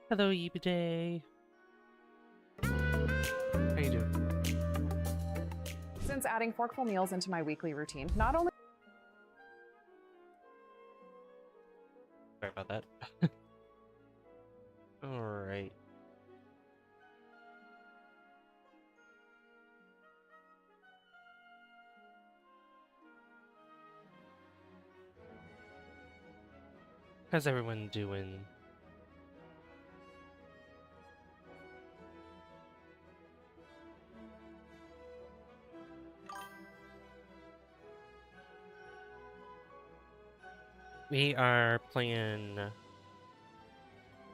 Hello, Yeebiday. How you doing? Since adding forkful meals into my weekly routine, not only Sorry about that. Alright. How's everyone doing? We are playing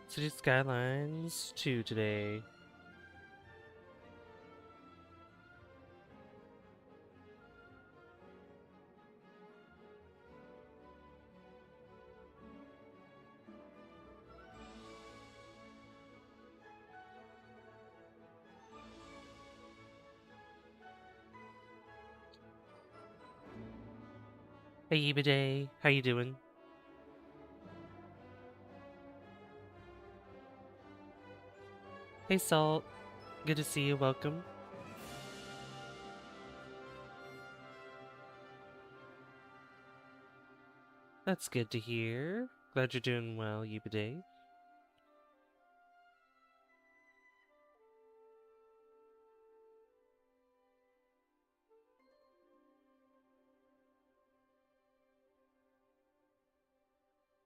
City Skylines 2 today. Hey, Yeebiday. How you doing? Hey, Salt. Good to see you. Welcome. That's good to hear. Glad you're doing well, Yeebiday.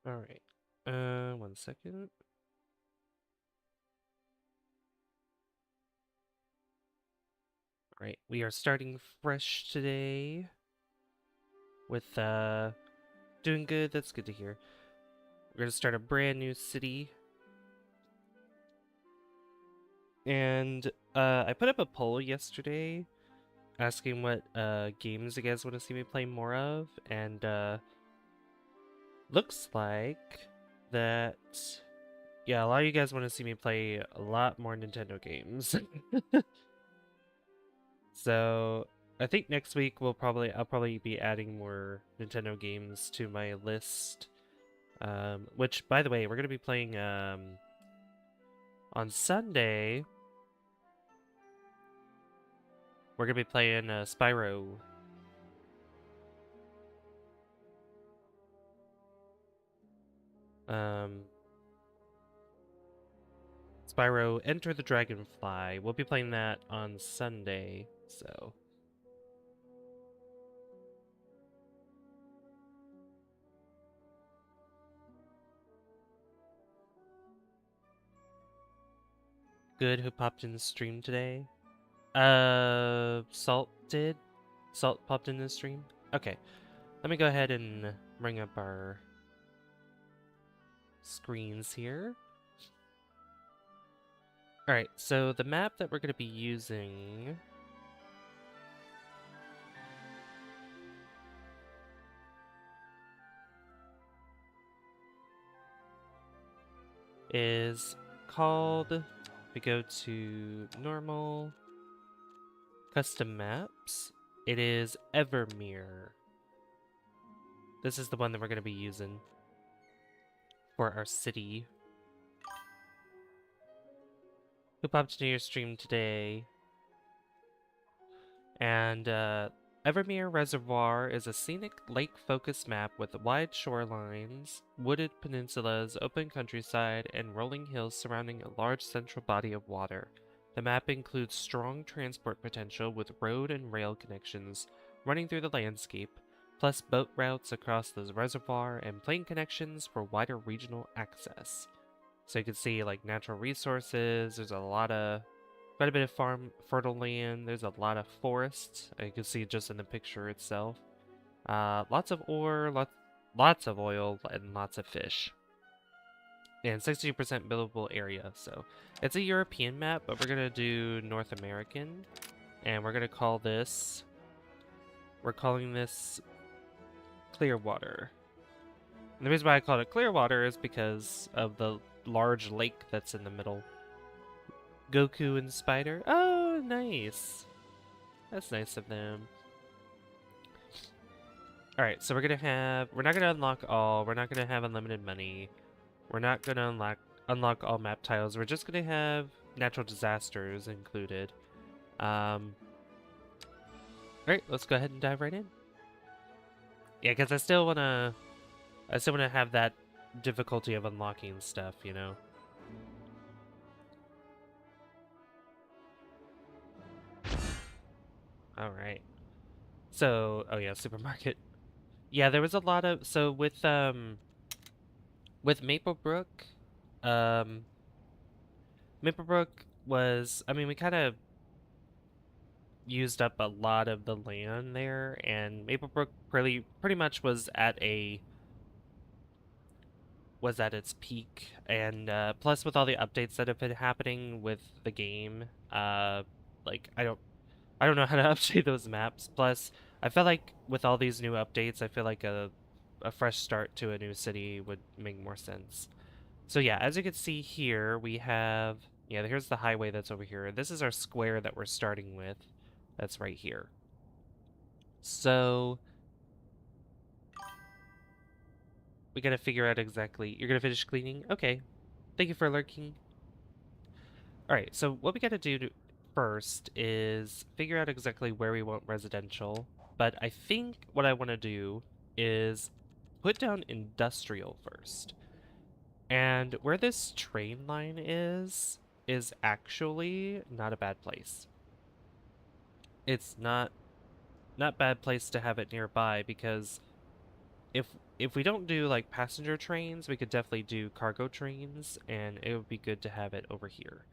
Alright. 1 second. Alright, we are starting fresh today with, doing good. That's good to hear. We're gonna start a brand new city. And, I put up a poll yesterday asking what, games you guys want to see me play more of, and, looks like that, yeah, a lot of you guys want to see me play a lot more Nintendo games. So, I think next week I'll probably be adding more Nintendo games to my list. Which, by the way, we're gonna be playing, on Sunday. We're gonna be playing, Spyro. Spyro Enter the Dragonfly. We'll be playing that on Sunday, so. Good, who popped in the stream today? Salt did? Salt popped in the stream? Okay. Let me go ahead and bring up our screens here. Alright, so the map that we're going to be using is called, we go to normal, custom maps, it is Evermere. This is the one that we're going to be using for our city. Who popped into your stream today? And Evermere Reservoir is a scenic lake-focused map with wide shorelines, wooded peninsulas, open countryside, and rolling hills surrounding a large central body of water. The map includes strong transport potential with road and rail connections running through the landscape, plus boat routes across the reservoir and plane connections for wider regional access. So you can see like natural resources, there's quite a bit of fertile land, there's a lot of forests, you can see just in the picture itself. Lots of ore, lots of oil, and lots of fish. And 60% buildable area, so it's a European map, but we're gonna do North American, and we're calling this Clearwater. And the reason why I called it Clearwater is because of the large lake that's in the middle. Goku and Spider. Oh, nice. That's nice of them. Alright, so we're not gonna unlock all. We're not gonna have unlimited money. We're not gonna unlock unlock all map tiles. We're just gonna have natural disasters included. Alright, let's go ahead and dive right in. Yeah, because I still wanna have that difficulty of unlocking stuff, you know? Alright. So, oh yeah, supermarket. Yeah, there was a lot of, so with Maplebrook, um, Maplebrook was, I mean, we kind of used up a lot of the land there, and Maplebrook pretty much was at its peak, and plus with all the updates that have been happening with the game, like I don't know how to update those maps. Plus, I feel like with all these new updates, I feel like a fresh start to a new city would make more sense. So yeah, as you can see here, we have, yeah, here's the highway that's over here. This is our square that we're starting with. That's right here. So we gotta figure out exactly. You're gonna finish cleaning? Okay. Thank you for lurking. Alright, so what we gotta do first is figure out exactly where we want residential. But I think what I want to do is put down industrial first. And where this train line is actually not a bad place. It's not bad place to have it nearby because if we don't do like passenger trains, we could definitely do cargo trains, and it would be good to have it over here.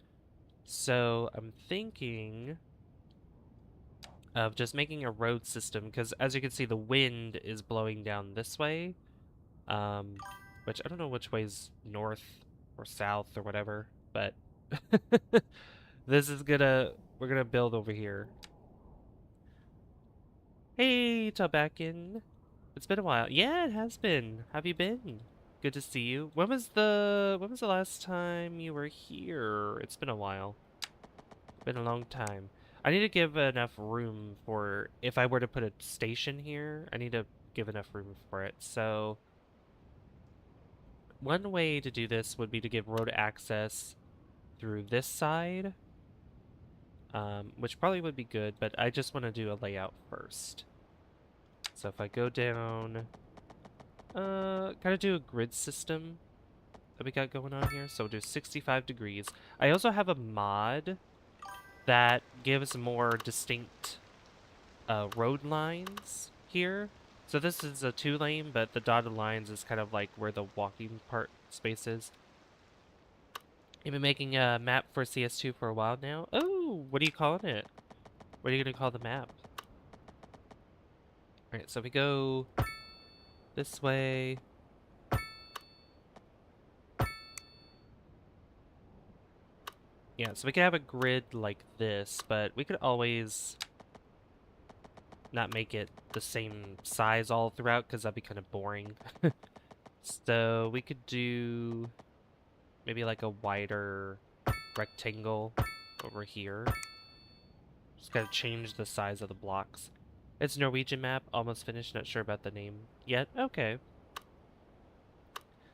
So I'm thinking of just making a road system because as you can see, the wind is blowing down this way, um, which I don't know which way's north or south or whatever, but we're gonna build over here. Hey, Tobakin. It's been a while. Yeah, it has been. How have you been? Good to see you. When was the last time you were here? It's been a while. Been a long time. I need to give enough room for, if I were to put a station here, I need to give enough room for it. So one way to do this would be to give road access through this side, which probably would be good, but I just want to do a layout first. So if I go down, kind of do a grid system that we got going on here. So we'll do 65 degrees. I also have a mod that gives more distinct road lines here. So this is a 2-lane, but the dotted lines is kind of like where the walking part space is. You've been making a map for CS2 for a while now. Oh, what are you calling it? What are you gonna call the map? Alright, so we go this way. Yeah, so we could have a grid like this, but we could always not make it the same size all throughout because that'd be kind of boring. So we could do maybe like a wider rectangle over here. Just gotta change the size of the blocks. It's a Norwegian map, almost finished, not sure about the name yet. Okay.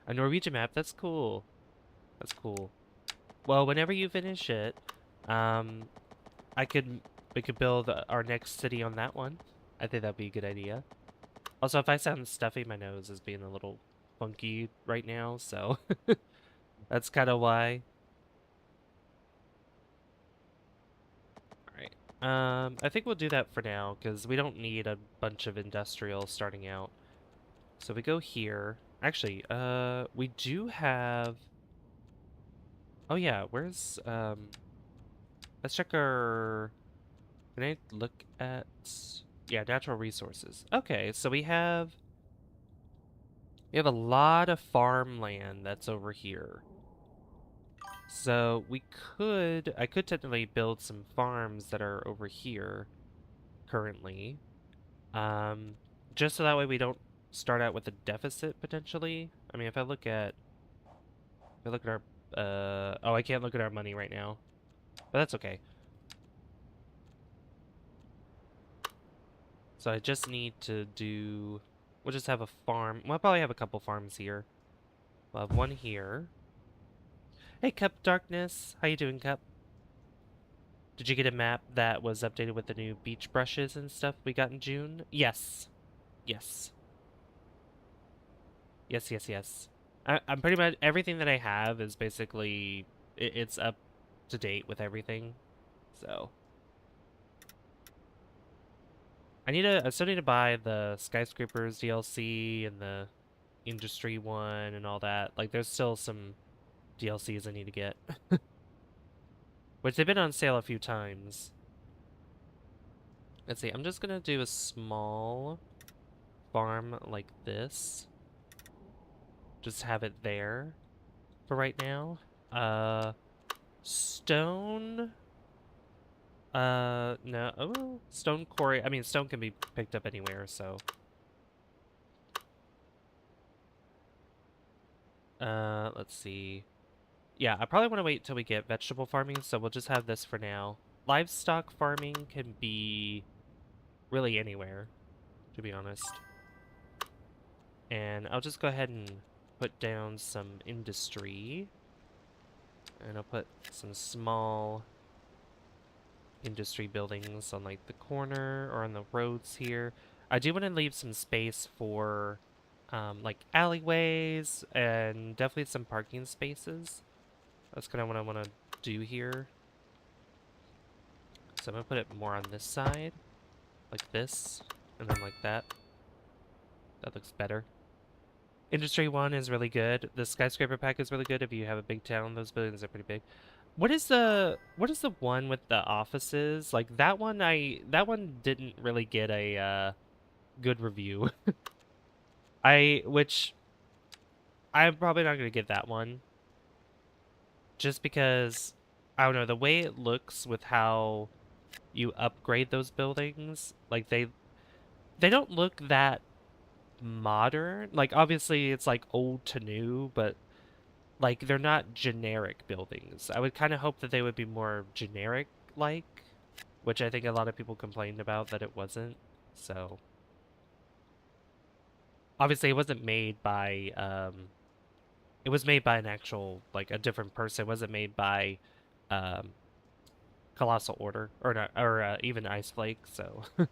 A Norwegian map, that's cool. That's cool. Well, whenever you finish it, we could build our next city on that one. I think that'd be a good idea. Also, if I sound stuffy, my nose is being a little funky right now, so that's kind of why. Alright. I think we'll do that for now, because we don't need a bunch of industrial starting out. So we go here. Actually, we do have... Oh yeah, where's, let's check our... Can I look at... Yeah, natural resources. Okay, so we have a lot of farmland that's over here. So I could technically build some farms that are over here currently. Just so that way we don't start out with a deficit potentially. I mean, if I look at our, oh, I can't look at our money right now, but that's okay. So I just need to do, we'll just have a farm. We'll probably have a couple farms here. We'll have one here. Hey, Cup Darkness. How you doing, Cup? Did you get a map that was updated with the new beach brushes and stuff we got in June? Yes. Yes. Yes, yes, yes. I'm pretty much everything that I have is basically it's up to date with everything. So I still need to buy the skyscrapers DLC and the industry one and all that. Like there's still some DLCs I need to get. Which they've been on sale a few times. Let's see, I'm just gonna do a small farm like this. Just have it there for right now. Uh, stone. No. Oh, stone quarry. I mean, stone can be picked up anywhere, so. Let's see. Yeah, I probably want to wait till we get vegetable farming, so we'll just have this for now. Livestock farming can be really anywhere, to be honest. And I'll just go ahead and put down some industry. And I'll put some small industry buildings on like the corner or on the roads here. I do want to leave some space for like alleyways and definitely some parking spaces. That's kind of what I want to do here. So I'm going to put it more on this side, like this, and then like that. That looks better. Industry 1 is really good. The skyscraper pack is really good if you have a big town. Those buildings are pretty big. What is the one with the offices? Like that one didn't really get a good review. Which I'm probably not gonna get that one. Just because I don't know, the way it looks with how you upgrade those buildings, like they don't look that modern. Like obviously it's like old to new, but like they're not generic buildings. I would kind of hope that they would be more generic like, which I think a lot of people complained about that it wasn't. So obviously it wasn't made by it was made by an actual like a different person. It wasn't made by um Colossal Order or not or even Ice Flake, so all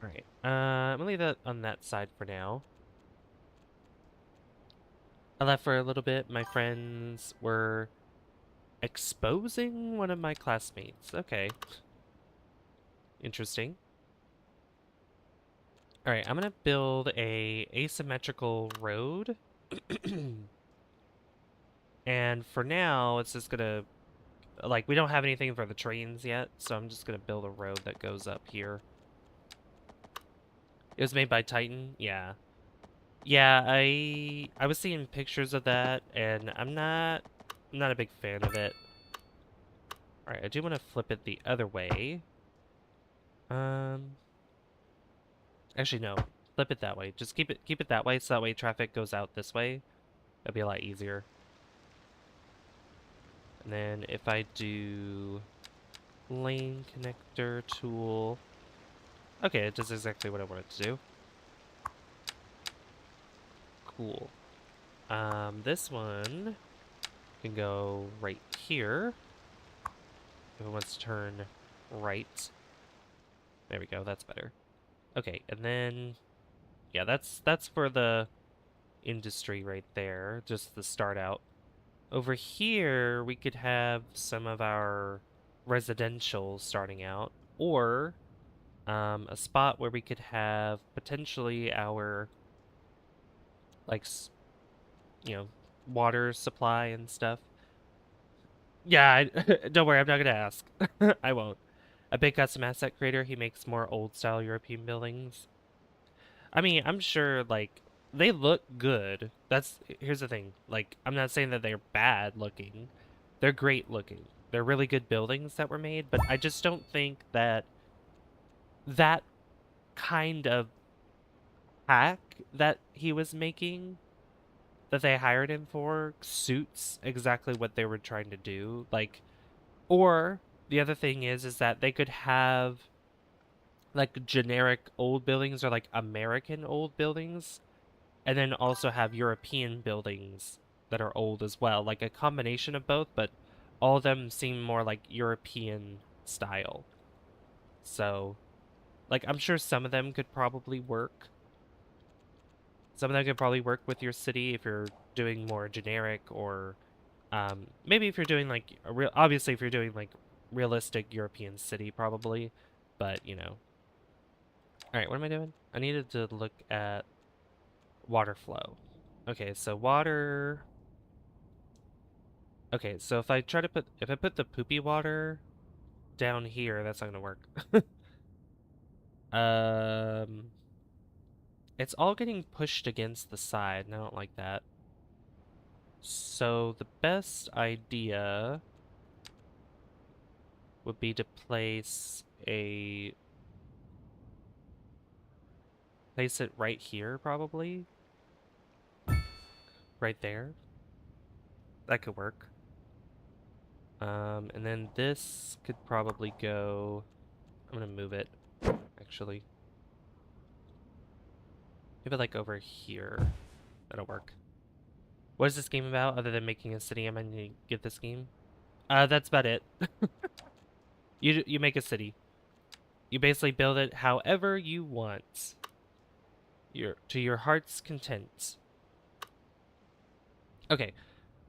right. I'm gonna leave that on that side for now. I left for a little bit. My friends were exposing one of my classmates. Okay. Interesting. All right, I'm gonna build a asymmetrical road. And for now, it's just gonna, like, we don't have anything for the trains yet, so I'm just gonna build a road that goes up here. It was made by Titan? Yeah. Yeah, I was seeing pictures of that, and I'm not a big fan of it. All right, I do want to flip it the other way. Actually, no. Flip it that way. Just keep it that way, so that way traffic goes out this way. That'd be a lot easier. And then if I do lane connector tool. Okay, it does exactly what I wanted to do. Cool. This one can go right here. If it wants to turn right. There we go, that's better. Okay, and then yeah, that's for the industry right there, just the start out. Over here, we could have some of our residential starting out, or a spot where we could have potentially our, like, you know, water supply and stuff. Yeah, don't worry, I'm not gonna ask. I won't. A big custom asset creator, he makes more old-style European buildings. I mean, I'm sure, like, they look good. Here's the thing. Like, I'm not saying that they're bad looking. They're great looking. They're really good buildings that were made, but I just don't think that that kind of hack that he was making, that they hired him for, suits exactly what they were trying to do. Like, or the other thing is that they could have like generic old buildings or like American old buildings, and then also have European buildings that are old as well, like a combination of both, but all of them seem more like European style. So, like, I'm sure some of them could probably work. Some of them could probably work with your city if you're doing more generic, or maybe if you're doing like a real, obviously if you're doing like realistic European city, probably, but you know. All right, what am I doing? I needed to look at water flow. Okay, so water. Okay, so if I try to if I put the poopy water down here, that's not gonna work. Um, it's all getting pushed against the side, and I don't like that. So the best idea would be to place it right here, probably. Right there. That could work. And then this could probably go. I'm gonna move it, actually. Maybe like over here. That'll work. What is this game about other than making a city? I'm gonna get this game. That's about it. You make a city. You basically build it however you want. To your heart's content. Okay,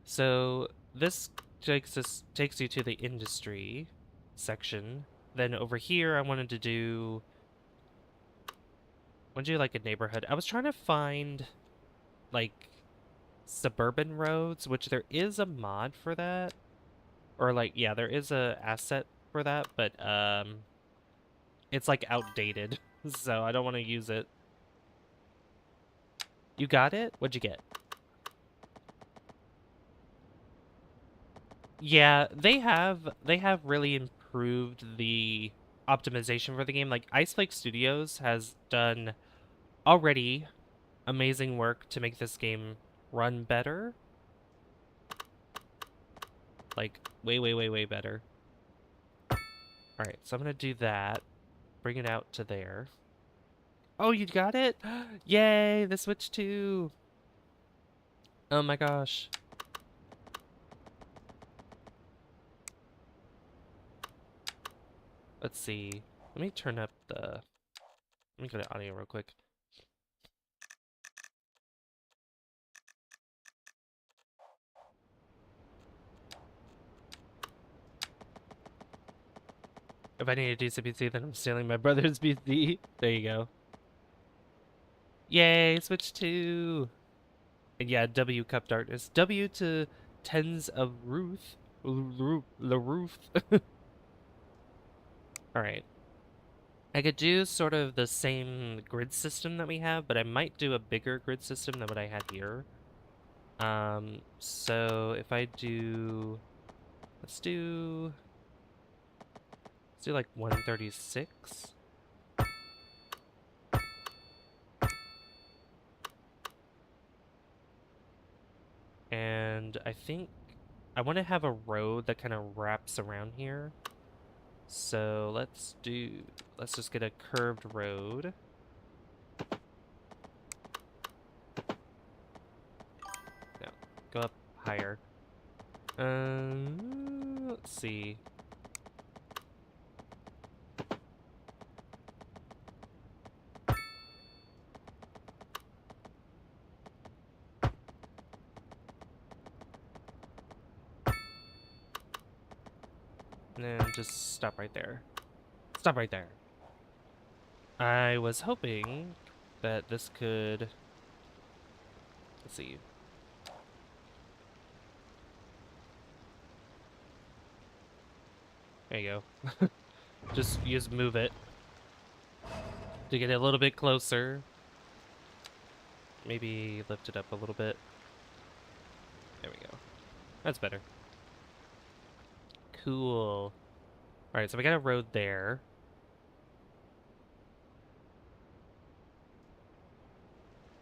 so this takes you to the industry section. Then over here, I wanted to do like a neighborhood. I was trying to find like suburban roads, which there is a mod for that, or like yeah, there is a asset for that, but it's like outdated, so I don't want to use it. You got it? What'd you get? Yeah, they have really improved the optimization for the game. Like Ice Lake Studios has done already amazing work to make this game run better. Like way, way, way, way better. All right, so I'm gonna do that. Bring it out to there. Oh, you got it? Yay, the Switch 2. Oh my gosh. Let's see. Let me turn up the... Let me go to audio real quick. If I need a decent PC, then I'm stealing my brother's PC. There you go. Yay, Switch 2. And yeah, W Cup Darkness. W to Tens of Ruth. Ruth. Alright. I could do sort of the same grid system that we have, but I might do a bigger grid system than what I had here. So if I do... Let's do like 136. And I think I want to have a road that kind of wraps around here. So let's just get a curved road. No, go up higher. Let's see. And then just stop right there. Stop right there. I was hoping that this could... Let's see. There you go. Just move it to get it a little bit closer. Maybe lift it up a little bit. There we go. That's better. Cool. Alright, so we got a road there.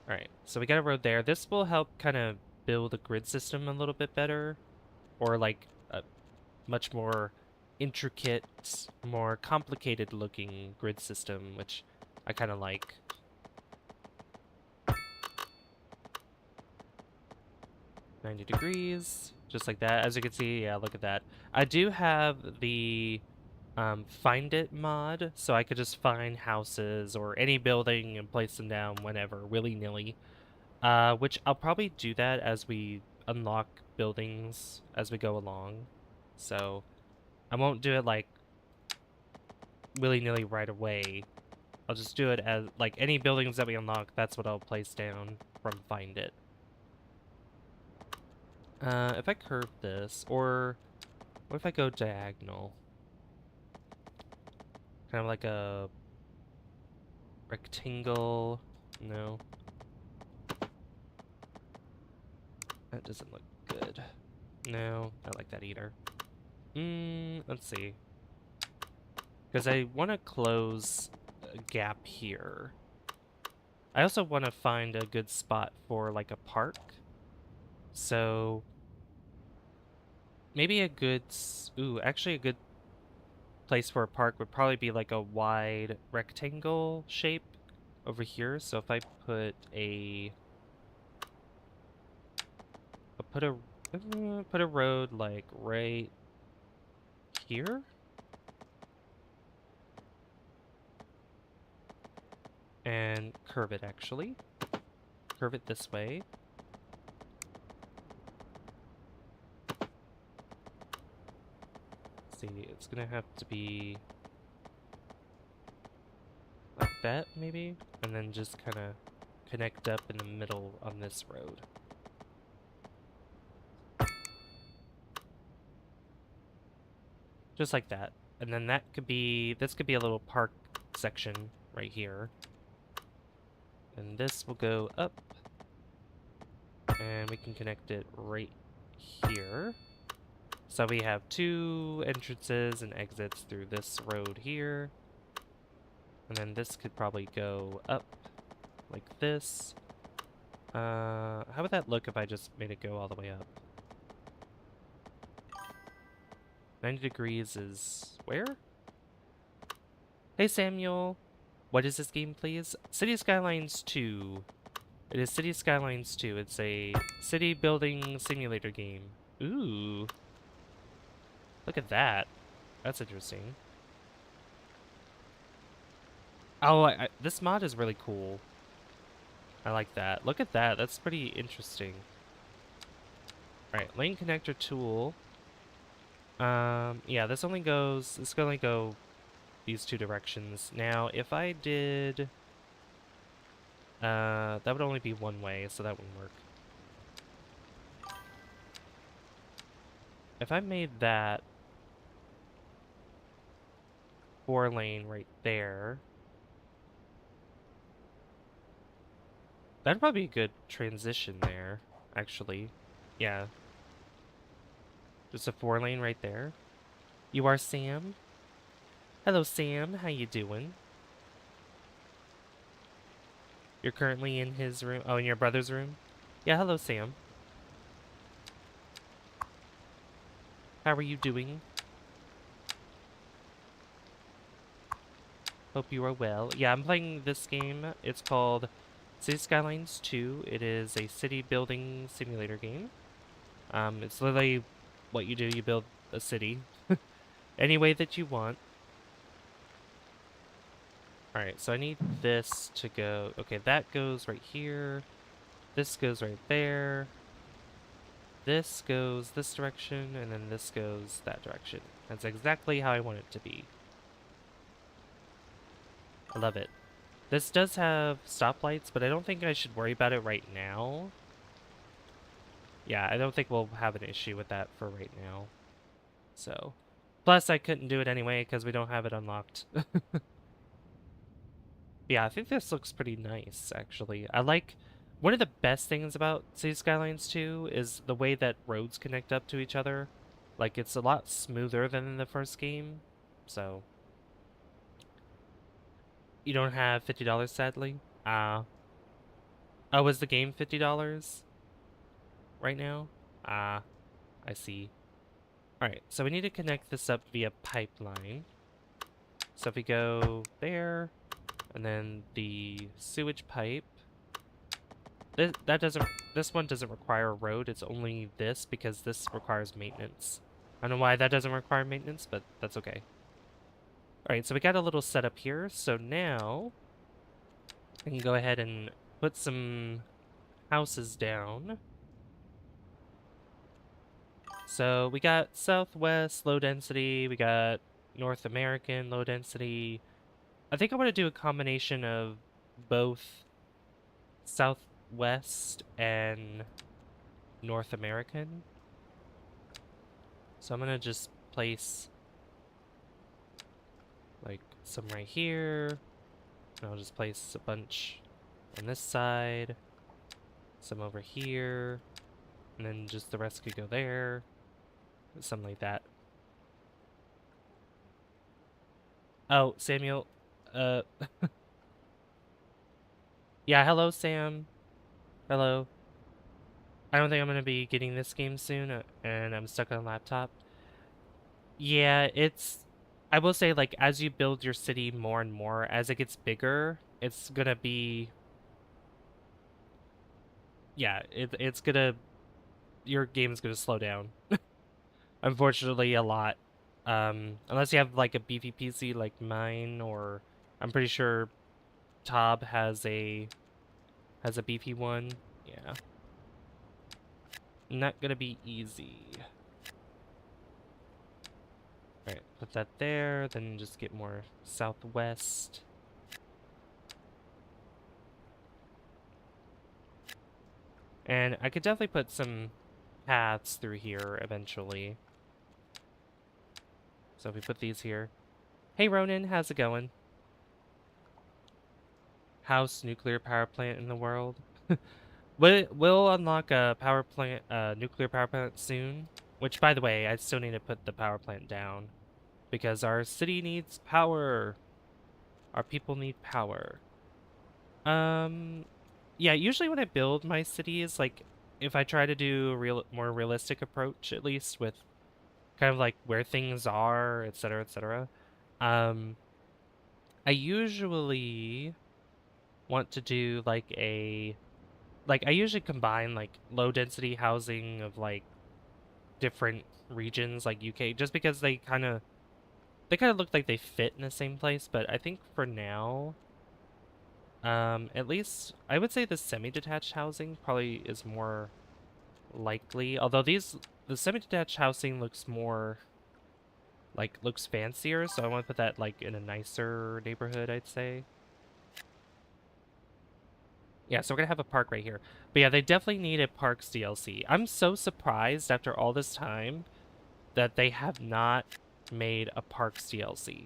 Alright, so we got a road there. This will help kind of build a grid system a little bit better. Or like a much more intricate, more complicated looking grid system, which I kind of like. 90 degrees, just like that. As you can see, yeah, look at that. I do have the Find It mod, so I could just find houses or any building and place them down whenever, willy-nilly. Which I'll probably do that as we unlock buildings as we go along. So I won't do it like willy-nilly right away. I'll just do it as like any buildings that we unlock, that's what I'll place down from Find It. If I curve this, or what if I go diagonal? Kind of like a rectangle. No. That doesn't look good. No, not like that either. Let's see. Because I want to close a gap here. I also want to find a good spot for like a park. So maybe a good, actually a good place for a park would probably be like a wide rectangle shape over here. So if I put a, put a road like right here. And curve it, actually. Curve it this way. Let's see, it's gonna have to be like that, maybe? And then just kind of connect up in the middle on this road. Just like that. And then that could be, this could be a little park section right here. And this will go up. And we can connect it right here. So we have 2 entrances and exits through this road here. And then this could probably go up like this. How would that look if I just made it go all the way up? 90 degrees is where? Hey Samuel, what is this game, please? City Skylines 2. It is City Skylines 2. It's a city building simulator game. Ooh. Look at that. That's interesting. Oh, this mod is really cool. I like that. Look at that. That's pretty interesting. Alright, lane connector tool. Yeah, this can only go these 2 directions. Now, if I did, that would only be one way, so that wouldn't work. If I made that 4-lane right there, that'd probably be a good transition there, actually. Yeah. Just a 4-lane right there. You are Sam? Hello, Sam. How you doing? You're currently in his room? Oh, in your brother's room? Yeah, hello, Sam. How are you doing? Hope you are well. Yeah, I'm playing this game. It's called City Skylines 2. It is a city building simulator game. It's literally what you do. You build a city any way that you want. Alright, so I need this to go... Okay, that goes right here. This goes right there. This goes this direction, and then this goes that direction. That's exactly how I want it to be. I love it. This does have stoplights, but I don't think I should worry about it right now. Yeah, I don't think we'll have an issue with that for right now. So, plus I couldn't do it anyway because we don't have it unlocked. Yeah, I think this looks pretty nice, actually. I like... One of the best things about City Skylines 2 is the way that roads connect up to each other. Like, it's a lot smoother than in the first game, so... You don't have $50, sadly? Oh, is the game $50 right now? I see. Alright, so we need to connect this up via pipeline. So if we go there, and then the sewage pipe, this one doesn't require a road. It's only this because this requires maintenance. I don't know why that doesn't require maintenance, but that's okay. All right, so we got a little setup here. So now I can go ahead and put some houses down. So we got Southwest low density, we got North American low density. I think I want to do a combination of both Southwest and North American. So I'm gonna just place like some right here. And I'll just place a bunch on this side, some over here, and then just the rest could go there. Something like that. Oh, Samuel. Uh, yeah, hello, Sam. Hello. I don't think I'm gonna be getting this game soon, and I'm stuck on a laptop. Yeah, it's... I will say, like, as you build your city more and more, as it gets bigger, it's gonna be... Yeah, it's gonna... Your game's gonna slow down. Unfortunately, a lot. Unless you have, like, a beefy PC like mine, or... I'm pretty sure Tob has a beefy one. Yeah. Not gonna be easy. Alright, put that there, then just get more southwest. And I could definitely put some paths through here eventually. So if we put these here. Hey Ronan, how's it going? House nuclear power plant in the world. We'll unlock a power plant, nuclear power plant soon. Which, by the way, I still need to put the power plant down. Because our city needs power. Our people need power. Yeah, usually when I build my cities, like, if I try to do a more realistic approach, at least, with kind of like where things are, etc., etc., I usually want to do like I usually combine like low density housing of like different regions like UK, just because they kind of look like they fit in the same place. But I think for now, at least I would say the semi-detached housing probably is more likely. Although the semi-detached housing looks more looks fancier, so I want to put that like in a nicer neighborhood, I'd say. Yeah, so we're gonna have a park right here. But yeah, they definitely need a parks DLC. I'm so surprised after all this time that they have not made a parks DLC.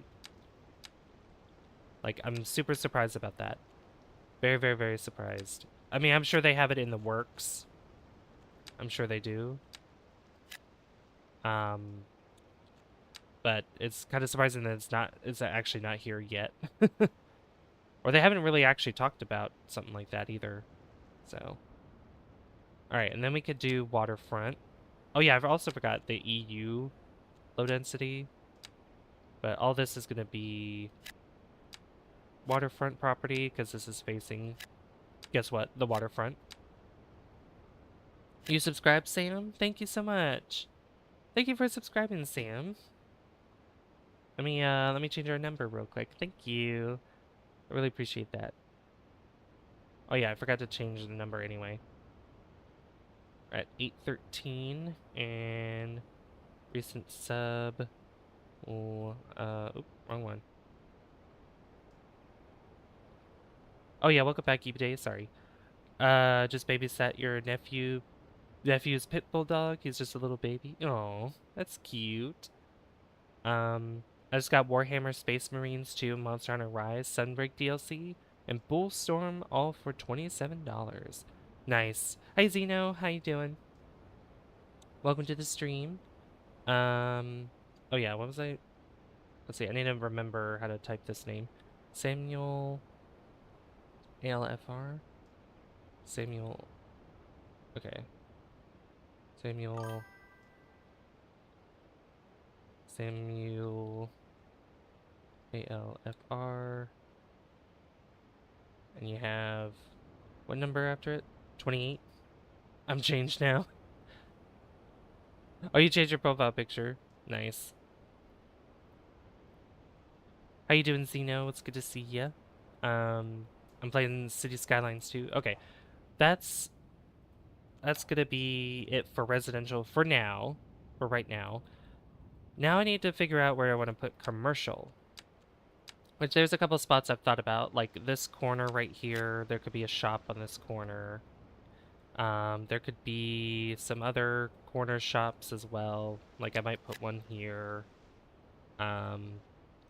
Like, I'm super surprised about that. Very, very, very surprised. I mean, I'm sure they have it in the works. I'm sure they do. Um, but it's kind of surprising that it's actually not here yet. Or they haven't really actually talked about something like that either. So, all right, and then we could do waterfront. Oh yeah, I've also forgot the EU low density. But all this is going to be waterfront property because this is facing, guess what, the waterfront. You subscribed, Sam? Thank you so much. Thank you for subscribing, Sam. Let me change our number real quick. Thank you. I really appreciate that. Oh yeah, I forgot to change the number anyway. We're at 813 and recent sub. Oh, oops, wrong one. Oh yeah, welcome back, eBay. Sorry. Just babysat your nephew's pit bull dog. He's just a little baby. Oh, that's cute. I just got Warhammer Space Marines 2, Monster Hunter Rise, Sunbreak DLC, and Bullstorm all for $27. Nice. Hi Zeno, how you doing? Welcome to the stream. Oh yeah, what was I? Let's see, I need to remember how to type this name. Samuel ALFR. Samuel. Okay. Samuel ALFR. And you have what number after it? 28. I'm changed now. Oh, you changed your profile picture. Nice. How you doing, Zeno? It's good to see ya. I'm playing City Skylines too. Okay, that's gonna be it for residential for now, for right now. Now I need to figure out where I want to put commercial. Which there's a couple spots I've thought about, like this corner right here. There could be a shop on this corner. There could be some other corner shops as well. Like I might put one here. Um,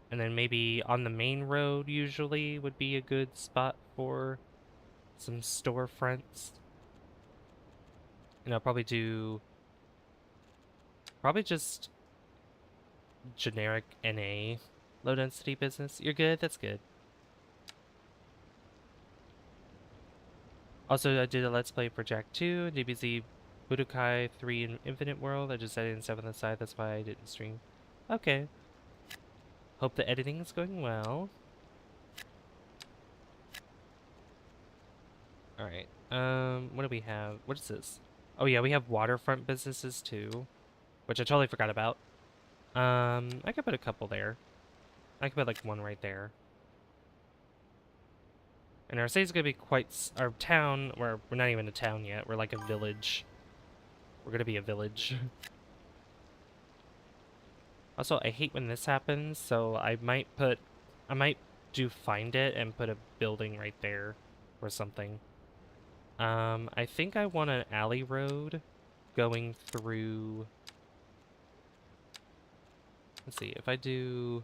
and then maybe on the main road usually would be a good spot for some storefronts. And I'll probably do just generic NA low density business. You're good? That's good. Also, I did a Let's Play for Jack 2 and DBZ Budokai 3 in Infinite World. I just edited stuff on the side, that's why I didn't stream. Okay. Hope the editing is going well. Alright. What do we have? What is this? Oh yeah, we have waterfront businesses too, which I totally forgot about. I could put a couple there. I could put like one right there. And our city's gonna be our town, we're not even a town yet, we're like a village. We're gonna be a village. Also, I hate when this happens, so I might do find it and put a building right there or something. I think I want an alley road going through. Let's see, if I do.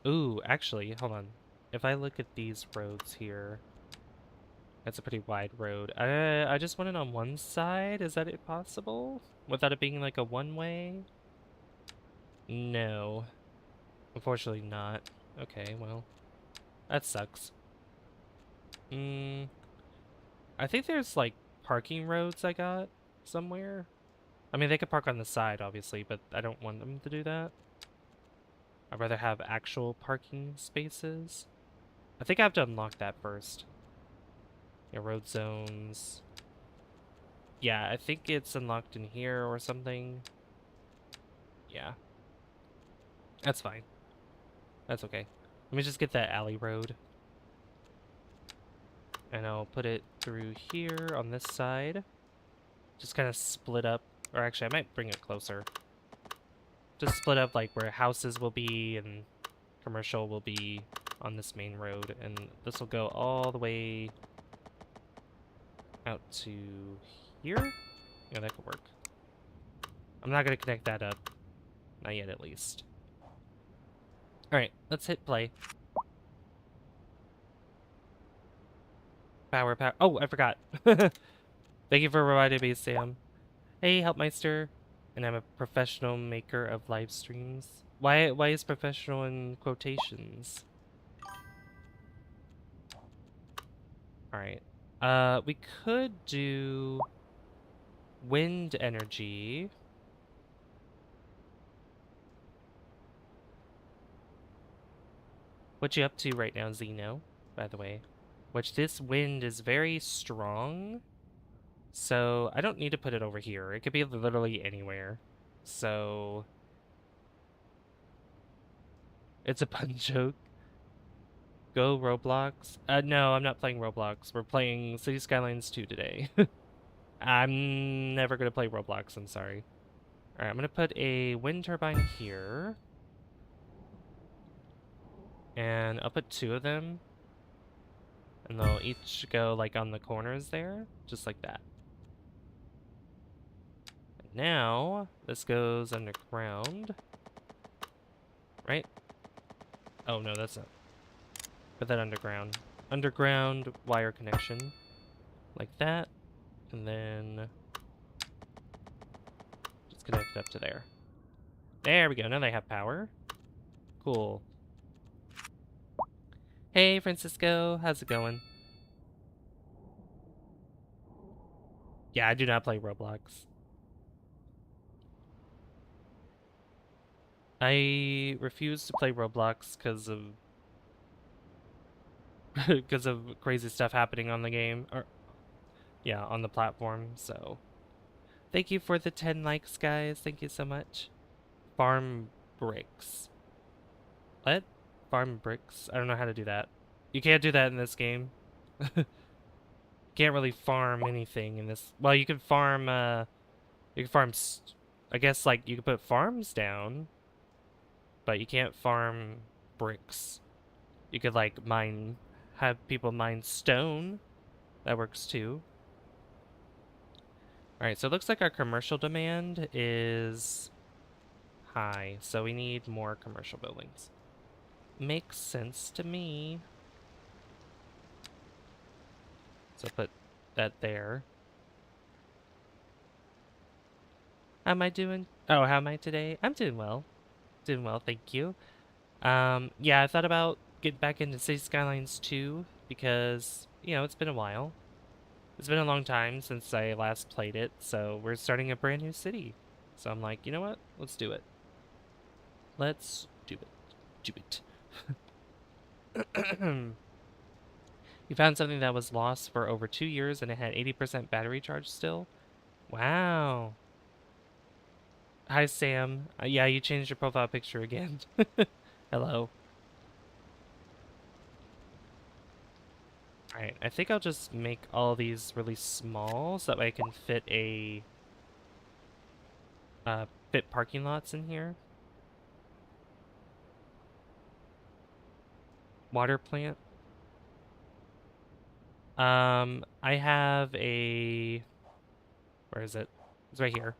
Ooh, actually, hold on. If I look at these roads here, that's a pretty wide road. I just want it on one side. Is that it possible? Without it being like a one-way? No. Unfortunately not. Okay, well. That sucks. I think there's like parking roads I got somewhere. I mean, they could park on the side, obviously, but I don't want them to do that. I'd rather have actual parking spaces. I think I have to unlock that first. Yeah, road zones. Yeah, I think it's unlocked in here or something. Yeah. That's fine. That's okay. Let me just get that alley road. And I'll put it through here on this side. Just kind of split up. Or actually, I might bring it closer. Just split up like where houses will be and commercial will be on this main road. And this will go all the way out to here. Yeah, that could work. I'm not going to connect that up. Not yet, at least. Alright, let's hit play. Power. Oh, I forgot. Thank you for reminding me, Sam. Hey, Helpmeister. And I'm a professional maker of live streams. Why is professional in quotations? Alright. We could do wind energy. What you up to right now, Zeno, by the way? Which this wind is very strong. So I don't need to put it over here. It could be literally anywhere. So it's a pun joke. Go Roblox. No, I'm not playing Roblox. We're playing City Skylines 2 today. I'm never gonna play Roblox, I'm sorry. Alright, I'm gonna put a wind turbine here. And I'll put 2 of them. And they'll each go like on the corners there. Just like that. And now, this goes underground. Right? Oh no, that's not. Put that underground. Underground wire connection. Like that. And then just connect it up to there. There we go. Now they have power. Cool. Hey, Francisco. How's it going? Yeah, I do not play Roblox. I refuse to play Roblox because of because of crazy stuff happening on the game, or yeah, on the platform. So thank you for the 10 likes, guys. Thank you so much. Farm bricks. What? Farm bricks? I don't know how to do that. You can't do that in this game. Can't really farm anything in this. Well, you can farm, you can farm, I guess, like, you can put farms down, but you can't farm bricks. You could, like, have people mine stone. That works too. Alright, so it looks like our commercial demand is high, so we need more commercial buildings. Makes sense to me. So put that there. How am I doing? Oh, how am I today? I'm doing well. Doing well, thank you. Yeah, I thought about getting back into City Skylines 2 because, you know, it's been a while. It's been a long time since I last played it, so we're starting a brand new city. So I'm like, you know what? Let's do it. Let's do it. Do it. You found something that was lost for over 2 years and it had 80% battery charge still? Wow. Hi, Sam. Yeah, you changed your profile picture again. Hello. Alright, I think I'll just make all these really small so that way I can fit parking lots in here. Water plant. I have where is it? It's right here.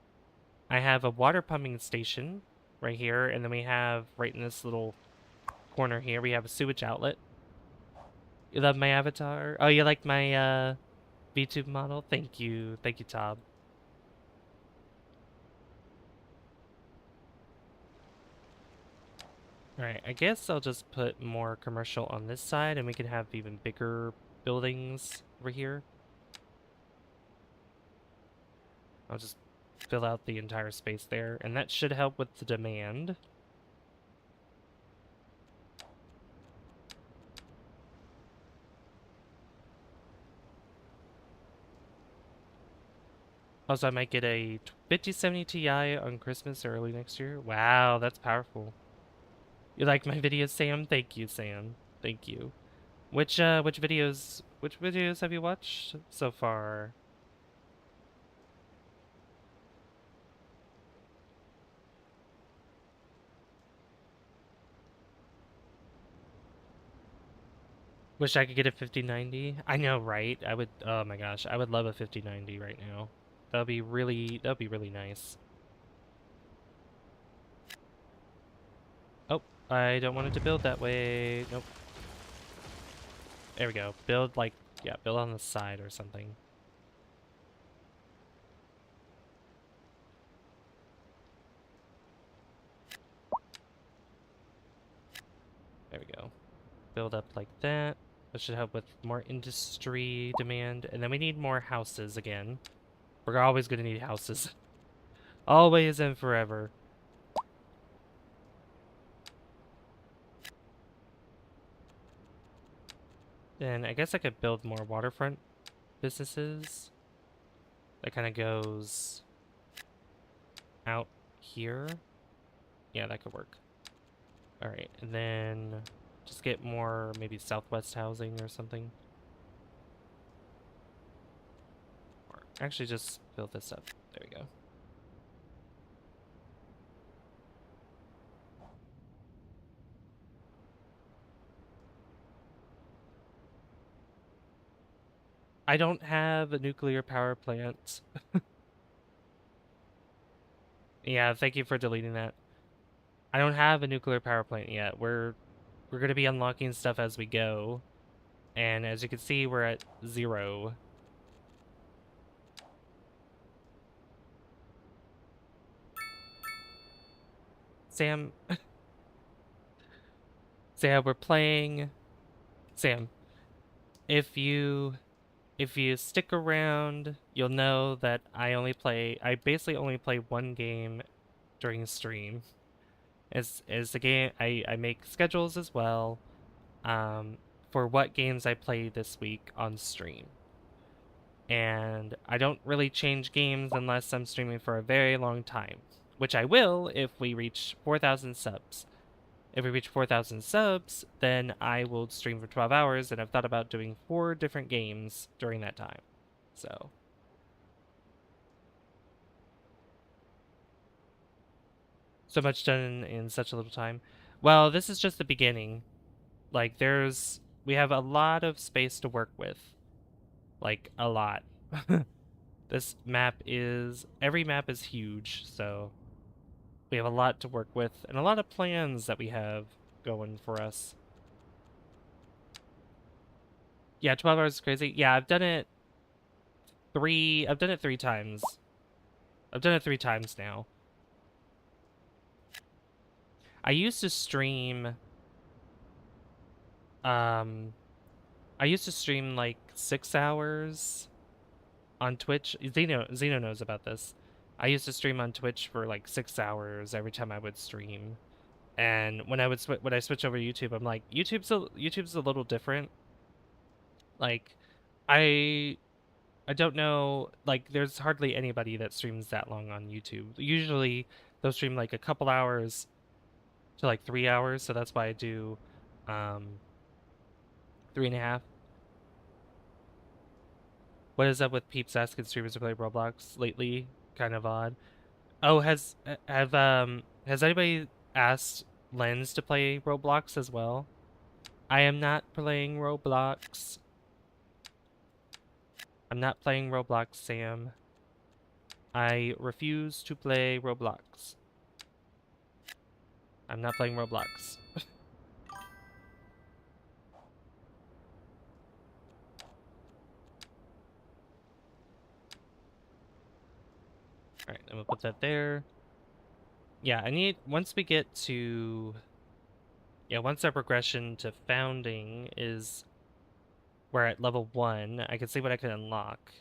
I have a water pumping station right here, and then we have right in this little corner here, we have a sewage outlet. You love my avatar? Oh, you like my VTube model? Thank you. Thank you, Tob. Alright, I guess I'll just put more commercial on this side and we can have even bigger buildings over here. I'll just fill out the entire space there, and that should help with the demand. Also, I might get a 5070 Ti on Christmas or early next year. Wow, that's powerful. You like my videos, Sam? Thank you, Sam. Thank you. Which videos have you watched so far? Wish I could get a 5090. I know, right? I would, oh my gosh, I would love a 5090 right now. That'd be really nice. Oh, I don't want it to build that way. Nope. There we go. Build like, yeah, build on the side or something. There we go. Build up like that. That should help with more industry demand. And then we need more houses again. We're always going to need houses. Always and forever. Then I guess I could build more waterfront businesses. That kind of goes out here. Yeah, that could work. Alright, and then just get more maybe Southwest housing or something. Or actually just build this up. There we go. I don't have a nuclear power plant. Yeah, thank you for deleting that. I don't have a nuclear power plant yet. We're gonna be unlocking stuff as we go. And as you can see, we're at 0. Sam, Sam, we're playing. Sam, if you stick around, you'll know that I basically only play one game during stream. As the game, I make schedules as well. for what games I play this week on stream. And I don't really change games unless I'm streaming for a very long time, which I will if we reach 4,000 subs. If we reach 4,000 subs, then I will stream for 12 hours, and I've thought about doing 4 different games during that time. So much done in such a little time. Well, this is just the beginning. Like, we have a lot of space to work with. Like, a lot. This map is, every map is huge, so we have a lot to work with and a lot of plans that we have going for us. Yeah, 12 hours is crazy. Yeah, I've done it 3 times. I've done it 3 times now. I used to stream like 6 hours on Twitch. Zeno knows about this. I used to stream on Twitch for like 6 hours every time I would stream. And when I switch over to YouTube, I'm like, YouTube's a little different. Like, I don't know, like, there's hardly anybody that streams that long on YouTube. Usually they'll stream like a couple hours to like 3 hours, so that's why I do 3.5. What is up with peeps asking streamers to play Roblox lately? Kind of odd. Oh, has anybody asked Lens to play Roblox as well? I am not playing Roblox. I'm not playing Roblox, Sam. I refuse to play Roblox. I'm not playing Roblox. Alright, I'm gonna put that there. Yeah, once we get to... Yeah, once our progression to founding is... We're at level 1, I can see what I can unlock.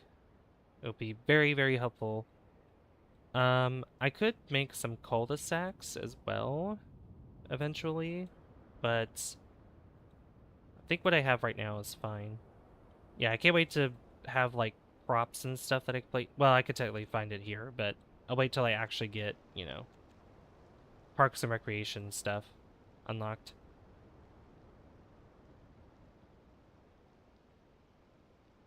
It'll be very, very helpful. I could make some cul-de-sacs as well, eventually, but I think what I have right now is fine. Yeah, I can't wait to have, like, props and stuff that I can play. Well, I could technically find it here, but I'll wait till I actually get, you know, parks and recreation stuff unlocked.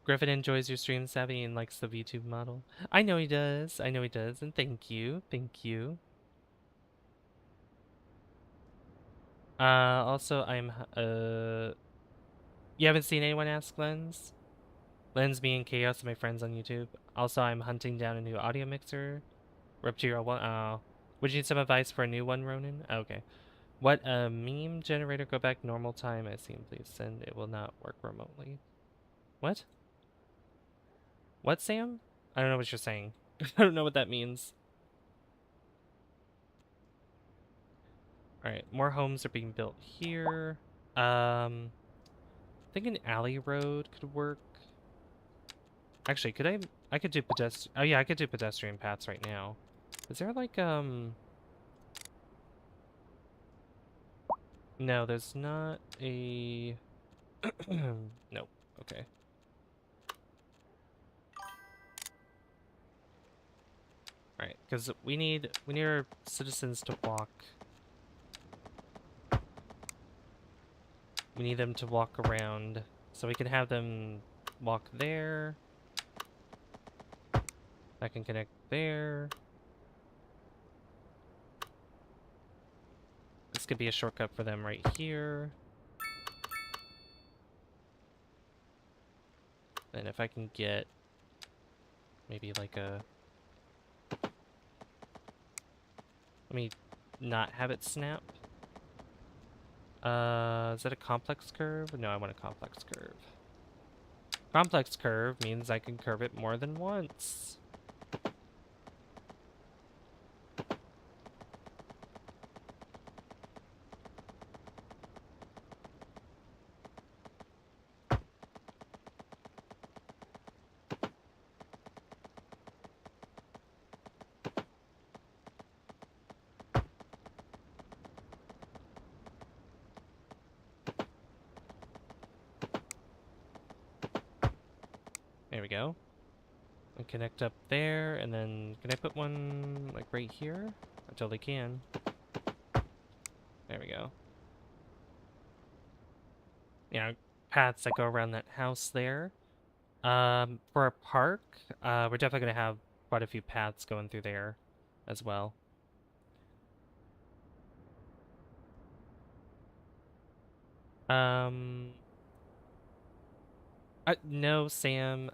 Griffin enjoys your stream, Savvy, and likes the VTube model. I know he does. I know he does, and thank you. Thank you. Also, you haven't seen anyone ask Lens? Lens, me, and Chaos are my friends on YouTube. Also, I'm hunting down a new audio mixer. Reptile one. Oh. Would you need some advice for a new one, Ronan? Okay. What meme generator go back normal time? I seen. Please send. It will not work remotely. What? What, Sam? I don't know what you're saying. I don't know what that means. Alright, more homes are being built here. I think an alley road could work. Actually, I could do pedestrian... Oh yeah, I could do pedestrian paths right now. Is there like, No, there's not a... Nope. Okay. Alright, because we need our citizens to walk. We need them to walk around, so we can have them walk there. I can connect there. This could be a shortcut for them right here. And if I can get maybe like a... Let me not have it snap. Is that a complex curve? No, I want a complex curve. Complex curve means I can curve it more than once. There we go. And connect up there, and then can I put one like right here? I totally can. There we go. Yeah, paths that go around that house there. For a park, we're definitely gonna have quite a few paths going through there as well. Um, no, Sam,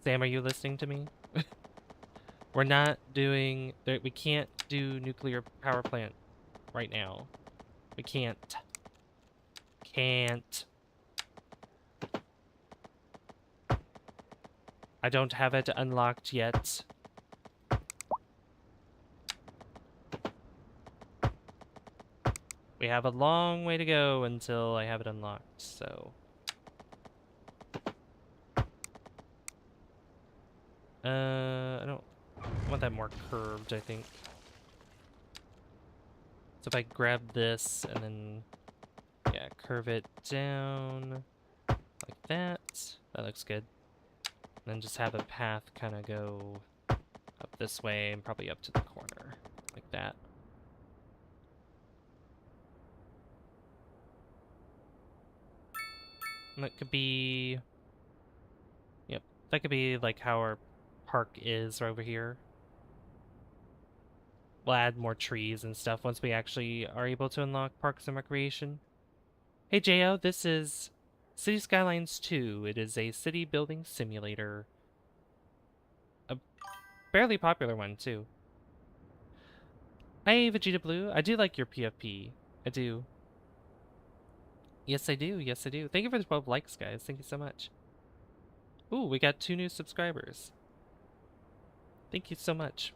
are you listening to me? We're not doing, we can't do nuclear power plant right now. We can't. Can't. I don't have it unlocked yet. We have a long way to go until I have it unlocked, so. I don't want that more curved, I think. So if I grab this and then, yeah, curve it down like that. That looks good. And then just have a path kind of go up this way and probably up to the corner like that. And that could be, yep, that could be like how our park is over here. We'll add more trees and stuff once we actually are able to unlock Parks and Recreation. Hey Jo, this is City Skylines 2. It is a city building simulator. A fairly popular one, too. Hey, Vegeta Blue. I do like your PFP. I do. Yes, I do. Yes, I do. Thank you for the 12 likes, guys. Thank you so much. Ooh, we got 2 new subscribers. Thank you so much.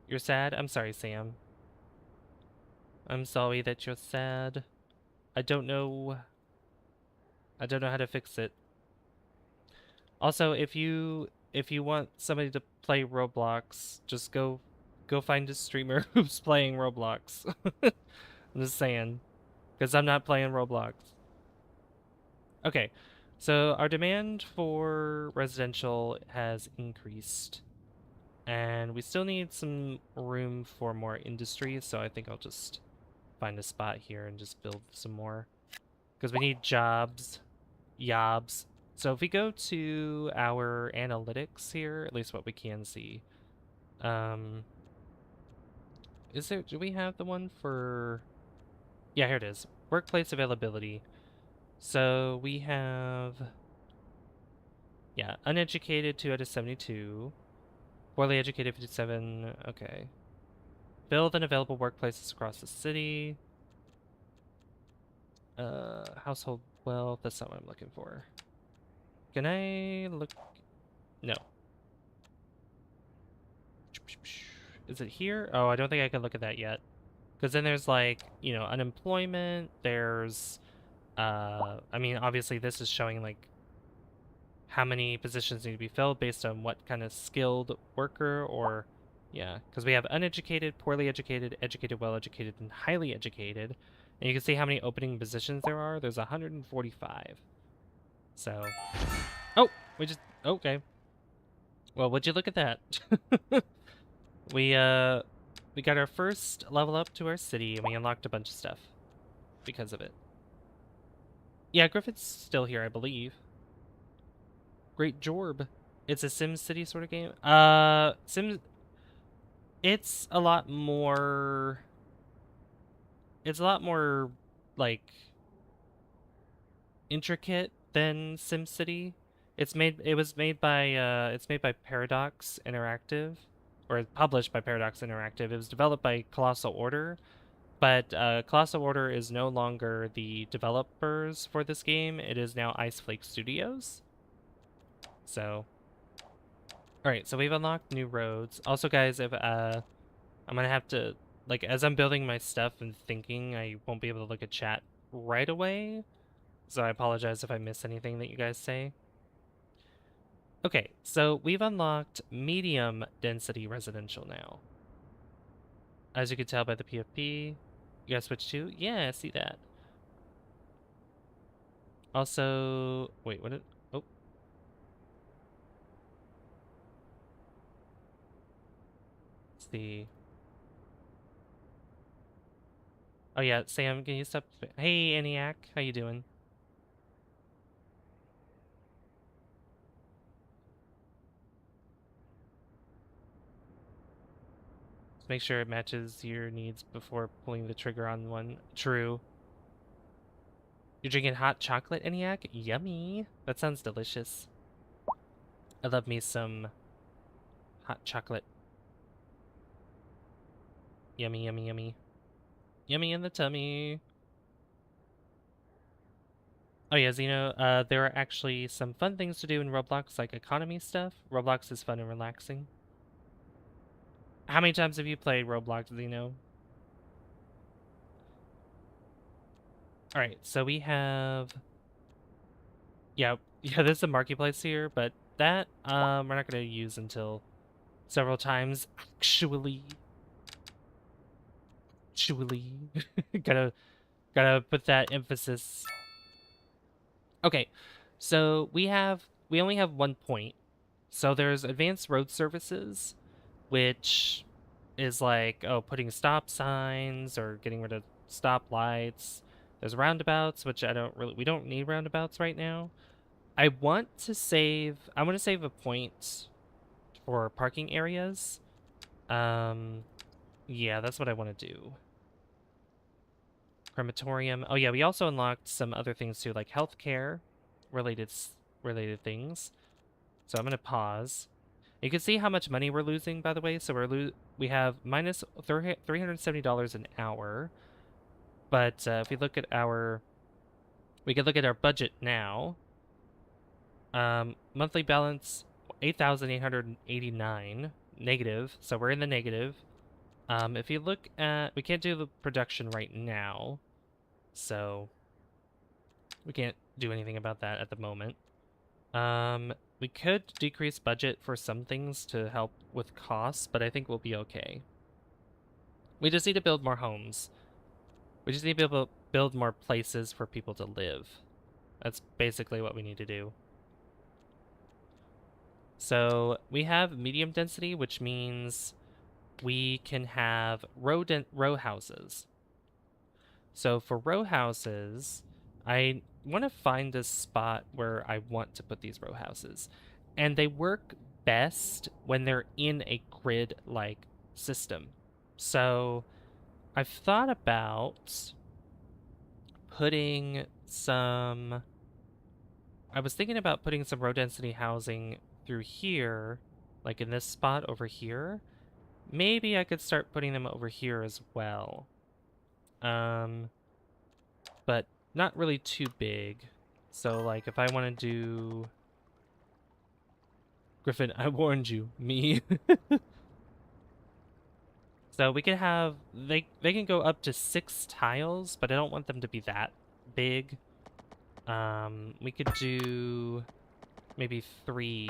You're sad? I'm sorry, Sam. I'm sorry that you're sad. I don't know how to fix it. Also, if you want somebody to play Roblox, just go find a streamer who's playing Roblox. I'm just saying, because I'm not playing Roblox. Okay, so our demand for residential has increased, and we still need some room for more industry, so I think I'll just find a spot here and just build some more, because we need jobs. Yobs. So if we go to our analytics here, at least what we can see, do we have the one for, yeah, here it is, workplace availability. So we have, yeah, uneducated 2 out of 72, poorly educated 57, okay. Build and available workplaces across the city. Household wealth, that's not what I'm looking for. Can I look, no. Is it here? Oh, I don't think I can look at that yet. Because then there's like, you know, unemployment, there's, I mean, obviously this is showing like how many positions need to be filled based on what kind of skilled worker or, yeah, because we have uneducated, poorly educated, educated, well-educated, and highly educated. And you can see how many opening positions there are. There's 145. So, oh, okay. Well, would you look at that? We got our first level up to our city, and we unlocked a bunch of stuff because of it. Yeah, Griffith's still here, I believe. Great Jorb. It's a Sim City sort of game. It's a lot more. It's a lot more like intricate than SimCity. It was made by it's made by Paradox Interactive, or published by Paradox Interactive. It was developed by Colossal Order, but Colossal Order is no longer the developers for this game. It is now Iceflake Studios. So, all right, so we've unlocked new roads. Also, guys, if I'm gonna have to, like, as I'm building my stuff and thinking, I won't be able to look at chat right away. So I apologize if I miss anything that you guys say. Okay, so we've unlocked medium density residential now. As you can tell by the PFP, you guys switch to? Yeah, I see that. Also, wait, what did, oh. Let's see. Oh yeah, Sam, can you stop? Hey, ENIAC, how you doing? Just make sure it matches your needs before pulling the trigger on one. True. You're drinking hot chocolate, ENIAC? Yummy. That sounds delicious. I love me some hot chocolate. Yummy, yummy, yummy. Yummy in the tummy. Oh yeah, Zeno, there are actually some fun things to do in Roblox, like economy stuff. Roblox is fun and relaxing. How many times have you played Roblox, Zeno? Alright, so we have... Yeah, there's a marketplace here, but that, we're not gonna use until several times. Actually. Gotta put that emphasis. Okay, so we only have 1 point. So there's advanced road services, which is like, oh, putting stop signs or getting rid of stop lights. There's roundabouts, which we don't need roundabouts right now. I want to save a point for parking areas. Yeah, that's what I want to do. Crematorium. Oh yeah, we also unlocked some other things too, like healthcare related related things. So I'm gonna pause. You can see how much money we're losing, by the way. So we have minus $370 an hour. But if we look at we can look at our budget now. Monthly balance 8,889 negative. So we're in the negative. If you look at, we can't do the production right now, so we can't do anything about that at the moment. We could decrease budget for some things to help with costs, but I think we'll be okay. We just need to build more homes. We just need to be able to build more places for people to live. That's basically what we need to do. So we have medium density, which means we can have row houses. So for row houses, I want to find a spot where I want to put these row houses. And they work best when they're in a grid-like system. So I've thought about putting some... I was thinking about putting some row density housing through here, like in this spot over here. Maybe I could start putting them over here as well. But not really too big. So, like, if I want to do... Griffin, I warned you. Me. So we can have... They can go up to 6 tiles, but I don't want them to be that big. We could do... maybe 3.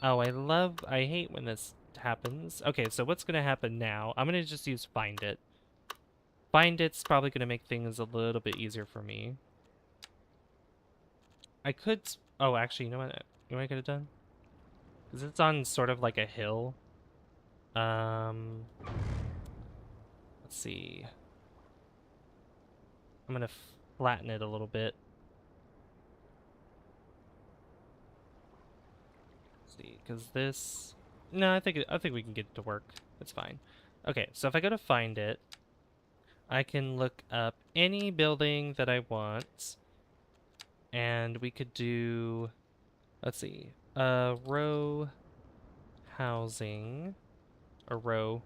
Oh, I hate when this happens. Okay, so what's going to happen now? I'm going to just use Find It. Find It's probably going to make things a little bit easier for me. I could... Oh, actually, you know what? You know what I could have done? Because it's on sort of like a hill. Let's see. I'm going to flatten it a little bit. Let's see, because this... No, I think we can get it to work. It's fine. Okay, so if I go to Find It, I can look up any building that I want. And we could do... Let's see. Row housing. Or row.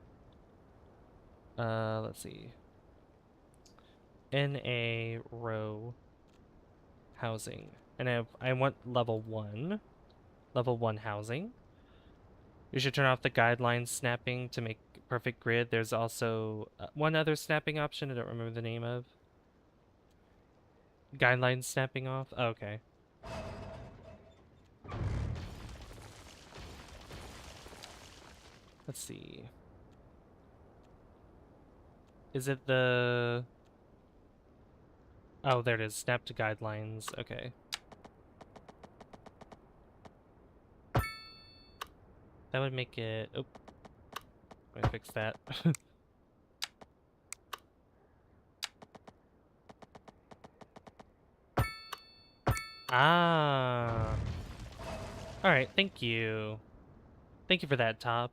Let's see. NA row housing. And I want level 1. Level 1 housing. You should turn off the guideline snapping to make perfect grid. There's also one other snapping option I don't remember the name of. Guideline snapping off? Oh, okay. Let's see. Is it the... Oh, there it is. Snap to guidelines. Okay. That would make it... Oh, let me fix that. Ah. Alright, thank you. Thank you for that, Top.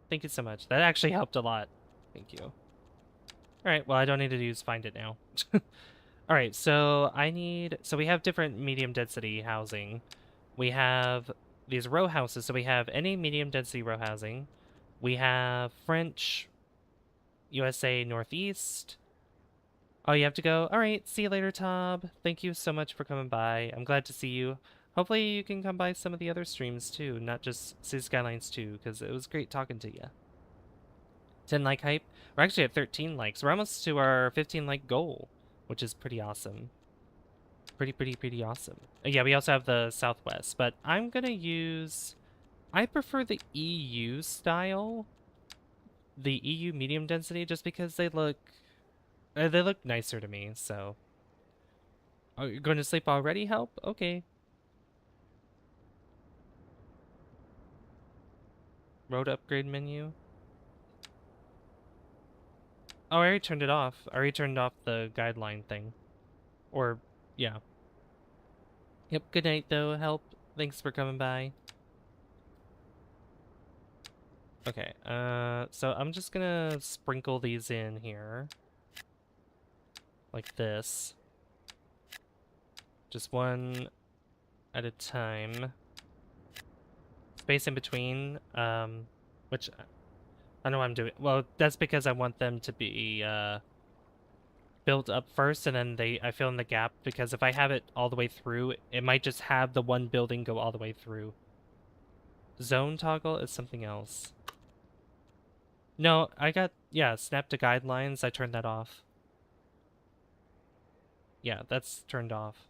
Thank you so much. That actually helped a lot. Thank you. Alright, well, I don't need to use Find It now. Alright, so so we have different medium density housing. We have these row houses, so we have any medium density row housing. We have French, USA Northeast. Oh, you have to go? Alright, see you later, Tob. Thank you so much for coming by. I'm glad to see you. Hopefully you can come by some of the other streams too, not just City Skylines 2, because it was great talking to you. 10 like hype. We're actually at 13 likes. We're almost to our 15 like goal, which is pretty awesome. Pretty awesome. Yeah, we also have the Southwest, but I'm gonna use... I prefer the EU style, the EU medium density, just because they look nicer to me, so... Oh, you're going to sleep already, Help? Okay. Road upgrade menu. Oh, I already turned it off. I already turned off the guideline thing. Or, yeah. Yep, good night though, Help. Thanks for coming by. Okay, so I'm just gonna sprinkle these in here. Like this. Just one at a time. Space in between, which I don't know what I'm doing. Well, that's because I want them to be, built up first, and then I fill in the gap, because if I have it all the way through, it might just have the one building go all the way through. Zone toggle is something else. No, yeah, snap to guidelines, I turned that off. Yeah, that's turned off.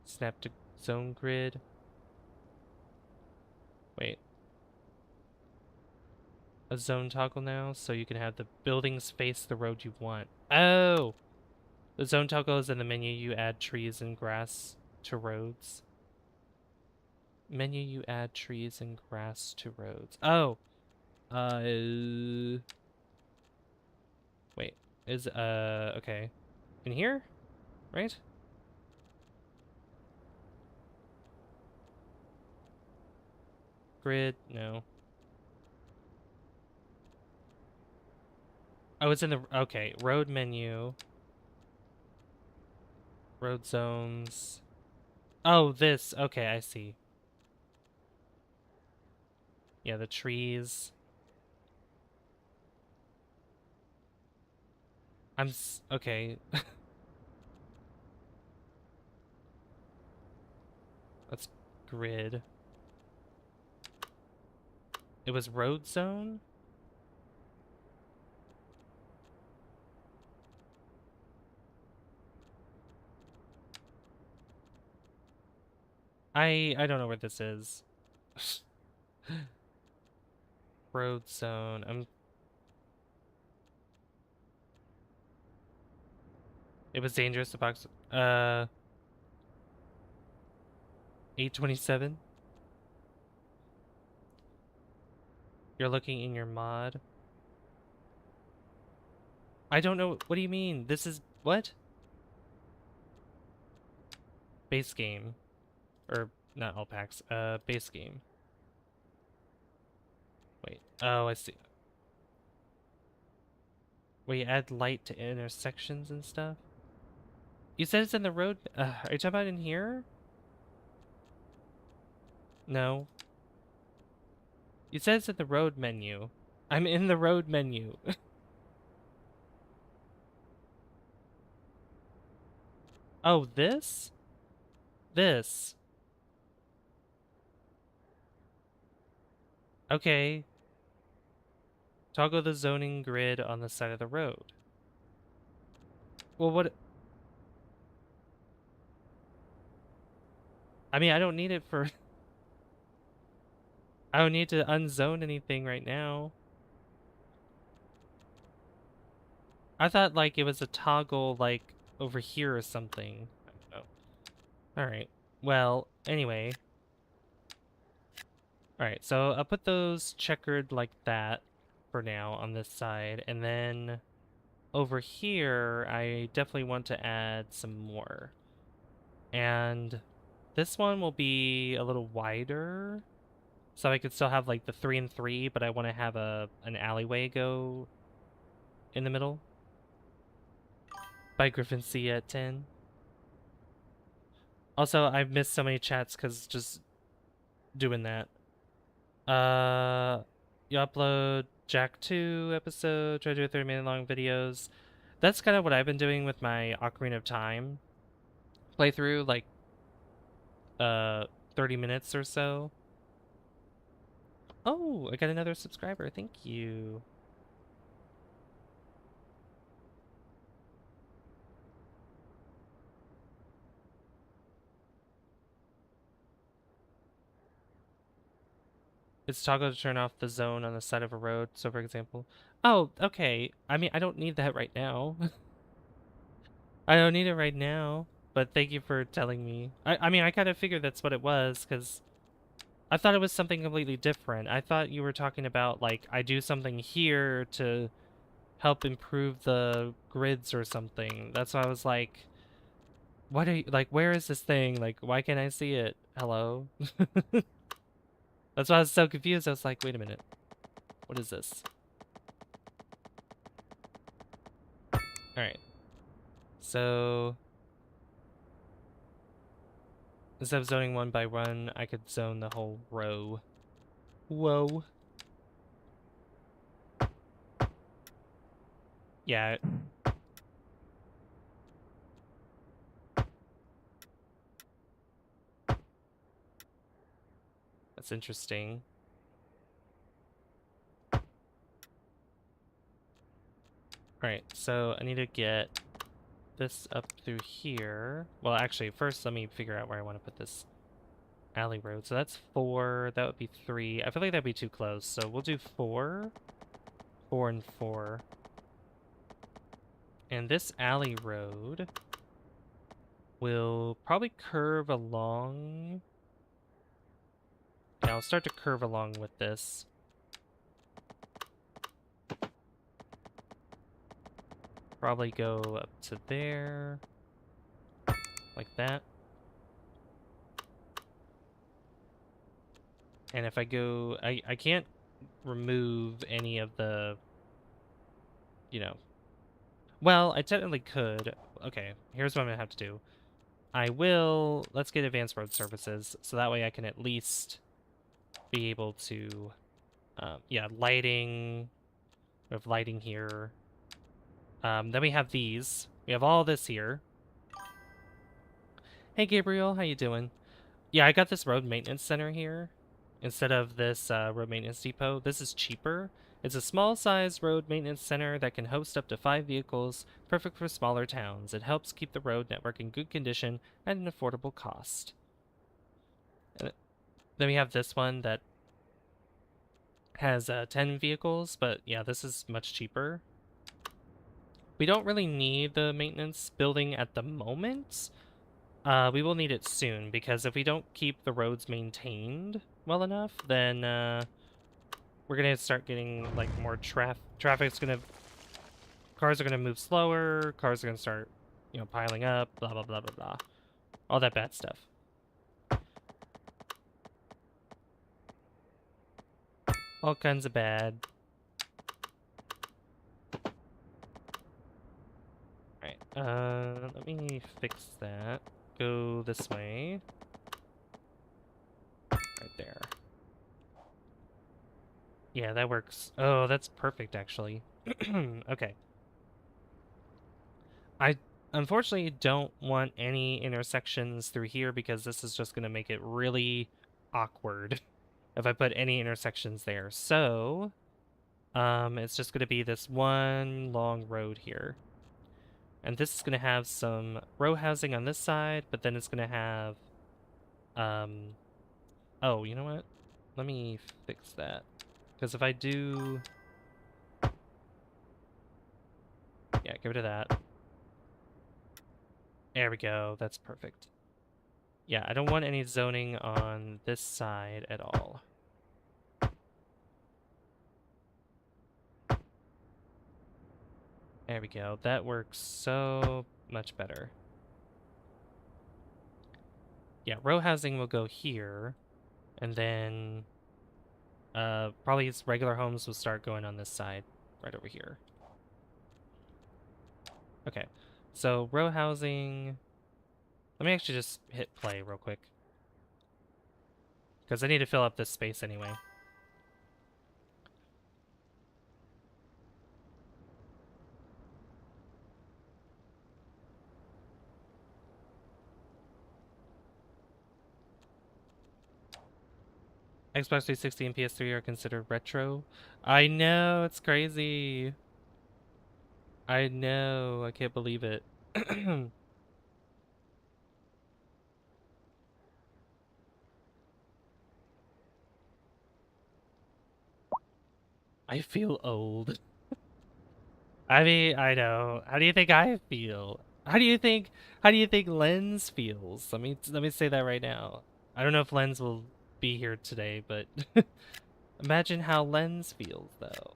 Snap to zone grid. Wait. A zone toggle now, so you can have the buildings face the road you want. Oh! The zone toggle is in the menu. You add trees and grass to roads. Menu, you add trees and grass to roads. Oh! Wait. Okay. In here? Right? Grid? No. Oh, it's in the... Okay. Road menu. Road zones. Oh, this. Okay, I see. Yeah, the trees. Okay. Let's grid. It was road zone? I don't know where this is. Road zone. It was dangerous to box. 827. You're looking in your mod. I don't know. What do you mean? This is what? Base game. Or not all packs. Base game. Wait. Oh, I see. Where you add light to intersections and stuff? You said it's in the road. Are you talking about in here? No. You said it's in the road menu. I'm in the road menu. Oh, this? This. Okay. Toggle the zoning grid on the side of the road. Well, what? I mean, I don't need it for... I don't need to unzone anything right now. I thought like it was a toggle like over here or something. Oh, all right. Well, anyway. All right, so I'll put those checkered like that for now on this side, and then over here, I definitely want to add some more. And this one will be a little wider, so I could still have like the 3 and 3, but I want to have an alleyway go in the middle. By Griffin C at 10. Also, I've missed so many chats because just doing that. You upload Jack 2 episode, try to do 30-minute long videos. That's kind of what I've been doing with my Ocarina of Time playthrough, like 30 minutes or so. Oh, I got another subscriber. Thank you. It's toggle to turn off the zone on the side of a road. So, for example, oh, okay. I mean, I don't need that right now. I don't need it right now. But thank you for telling me. I mean, I kind of figured that's what it was because I thought it was something completely different. I thought you were talking about like I do something here to help improve the grids or something. That's why I was like, what are you like? Where is this thing? Like, why can't I see it? Hello? That's why I was so confused. I was like, wait a minute. What is this? All right. So instead of zoning one by one, I could zone the whole row. Whoa. Yeah. That's interesting. All right. So I need to get this up through here. Well, actually, first let me figure out where I want to put this alley road. So that's 4. That would be 3. I feel like that'd be too close. So we'll do 4. 4 and 4. And this alley road will probably curve along. Yeah, I'll start to curve along with this. Probably go up to there. Like that. And if I go... I can't remove any of the... You know... Well, I technically could. Okay, here's what I'm gonna have to do. I will... Let's get advanced road services, so that way I can at least be able to... yeah, lighting... We have lighting here. Then we have these. We have all this here. Hey, Gabriel, how you doing? Yeah, I got this road maintenance center here instead of this road maintenance depot. This is cheaper. It's a small-sized road maintenance center that can host up to 5 vehicles, perfect for smaller towns. It helps keep the road network in good condition at an affordable cost. And then we have this one that has 10 vehicles, but yeah, this is much cheaper. We don't really need the maintenance building at the moment. We will need it soon, because if we don't keep the roads maintained well enough, then we're gonna start getting like more traffic's gonna... Cars are gonna move slower, cars are gonna start, you know, piling up, blah blah blah blah blah. All that bad stuff. All kinds of bad. Alright, let me fix that. Go this way. Right there. Yeah, that works. Oh, that's perfect, actually. Okay. I unfortunately don't want any intersections through here because this is just going to make it really awkward if I put any intersections there. So, it's just going to be this one long road here. And this is going to have some row housing on this side, but then it's going to have, oh, you know what? Let me fix that. Because if I do... Yeah, get rid of that. There we go. That's perfect. Yeah, I don't want any zoning on this side at all. There we go. That works so much better. Yeah, row housing will go here, and then probably regular homes will start going on this side, right over here. Okay, so row housing. Let me actually just hit play real quick, because I need to fill up this space anyway. Xbox 360 and PS3 are considered retro. I know, it's crazy. I know, I can't believe it. I feel old. I mean, I know. How do you think I feel? How do you think Lens feels? Let me say that right now. I don't know if Lens will be here today, but imagine how Lens feels though.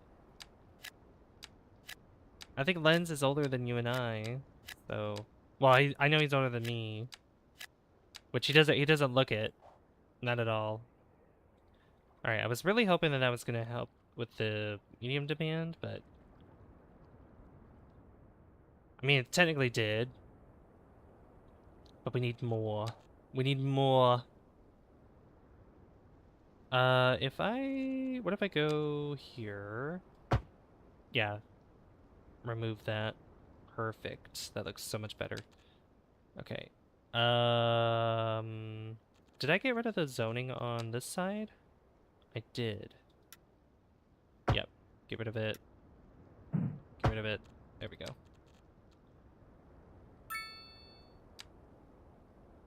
I think Lens is older than you and I. So, well, I know he's older than me, which he doesn't look it. Not at all. All right, I was really hoping that was going to help with the medium demand, but I mean, it technically did. But we need more. We need more. What if I go here? Yeah, remove that. Perfect. That looks so much better. Okay. Did I get rid of the zoning on this side? I did. Yep. Get rid of it. Get rid of it. There we go.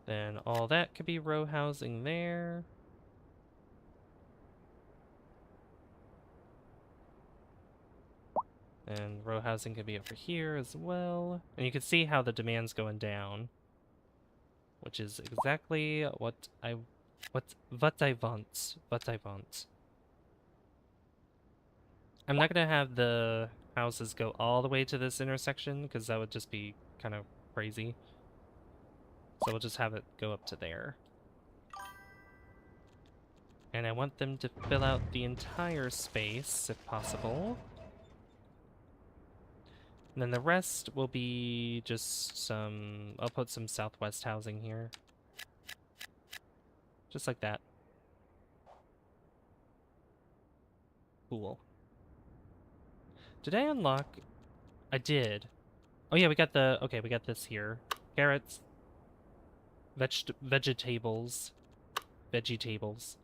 Then all that could be row housing there. And row housing could be over here as well. And you can see how the demand's going down, which is exactly what I want. What I want. I'm not gonna have the houses go all the way to this intersection because that would just be kind of crazy. So we'll just have it go up to there. And I want them to fill out the entire space if possible. And then the rest will be just some, I'll put some southwest housing here. Just like that. Cool. Did I unlock? I did. Oh yeah, we got this here. Carrots. Vegetables. Vegetables.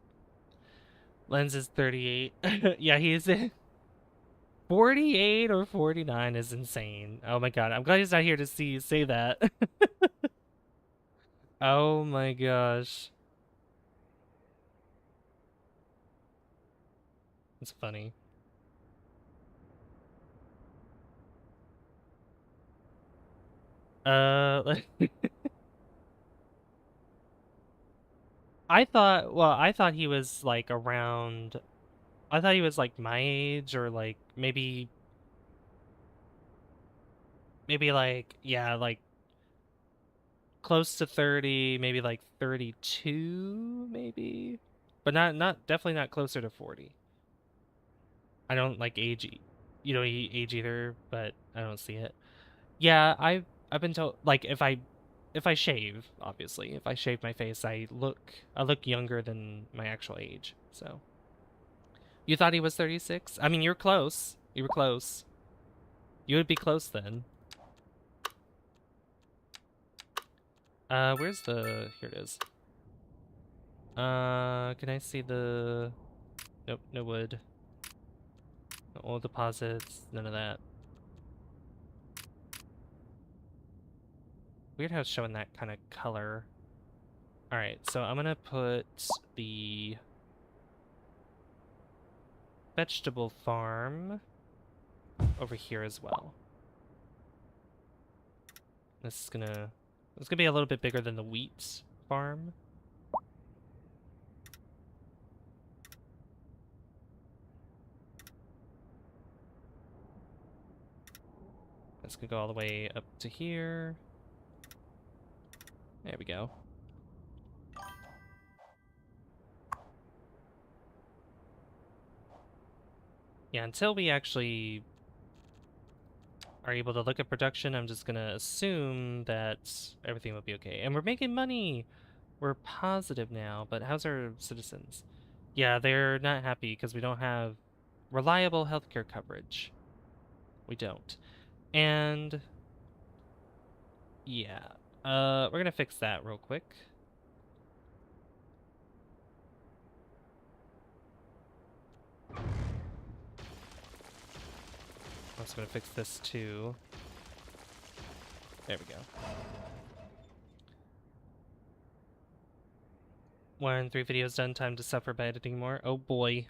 Lens is 38. Yeah, he's 48 or 49 is insane. Oh my god, I'm glad he's not here to see you say that. Oh my gosh. It's funny. I thought he was like around, I thought he was like my age or like maybe like, yeah, like close to 30, maybe like 32 maybe. But not definitely not closer to 40. I don't like age, age either, but I don't see it. Yeah, I've been told like if I shave, obviously, if I shave my face, I look younger than my actual age. So, you thought he was 36? I mean, you're close. You were close. You would be close then. Where's the, here it is. Can I see the, nope, no wood. No oil deposits, none of that. Weird how it's showing that kind of color. Alright, so I'm gonna put the vegetable farm over here as well. This is gonna be a little bit bigger than the wheat farm. This could go all the way up to here. There we go. Yeah, until we actually are able to look at production, I'm just gonna assume that everything will be okay. And we're making money! We're positive now, but how's our citizens? Yeah, they're not happy because we don't have reliable healthcare coverage. We don't. And yeah, we're gonna fix that real quick. I'm also gonna fix this too. There we go. 1 in 3 videos done, time to suffer by editing more. Oh boy.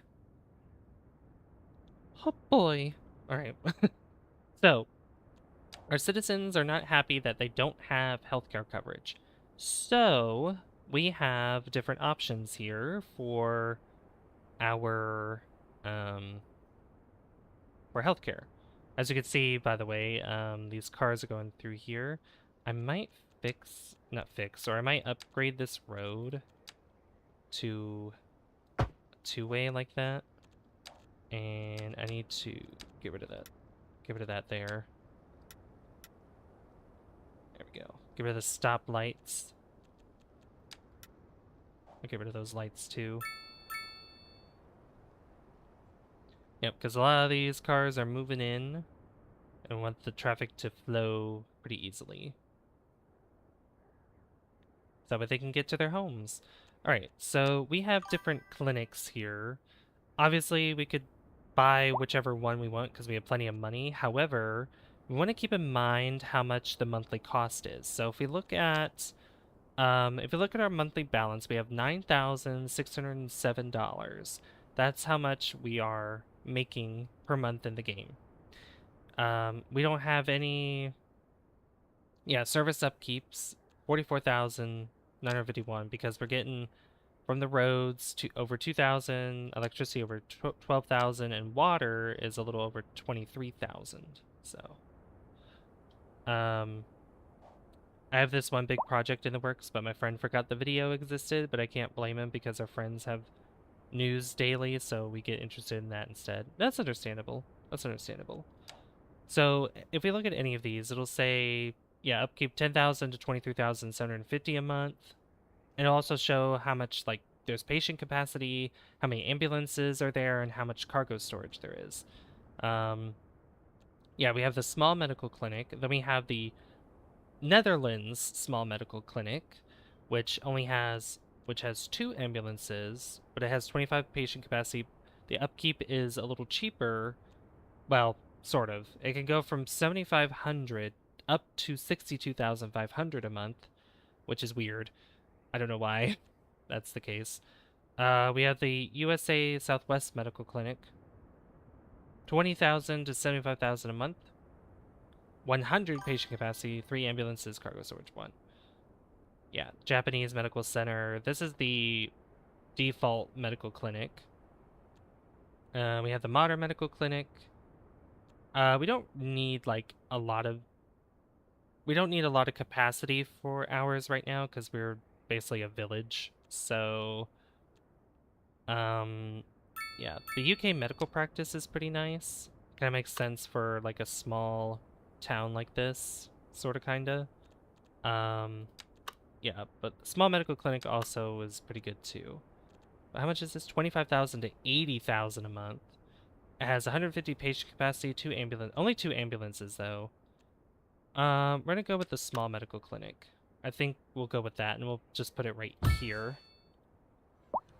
Oh boy. Alright. So, our citizens are not happy that they don't have healthcare coverage. So, we have different options here for our for healthcare. As you can see, by the way, these cars are going through here. I might I might upgrade this road to two-way like that. And I need to get rid of that. Get rid of that there. There we go. Get rid of the stoplights. I'll get rid of those lights too. Yep, because a lot of these cars are moving in and want the traffic to flow pretty easily. So that they can get to their homes. Alright, so we have different clinics here. Obviously, we could buy whichever one we want because we have plenty of money. However, we want to keep in mind how much the monthly cost is. So if we look at our monthly balance, we have $9,607. That's how much we are making per month in the game. We don't have any, service upkeeps, 44,951 because we're getting from the roads to over 2,000, electricity over 12,000, and water is a little over 23,000. So, I have this one big project in the works, but my friend forgot the video existed, but I can't blame him because our friends have news daily, so we get interested in that instead. That's understandable. That's understandable. So, if we look at any of these, it'll say, upkeep 10,000 to 23,750 a month. And it'll also show how much, like, there's patient capacity, how many ambulances are there, and how much cargo storage there is. We have the small medical clinic. Then we have the Netherlands small medical clinic, which has 2 ambulances, but it has 25 patient capacity. The upkeep is a little cheaper. Well, sort of. It can go from 7,500 up to 62,500 a month, which is weird. I don't know why that's the case. We have the USA Southwest Medical Clinic. 20,000 to 75,000 a month. 100 patient capacity, 3 ambulances, cargo storage 1. Yeah, Japanese Medical Center. This is the default medical clinic. We have the Modern Medical Clinic. We don't need a lot of capacity for ours right now because we're basically a village. So, the UK medical practice is pretty nice. Kind of makes sense for like a small town like this, sort of, kinda. But small medical clinic also is pretty good too. But how much is this? 25,000 to 80,000 a month. It has 150 patient capacity, only 2 ambulances though. We're gonna go with the small medical clinic. I think we'll go with that, and we'll just put it right here.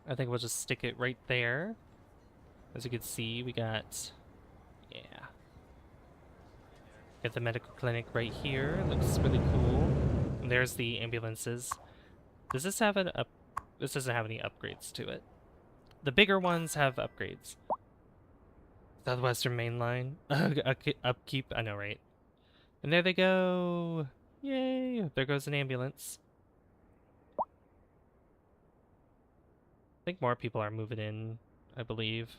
I think we'll just stick it right there. As you can see, we got, got the medical clinic right here. Looks really cool. And there's the ambulances. Does this have this doesn't have any upgrades to it. The bigger ones have upgrades. Southwestern Main Line. Upkeep, I know, right? And there they go. Yay! There goes an ambulance. I think more people are moving in, I believe.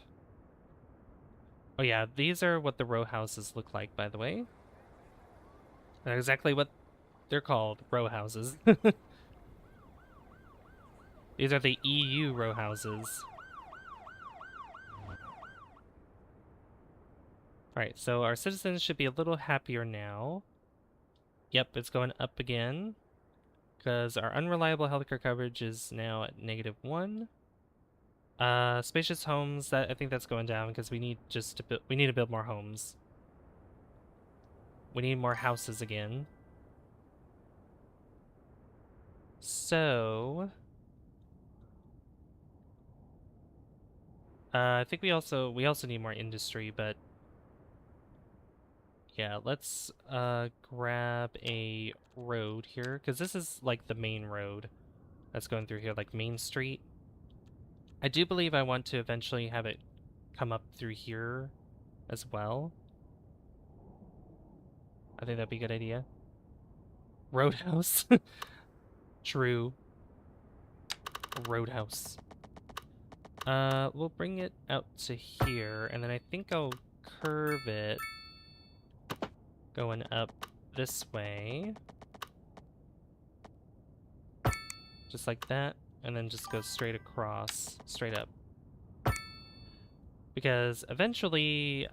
Oh yeah, these are what the row houses look like, by the way. They're exactly what they're called, row houses. These are the EU row houses. Alright, so our citizens should be a little happier now. Yep, it's going up again. Because our unreliable healthcare coverage is now at -1. Spacious homes, that I think that's going down because we need just to build, we need to build more homes. We need more houses again. So I think we also need more industry, but yeah, let's grab a road here because this is like the main road that's going through here, like Main Street. I do believe I want to eventually have it come up through here as well. I think that'd be a good idea. Roadhouse. True. Roadhouse. We'll bring it out to here, and then I think I'll curve it going up this way. Just like that, and then just go straight across, straight up. Because eventually,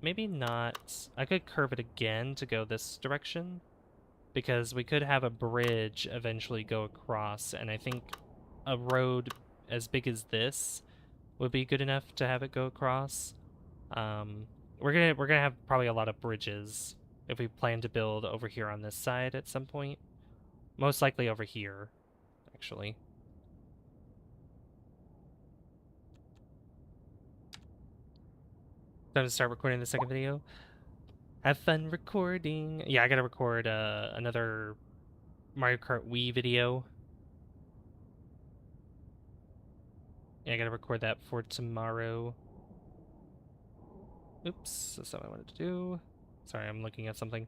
maybe not. I could curve it again to go this direction, because we could have a bridge eventually go across, and I think a road as big as this would be good enough to have it go across. We're gonna have probably a lot of bridges if we plan to build over here on this side at some point. Most likely over here, actually. Time to start recording the second video. Have fun recording. Yeah, I gotta record another Mario Kart Wii video. Yeah, I gotta record that for tomorrow. Oops, that's not what I wanted to do. Sorry, I'm looking at something.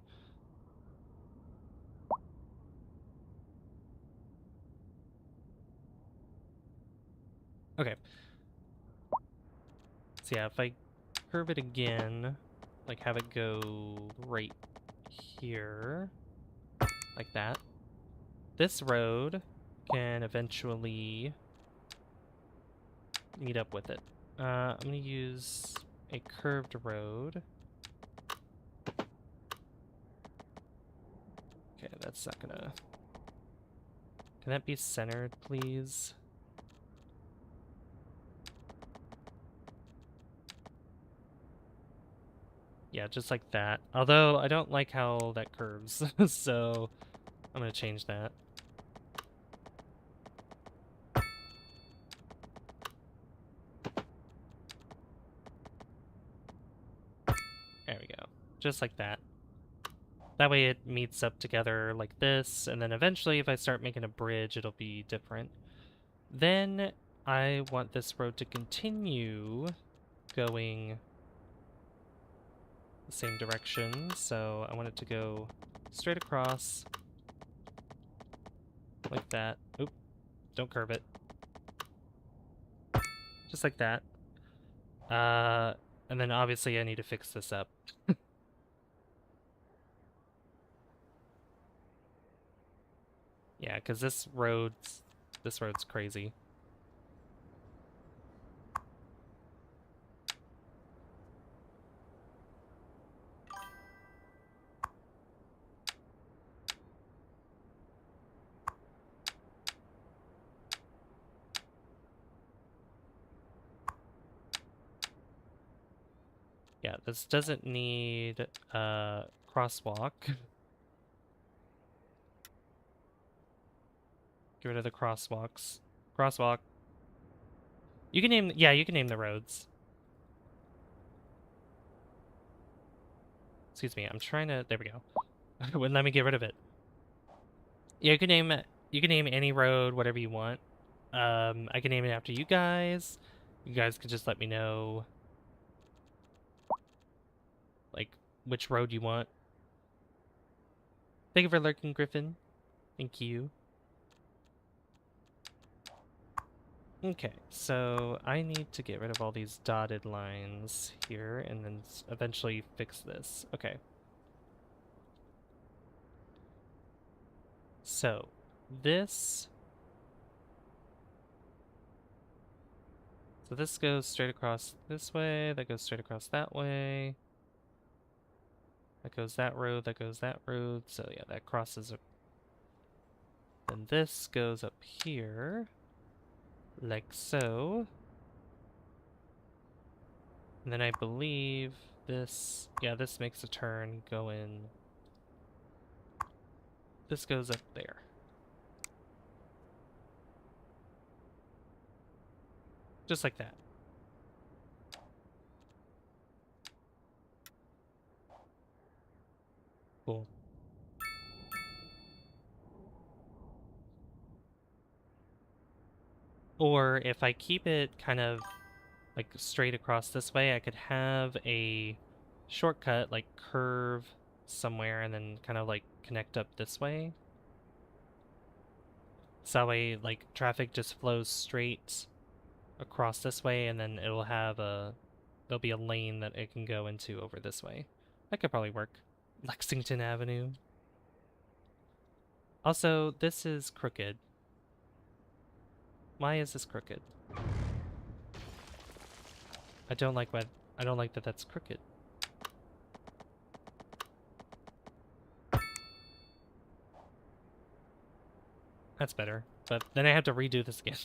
Okay. So yeah, if I curve it again, like have it go right here, like that. This road can eventually meet up with it. I'm gonna use a curved road. Okay, that's not gonna... Can that be centered, please? Yeah, just like that. Although, I don't like how that curves, so I'm gonna change that. There we go. Just like that. That way it meets up together like this, and then eventually if I start making a bridge, it'll be different. Then I want this road to continue going the same direction, so I want it to go straight across like that. Oop, don't curve it. Just like that. And then obviously I need to fix this up. Yeah, because this road's crazy. Yeah, this doesn't need crosswalk. Get rid of the crosswalks. Crosswalk. You can name, yeah, you can name the roads. Excuse me, I'm trying to, there we go. Wouldn't let me get rid of it. Yeah, you can name any road, whatever you want. I can name it after you guys. You guys can just let me know, like, which road you want. Thank you for lurking, Griffin. Thank you. Okay, so I need to get rid of all these dotted lines here and then eventually fix this. Okay. So, this... So this goes straight across this way, that goes straight across that way. That goes that road, that goes that road. So yeah, that crosses. Then this goes up here, like so. And then I believe this, yeah, this makes a turn going. This goes up there. Just like that. Cool. Or if I keep it kind of like straight across this way, I could have a shortcut like curve somewhere and then kind of like connect up this way. So that way like traffic just flows straight across this way and then it'll have there'll be a lane that it can go into over this way. That could probably work. Lexington Avenue. Also, this is crooked. Why is this crooked? I don't like that that's crooked. That's better. But then I have to redo this again.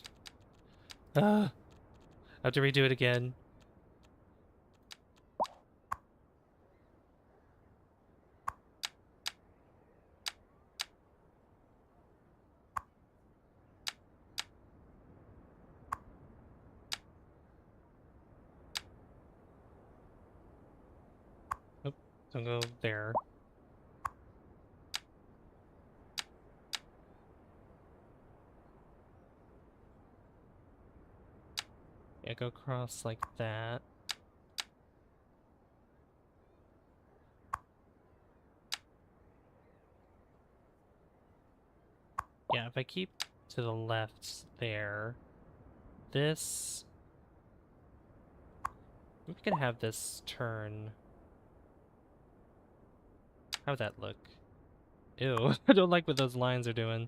I have to redo it again. Nope, don't go there. Yeah, go across like that. Yeah, if I keep to the left there, this... we could have this turn. How would that look? Ew, I don't like what those lines are doing.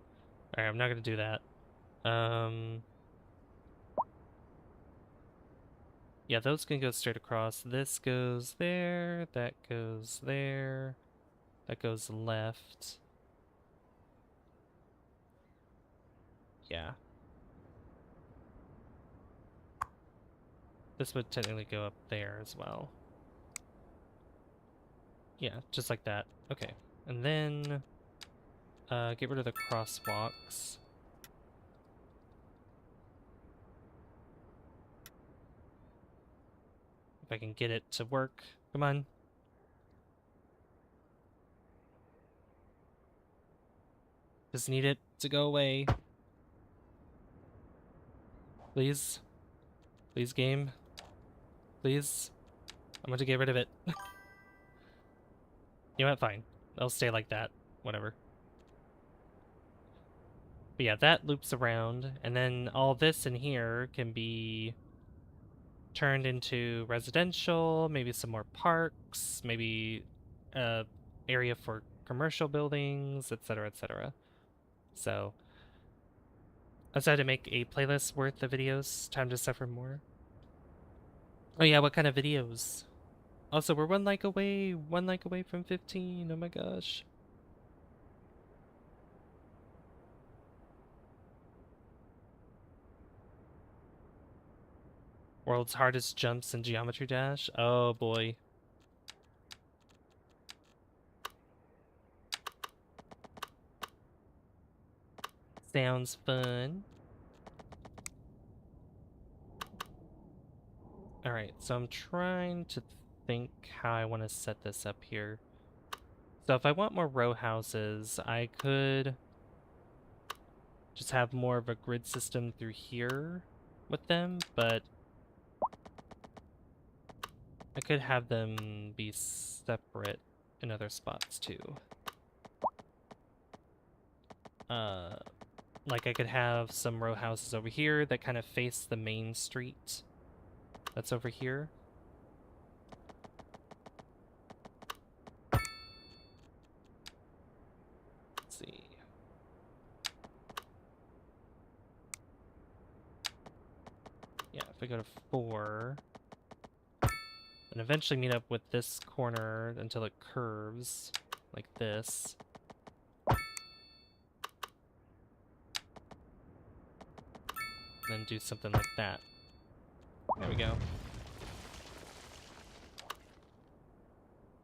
Alright, I'm not gonna do that. Yeah, those can go straight across. This goes there, that goes there, that goes left. Yeah. This would technically go up there as well. Yeah, just like that. Okay. And then get rid of the crosswalks. If I can get it to work. Come on. Just need it to go away. Please. Please, game. Please. I'm going to get rid of it. You know what? Fine. I'll stay like that. Whatever. But yeah, that loops around. And then all this in here can be turned into residential, maybe some more parks, maybe area for commercial buildings, etc., etc. So I decided to make a playlist worth of videos. Time to suffer more. Oh yeah, what kind of videos? Also, we're one like away from 15. Oh my gosh. World's hardest jumps in Geometry Dash. Oh boy. Sounds fun. Alright, so I'm trying to think how I want to set this up here. So if I want more row houses, I could just have more of a grid system through here with them, but I could have them be separate in other spots too. like I could have some row houses over here that kind of face the main street that's over here. Let's see. Yeah, if I go to 4, and eventually meet up with this corner until it curves like this. And then do something like that. There we go.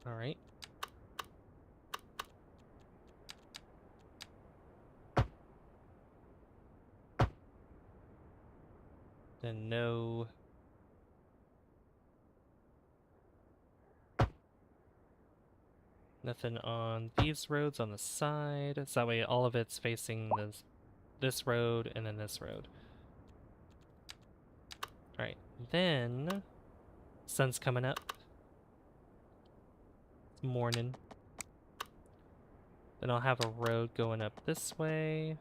Alright. Then no... Nothing on these roads on the side. So that way all of it's facing this road and then this road. Alright, then... Sun's coming up. It's morning. Then I'll have a road going up this way.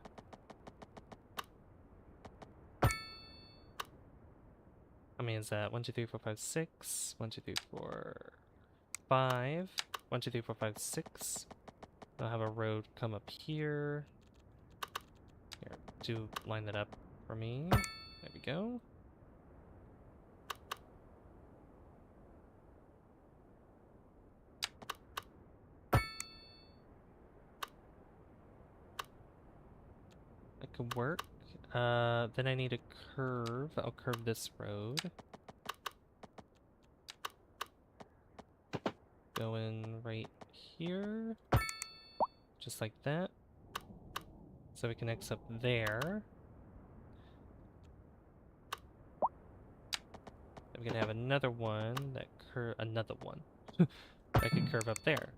How many is that? 1, 2, 3, 4, 5, 6. 1, 2, 3, 4, 5. 1, 2, 3, 4, 5, 6. I'll have a road come up here. Here, do line that up for me. There we go. That could work. Then I need a curve. I'll curve this road. Going right here. Just like that. So it connects up there. Then we're gonna have another one that that could curve up there.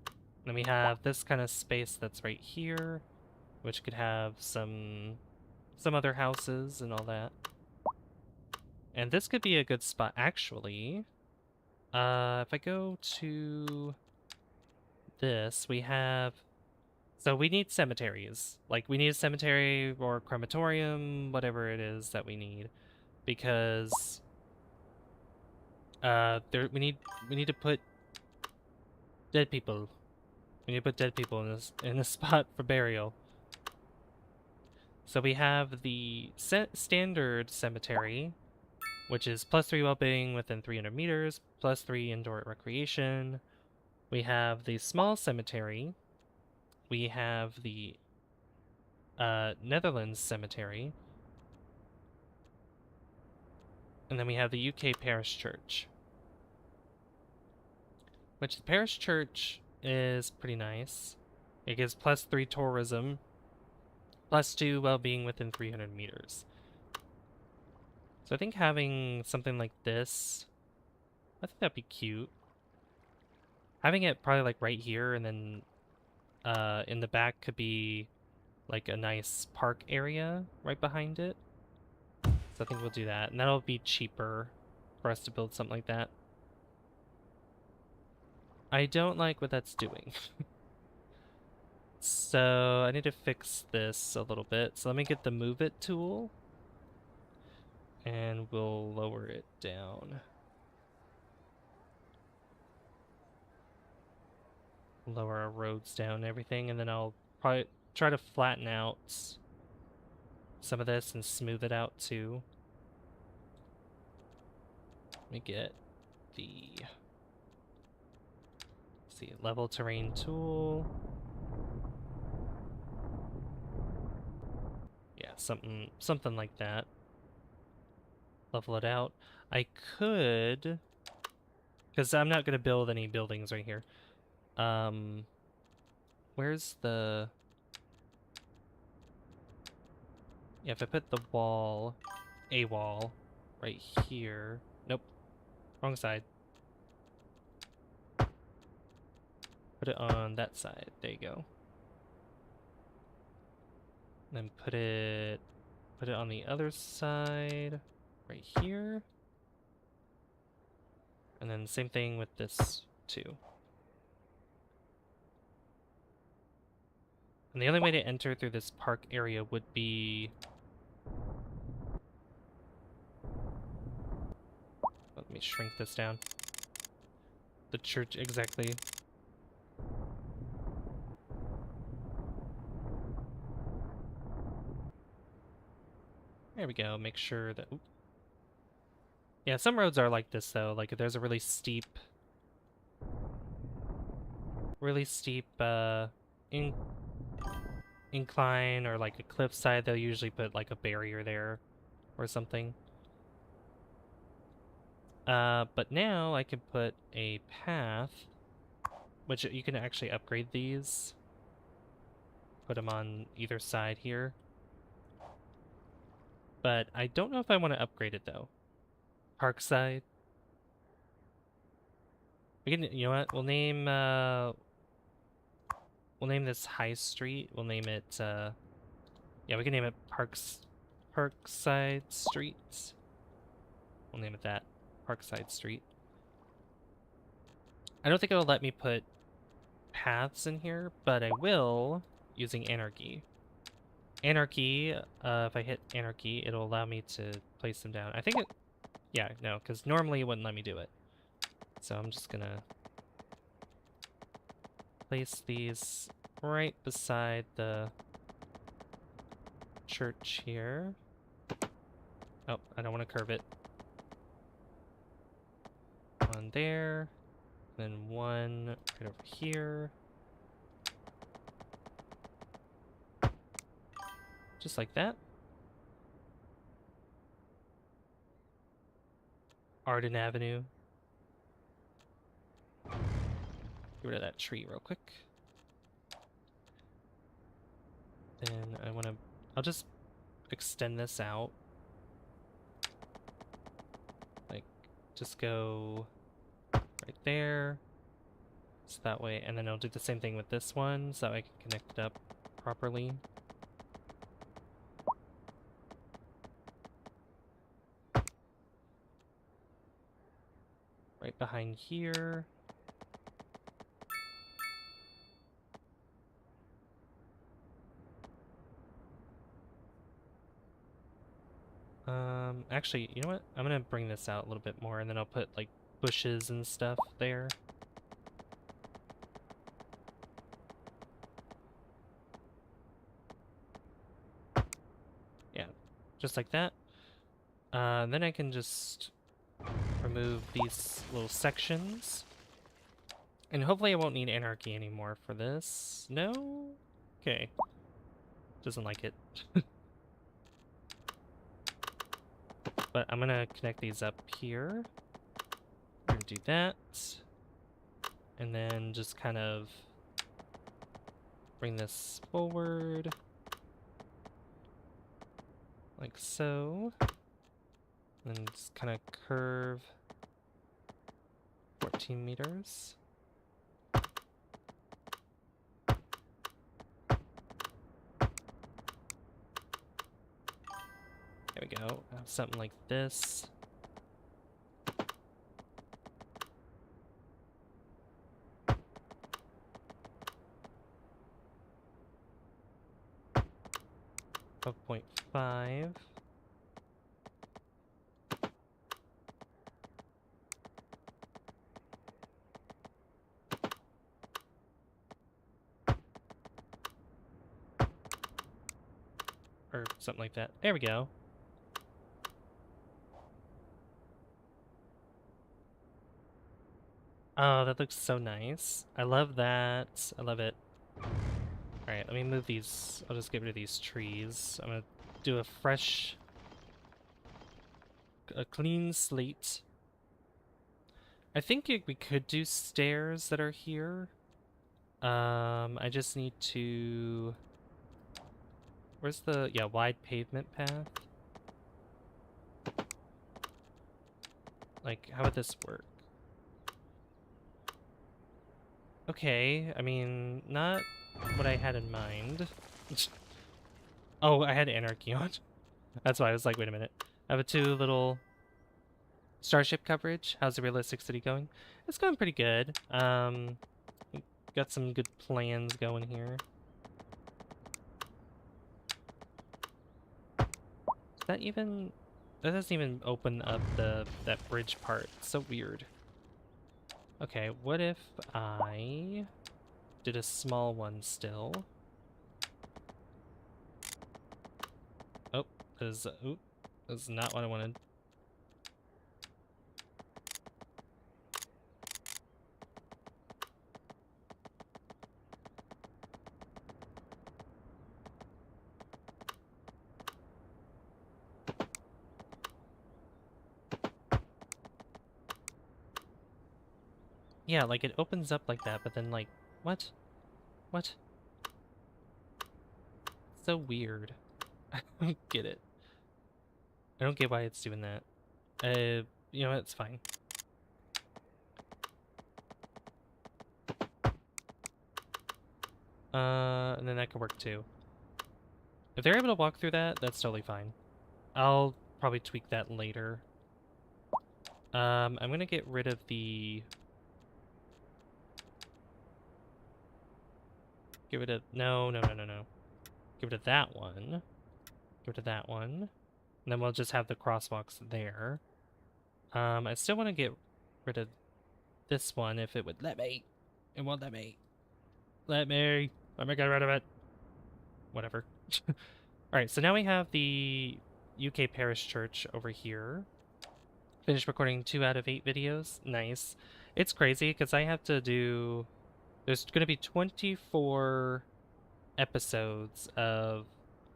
Then we have this kind of space that's right here, which could have some other houses and all that. And this could be a good spot, actually. If I go to this, we have... So we need cemeteries. Like, we need a cemetery or crematorium, whatever it is that we need. Because... we need to put dead people. We need to put dead people in this spot for burial. So we have the standard cemetery, which is +3 well-being within 300 meters, +3 indoor recreation. We have the small cemetery. We have the Netherlands cemetery. And then we have the UK parish church. Which the parish church is pretty nice. It gives +3 tourism, +2 well-being within 300 meters. So I think having something like this, I think that'd be cute. Having it probably like right here and then in the back could be like a nice park area right behind it. So I think we'll do that. And that'll be cheaper for us to build something like that. I don't like what that's doing. So I need to fix this a little bit. So let me get the move it tool. And we'll lower it down. Lower our roads down and everything. And then I'll probably try to flatten out some of this and smooth it out too. Let me get the... Let's see, level terrain tool. Yeah, something like that. Level it out. I could, because I'm not going to build any buildings right here. Where's the... Yeah, if I put the wall, a wall, right here. Nope. Wrong side. Put it on that side. There you go. Then put it on the other side, right here. And then same thing with this too. And the only way to enter through this park area would be... Let me shrink this down. The church, exactly. There we go, make sure that... Oop. Yeah, some roads are like this, though. Like, if there's a really steep, incline or, like, a cliffside, they'll usually put, like, a barrier there or something. But now I can put a path, which you can actually upgrade these. Put them on either side here. But I don't know if I want to upgrade it, though. Parkside. We can, you know what? We'll name this High Street. We'll name it, yeah, we can name it Parkside Street. We'll name it that. Parkside Street. I don't think it'll let me put paths in here, but I will using Anarchy. Anarchy, if I hit Anarchy, it'll allow me to place them down. I think it, yeah, no, because normally it wouldn't let me do it. So I'm just gonna place these right beside the church here. Oh, I don't want to curve it. One there, then one right over here. Just like that. Arden Avenue. Get rid of that tree real quick. Then I'll just extend this out. Like, just go right there. So that way, and then I'll do the same thing with this one, so that I can connect it up properly. Right behind here. Actually, you know what? I'm gonna bring this out a little bit more, and then I'll put, like, bushes and stuff there. Yeah, just like that. Then I can just remove these little sections. And hopefully I won't need Anarchy anymore for this. No? Okay. Doesn't like it. But I'm gonna connect these up here. We're gonna do that. And then just kind of bring this forward. Like so. And then just kind of curve 14 meters. There we go. Something like this. Of 0.5. Or something like that. There we go. Oh, that looks so nice. I love that. I love it. Alright, let me move these. I'll just get rid of these trees. I'm gonna do a clean slate. I think we could do stairs that are here. I just need to... Where's the... Yeah, wide pavement path. Like, how would this work? Okay, I mean, not what I had in mind. Oh, I had Anarchy on. That's why I was like, wait a minute. I have a 2 little Starship coverage. How's the realistic city going? It's going pretty good. Got some good plans going here. that even... That doesn't even open up that bridge part. It's so weird. Okay, what if I did a small one still? Oh, that is not what I wanted. Yeah, like it opens up like that, but then like, what? What? So weird. I don't get it. I don't get why it's doing that. You know what? It's fine. And then that could work too. If they're able to walk through that, that's totally fine. I'll probably tweak that later. I'm gonna get rid of the... Get rid of... No. Get rid of that one. Get rid of that one. And then we'll just have the crosswalks there. I still want to get rid of this one if it would let me. It won't let me. Let me get rid of it. Whatever. Alright, so now we have the UK Parish Church over here. Finished recording 2 out of 8 videos. Nice. It's crazy because I have to do... There's going to be 24 episodes of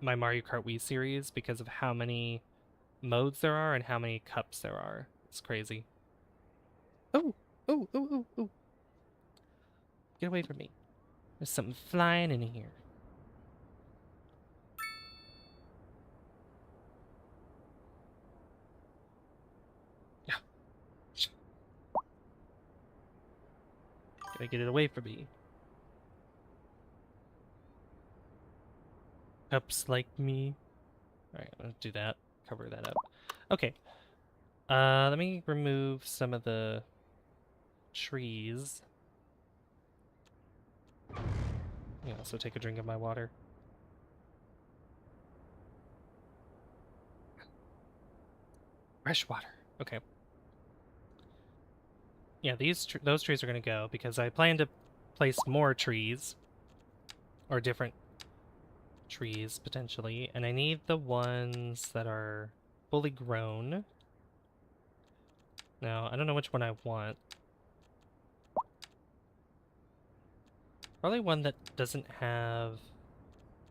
my Mario Kart Wii series because of how many modes there are and how many cups there are. It's crazy. Oh! Oh! Get away from me. There's something flying in here. Yeah. Gotta get it away from me. Cups like me. Alright, I'm gonna do that. Cover that up. Okay. Let me remove some of the trees. Yeah, also take a drink of my water. Fresh water. Okay. Yeah, those trees are gonna go because I plan to place more trees or different trees potentially, and I need the ones that are fully grown. Now, I don't know which one I want. Probably one that doesn't have...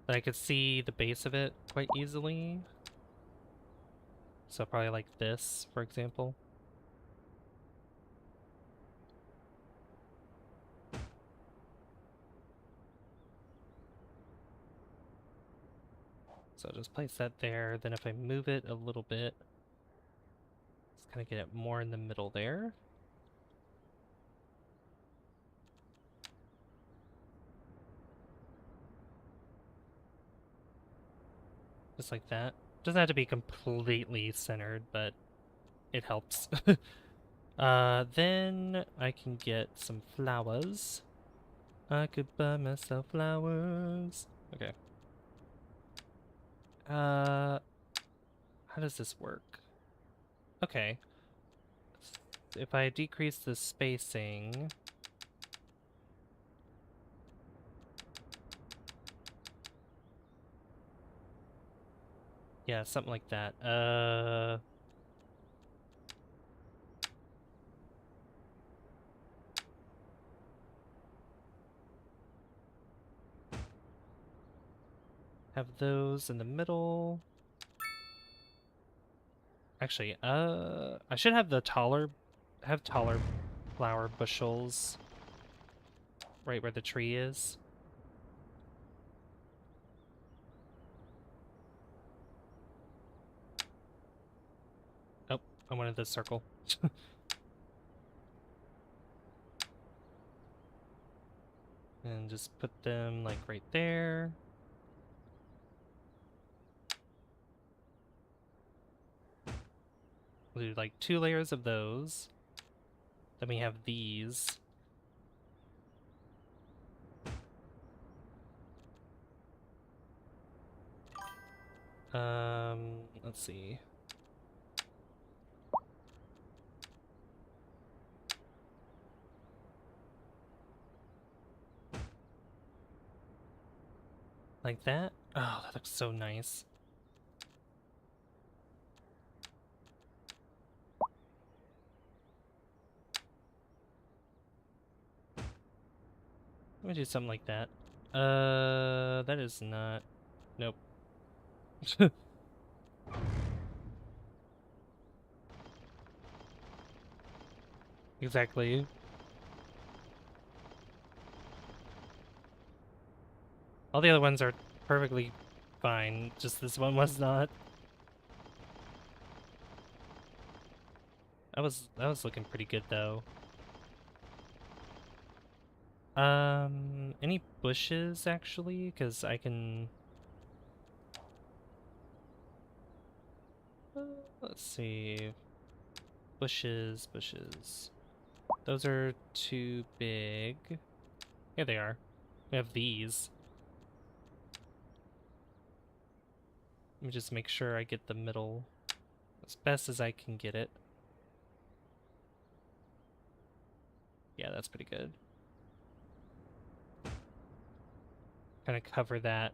that I could see the base of it quite easily. So probably like this, for example. So I'll just place that there. Then if I move it a little bit, just kind of get it more in the middle there. Just like that. Doesn't have to be completely centered, but it helps. Then I can get some flowers. I could buy myself flowers. Okay. How does this work? Okay. If I decrease the spacing... Yeah, something like that. Have those in the middle. Actually, I should have taller flower bushels right where the tree is. Oh, I wanted the circle. And just put them like right there. We'll do like 2 layers of those. Then we have these. let's see. Like that? Oh, that looks so nice. Let me do something like that. That is not... Nope. Exactly. All the other ones are perfectly fine, just this one was not. That was looking pretty good though. Any bushes actually? Because I can... let's see. Bushes, bushes. Those are too big. Here they are. We have these. Let me just make sure I get the middle as best as I can get it. Yeah, that's pretty good. Kind of cover that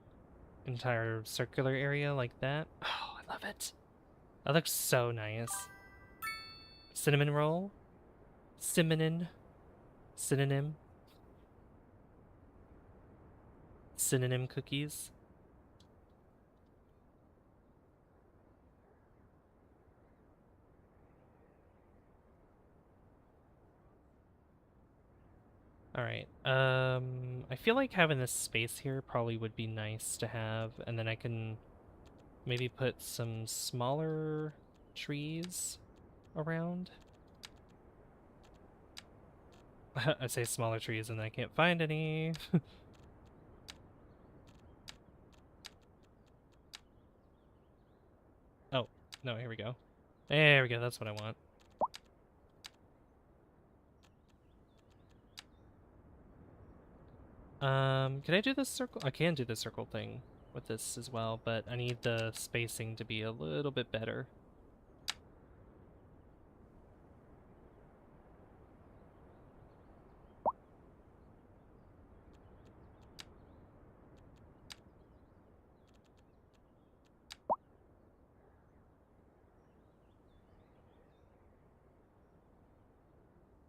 entire circular area like that. Oh, I love it. That looks so nice. Cinnamon roll? Cinnamon? Synonym? Synonym cookies? Alright, I feel like having this space here probably would be nice to have, and then I can maybe put some smaller trees around. I say smaller trees and I can't find any. Oh, no, here we go. There we go, that's what I want. Can I do this circle? I can do the circle thing with this as well, but I need the spacing to be a little bit better.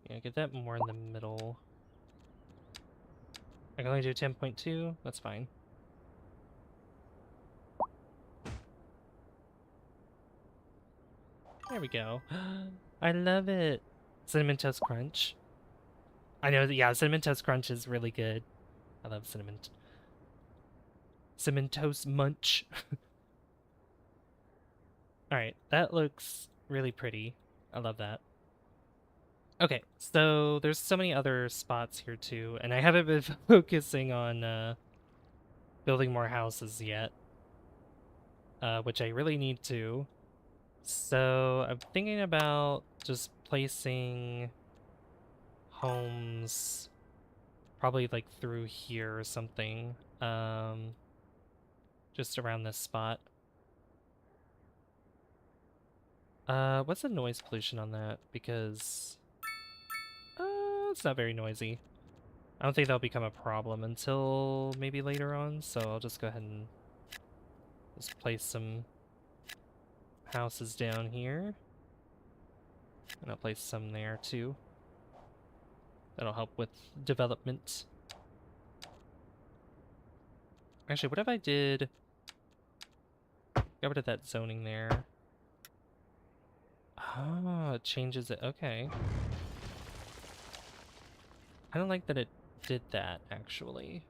Yeah, get that more in the middle. I can only do 10.2, that's fine. There we go. I love it. Cinnamon Toast Crunch. I know that, yeah, Cinnamon Toast Crunch is really good. I love Cinnamon Toast Munch. Alright, that looks really pretty. I love that. Okay, so there's so many other spots here too, and I haven't been focusing on building more houses yet, which I really need to. So I'm thinking about just placing homes probably like through here or something, just around this spot. What's the noise pollution on that? Because it's not very noisy. I don't think that'll become a problem until maybe later on, so I'll just go ahead and just place some houses down here. And I'll place some there too. That'll help with development. Actually, what if I did... Get rid of that zoning there. Ah, it changes it. Okay. I don't like that it did that, actually.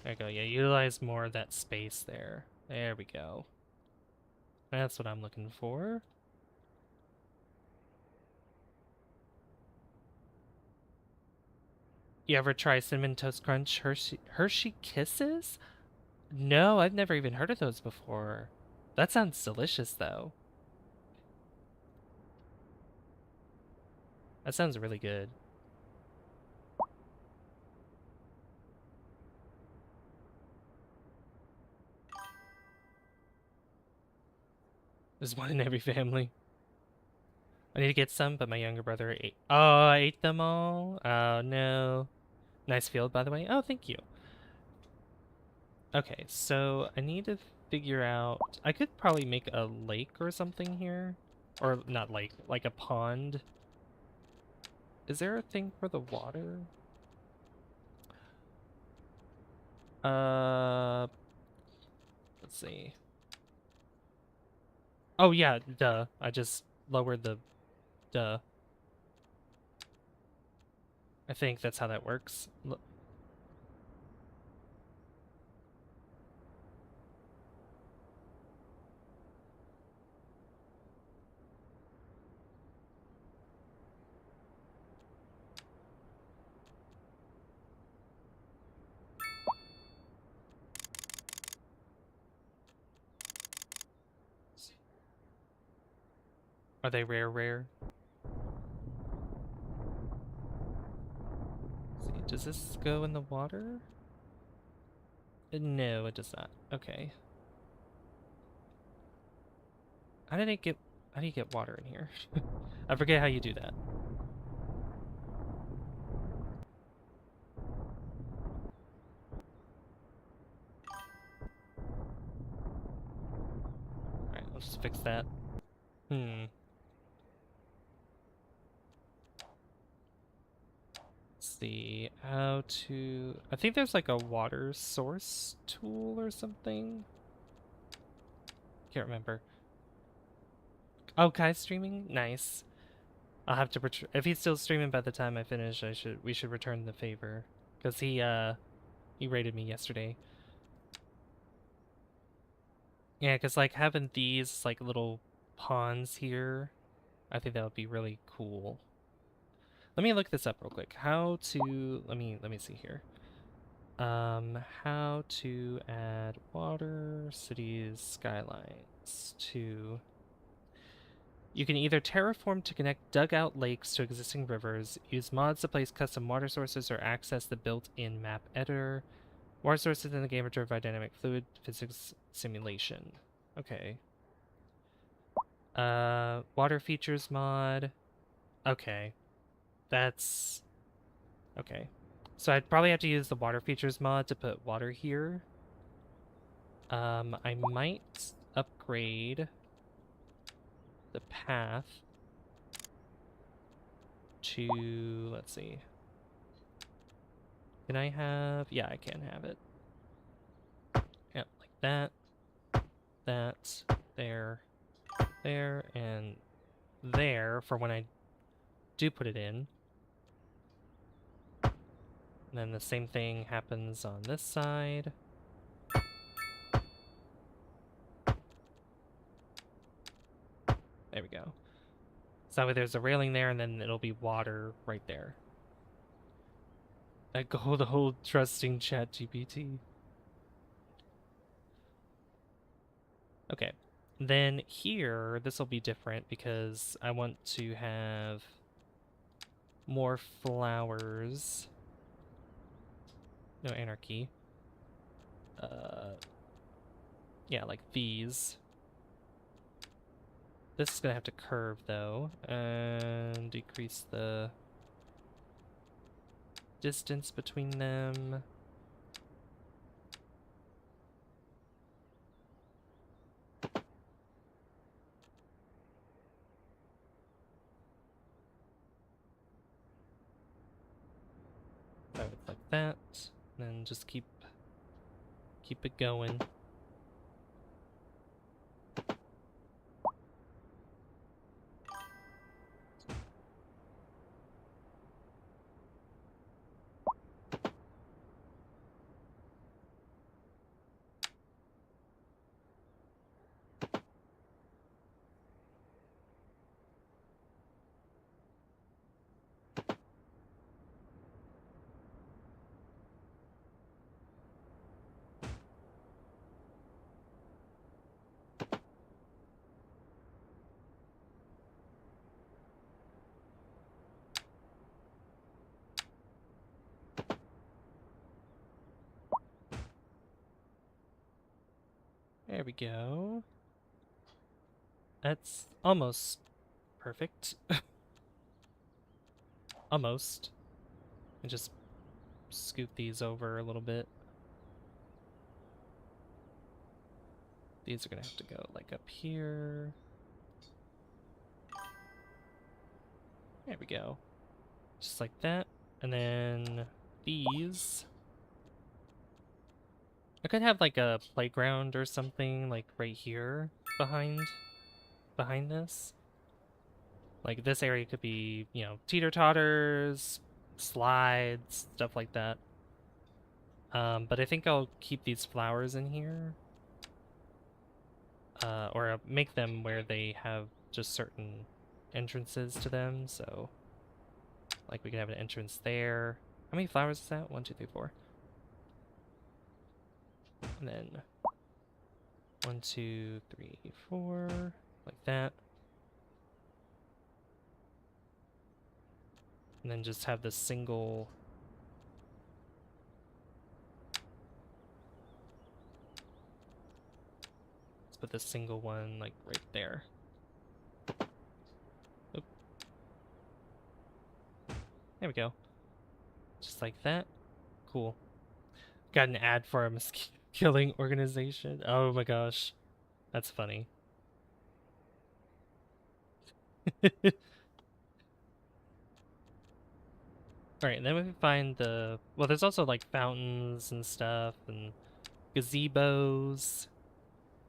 There we go. Yeah, utilize more of that space there. There we go. That's what I'm looking for. You ever try Cinnamon Toast Crunch Hershey Kisses? No, I've never even heard of those before. That sounds delicious, though. That sounds really good. There's one in every family. I need to get some, but my younger brother ate. Oh, I ate them all? Oh, no. Nice field, by the way. Oh, thank you. Okay, so I need to figure out... I could probably make a lake or something here. Or not lake, like a pond. Is there a thing for the water? Let's see. Oh yeah, duh. I just lowered the duh. I think that's how that works. Are they rare? Let's see, does this go in the water? No, it does not. Okay. How do you get water in here? I forget how you do that. Alright, let's just fix that. See how to... I think there's like a water source tool or something. Can't remember. Oh, Kai's streaming? Nice. I'll have to if he's still streaming by the time I finish, we should return the favor. Because he raided me yesterday. Yeah, because like having these like little ponds here, I think that would be really cool. Let me look this up real quick. How to let me see here. How to add water cities skylines to... You can either terraform to connect dugout lakes to existing rivers, use mods to place custom water sources, or access the built-in map editor. Water sources in the game are driven by dynamic fluid physics simulation. Okay. Water features mod. Okay. That's... Okay. So I'd probably have to use the water features mod to put water here. I might upgrade the path to, let's see. Can I have, yeah, I can have it. Yep, like that, there, and there for when I do put it in. And then the same thing happens on this side. There we go. So that way there's a railing there, and then it'll be water right there. That gold old trusting ChatGPT. Okay. Then here, this will be different because I want to have more flowers. No anarchy. Yeah, like these. This is gonna have to curve though, and decrease the distance between them. So it's like that, and then just keep it going. There we go. That's almost perfect. Almost. And just scoot these over a little bit. These are gonna have to go like up here. There we go. Just like that. And then these. I could have like a playground or something like right here behind this. Like this area could be, you know, teeter-totters, slides, stuff like that. But I think I'll keep these flowers in here. Or make them where they have just certain entrances to them, so like we can have an entrance there. How many flowers is that? 1, 2, 3, 4. And then 1, 2, 3, 4, like that. And then just have this single. Let's put this single one like right there. Oop. There we go. Just like that. Cool. Got an ad for a mosquito killing organization. Oh my gosh. That's funny. Alright, and then we can find the... Well, there's also like fountains and stuff and gazebos.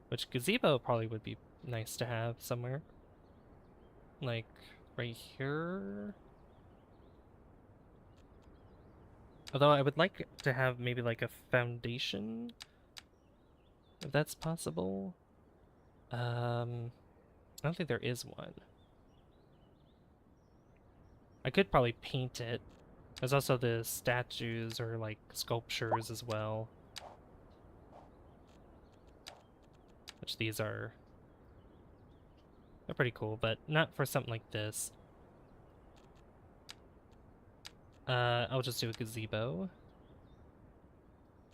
Which gazebo probably would be nice to have somewhere. Like right here. Although I would like to have maybe like a foundation. If that's possible. I don't think there is one. I could probably paint it. There's also the statues or like sculptures as well. Which these are... They're pretty cool, but not for something like this. I'll just do a gazebo.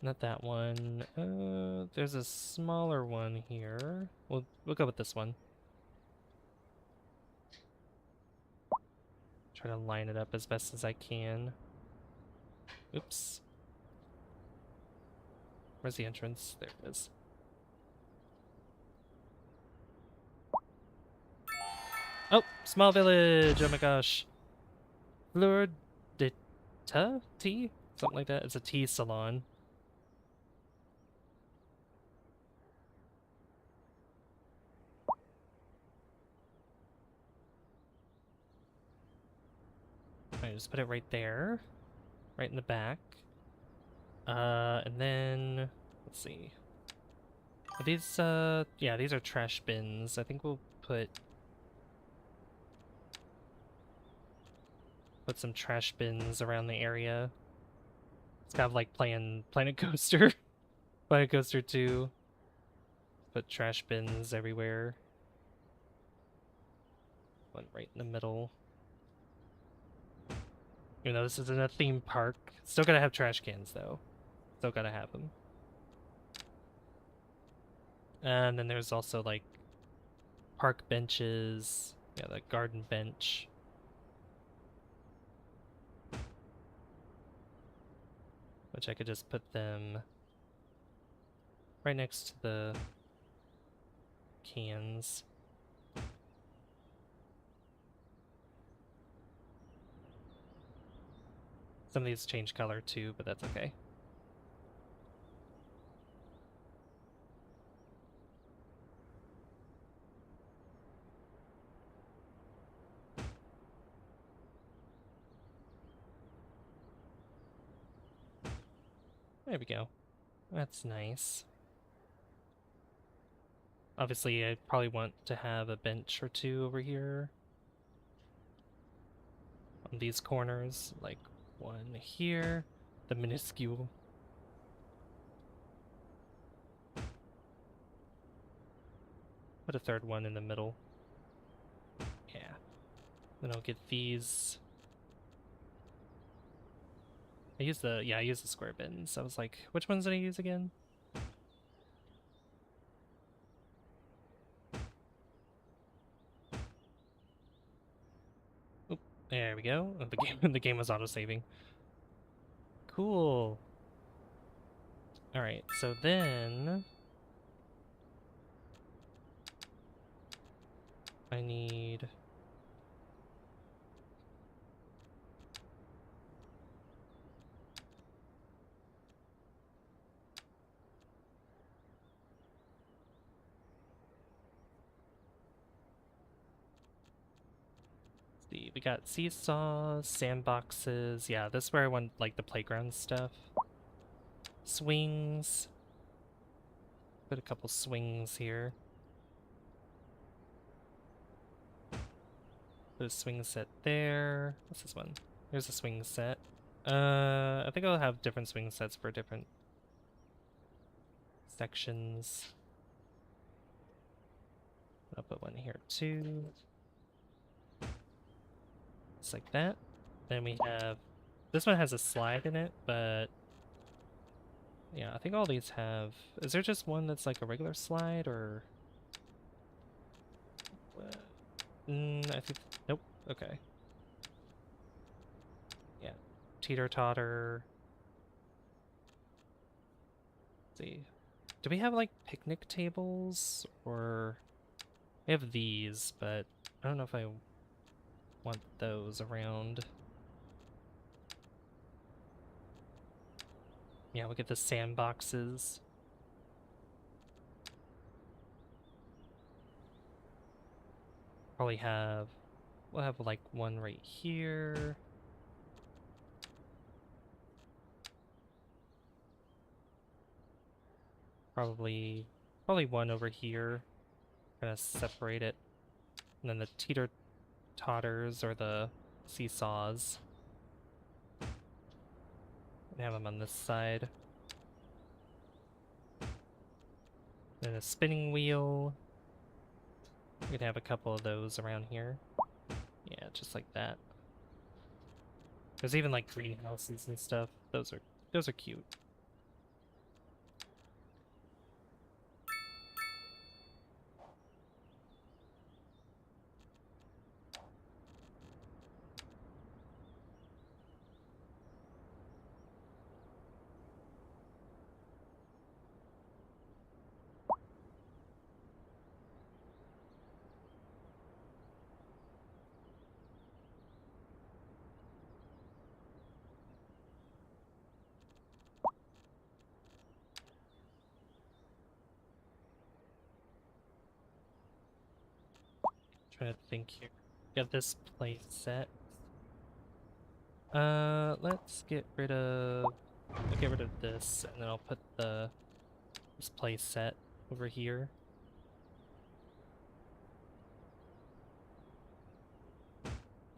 Not that one. There's a smaller one here. We'll go with this one. Try to line it up as best as I can. Oops. Where's the entrance? There it is. Oh, small village! Oh my gosh. Fleur de tea? Something like that. It's a tea salon. Alright, just put it right there. Right in the back. And then... Let's see. Are these, yeah, these are trash bins. I think we'll put some trash bins around the area. It's kind of like playing Planet Coaster. Planet Coaster 2. Put trash bins everywhere. One right in the middle. Even though this isn't a theme park. Still gotta have trash cans, though. Still gotta have them. And then there's also, like, park benches. Yeah, the garden bench. Which I could just put them right next to the cans. Some of these change color too, but that's okay. There we go. That's nice. Obviously, I probably want to have a bench or two over here. On these corners, like one here. The minuscule. Put a third one in the middle. Yeah. Then I'll get these. I use the square bins. I was like, which ones did I use again? There we go. The game was auto-saving. Cool. Alright, so then I need... see, we got seesaws, sandboxes. Yeah, this is where I want like the playground stuff. Swings. Put a couple swings here. Put a swing set there. What's this one? Here's a swing set. I think I'll have different swing sets for different sections. I'll put one here too. Just like that. Then we have, this one has a slide in it, but yeah, I think all these have, is there just one that's like a regular slide or? I think, nope, okay. Yeah, teeter-totter. Let's see. Do we have like picnic tables or, we have these, but I don't know if I want those around. Yeah, we'll get the sandboxes. Probably have, we'll have like one right here. Probably one over here. Gonna separate it. And then the teeter-totters or the seesaws. And have them on this side. Then a spinning wheel. We could have a couple of those around here. Yeah, just like that. There's even like greenhouses and stuff. Those are cute. Trying to think here. Got this place set. Let's get rid of, I'll get rid of this, and then I'll put this play set over here.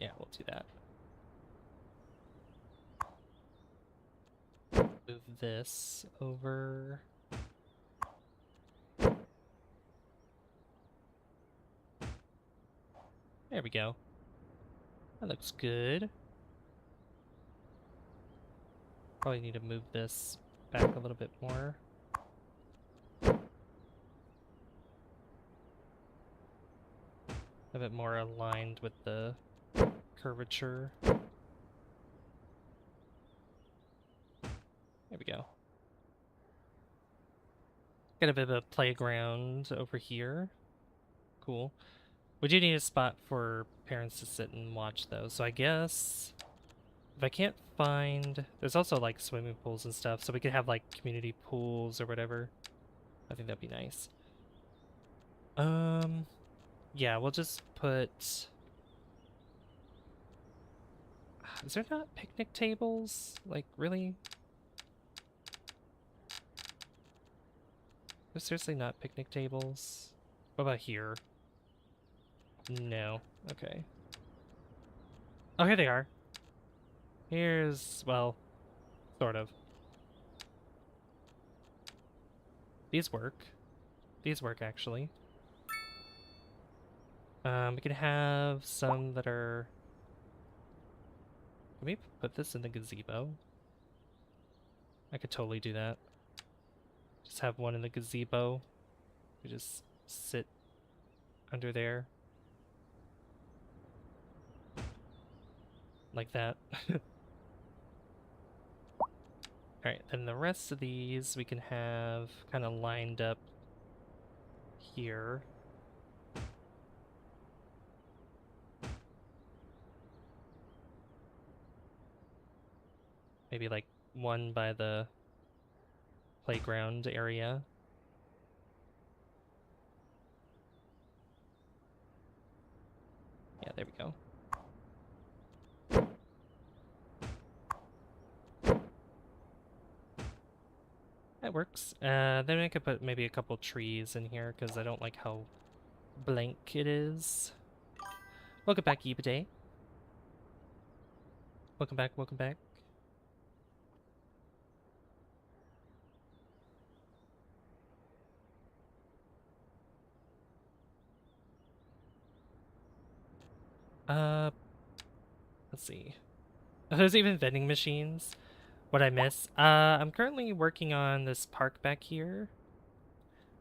Yeah, we'll do that. Move this over. There we go. That looks good. Probably need to move this back a little bit more. A bit more aligned with the curvature. There we go. Got a bit of a playground over here. Cool. We do need a spot for parents to sit and watch though, so I guess if I can't find, there's also like swimming pools and stuff, so we could have like community pools or whatever. I think that'd be nice. Yeah, we'll just put, is there not picnic tables? Like, really? There's seriously not picnic tables? What about here? No. Okay. Oh, here they are. Here's, well, sort of. These work. These work, actually. We can have some that are... Can we put this in the gazebo? I could totally do that. Just have one in the gazebo. We just sit under there. like that. Alright, then the rest of these we can have kind of lined up here. Maybe like one by the playground area. Yeah, there we go. That works. Then I could put maybe a couple trees in here because I don't like how blank it is. Welcome back, Ebiday. Welcome back, welcome back. Let's see. There's even vending machines. What I miss? I'm currently working on this park back here.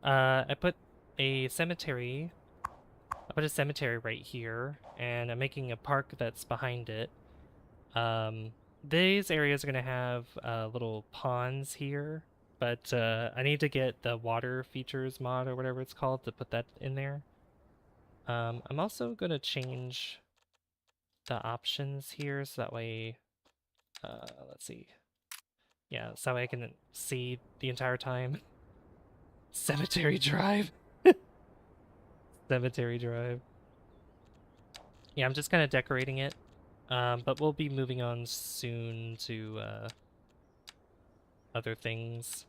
I put a cemetery. I put a cemetery right here, and I'm making a park that's behind it. These areas are gonna have little ponds here, but I need to get the water features mod or whatever it's called to put that in there. I'm also gonna change the options here so that way, let's see. Yeah, so that way I can see the entire time. Cemetery Drive. Cemetery Drive. Yeah, I'm just kind of decorating it. But we'll be moving on soon to other things.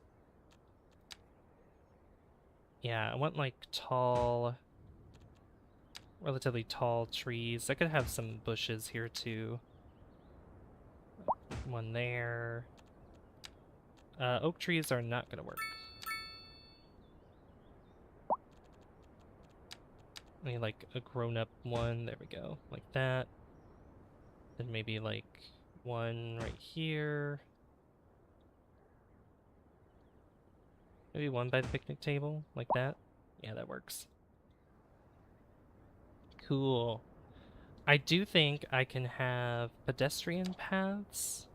Yeah, I want like tall, relatively tall trees. I could have some bushes here too. One there. Oak trees are not gonna work. I need like a grown-up one. There we go. Like that. Then maybe like one right here. Maybe one by the picnic table, like that. Yeah, that works. Cool. I do think I can have pedestrian paths.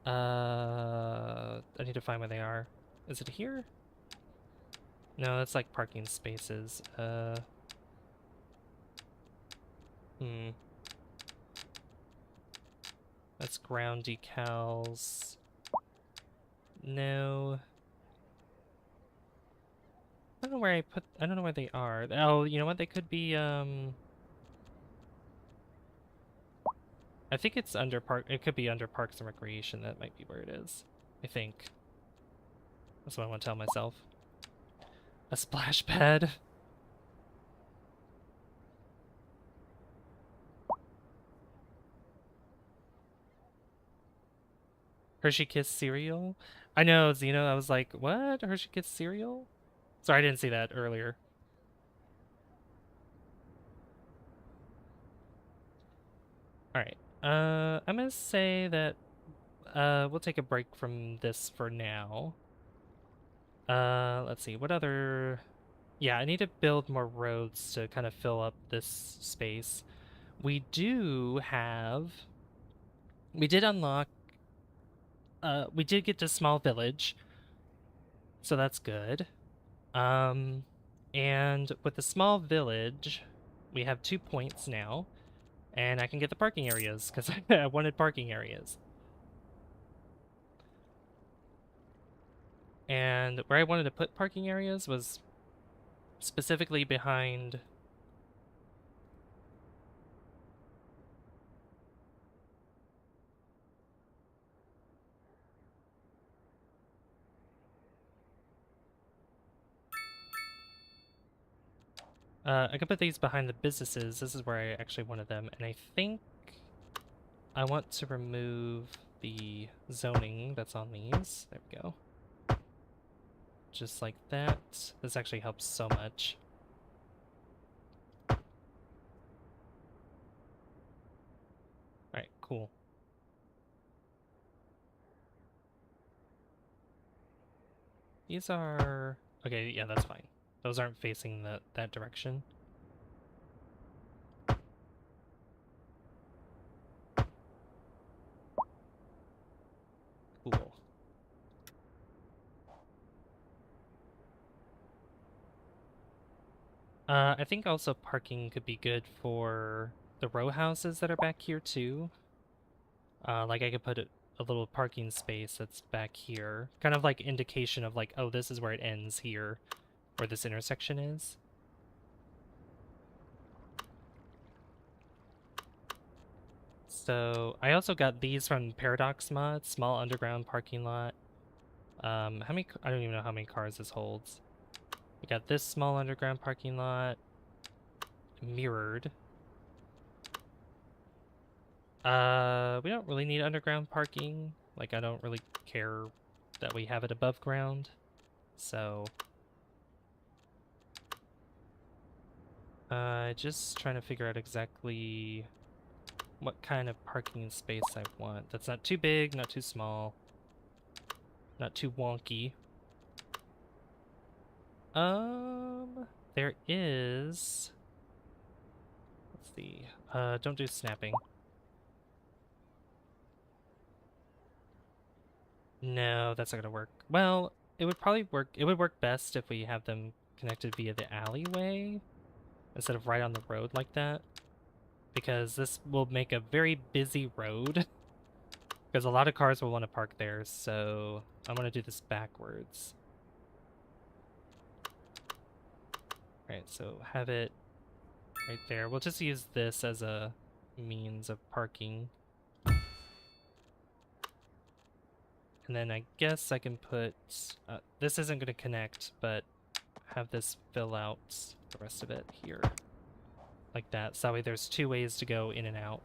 I need to find where they are. Is it here? No, that's like parking spaces. That's ground decals. No. I don't know where I don't know where they are. Oh, you know what? They could be, I think it's under it could be under Parks and Recreation. That might be where it is. I think. That's what I want to tell myself. A splash pad. Hershey Kiss cereal? I know, Zeno, I was like, what? Hershey Kiss cereal? Sorry, I didn't see that earlier. Alright. I'm gonna say that we'll take a break from this for now. Let's see, what other... Yeah, I need to build more roads to kind of fill up this space. We do have... We did unlock... we did get to Small Village, so that's good. And with the Small Village, we have 2 points now, and I can get the parking areas, because I wanted parking areas. And where I wanted to put parking areas was specifically behind... I could put these behind the businesses. This is where I actually wanted them, and I think I want to remove the zoning that's on these. There we go. Just like that. This actually helps so much. Alright, cool. These are... Okay, yeah, that's fine. Those aren't facing that direction. I think also parking could be good for the row houses that are back here too. Like I could put a little parking space that's back here. Kind of like indication of like, oh, this is where it ends here, where this intersection is. So I also got these from Paradox Mod, small underground parking lot. How many, I don't even know how many cars this holds. We got this small underground parking lot, mirrored. We don't really need underground parking. Like, I don't really care that we have it above ground. So, just trying to figure out exactly what kind of parking space I want. That's not too big, not too small, not too wonky. There is... Let's see. Don't do snapping. No, that's not gonna work. Well, it would probably work. It would work best if we have them connected via the alleyway instead of right on the road like that. Because this will make a very busy road. Because a lot of cars will want to park there, so I'm gonna do this backwards. Right, so have it right there. We'll just use this as a means of parking. And then I guess I can put... this isn't going to connect, but have this fill out the rest of it here. Like that. So that way there's two ways to go in and out.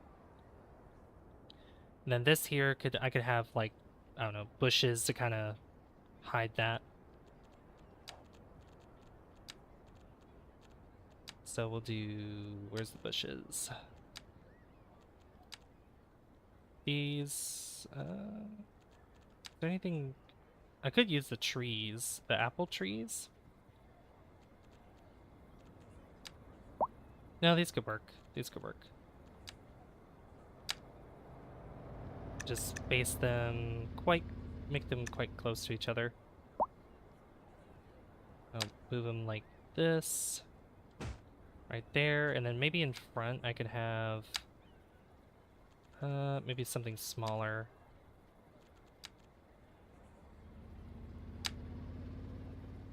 And then this here, I could have, like, I don't know, bushes to kind of hide that. So we'll do... Where's the bushes? These... is there anything... I could use the trees. The apple trees? No, these could work. These could work. Just space them make them quite close to each other. I'll move them like this. Right there, and then maybe in front I could have maybe something smaller.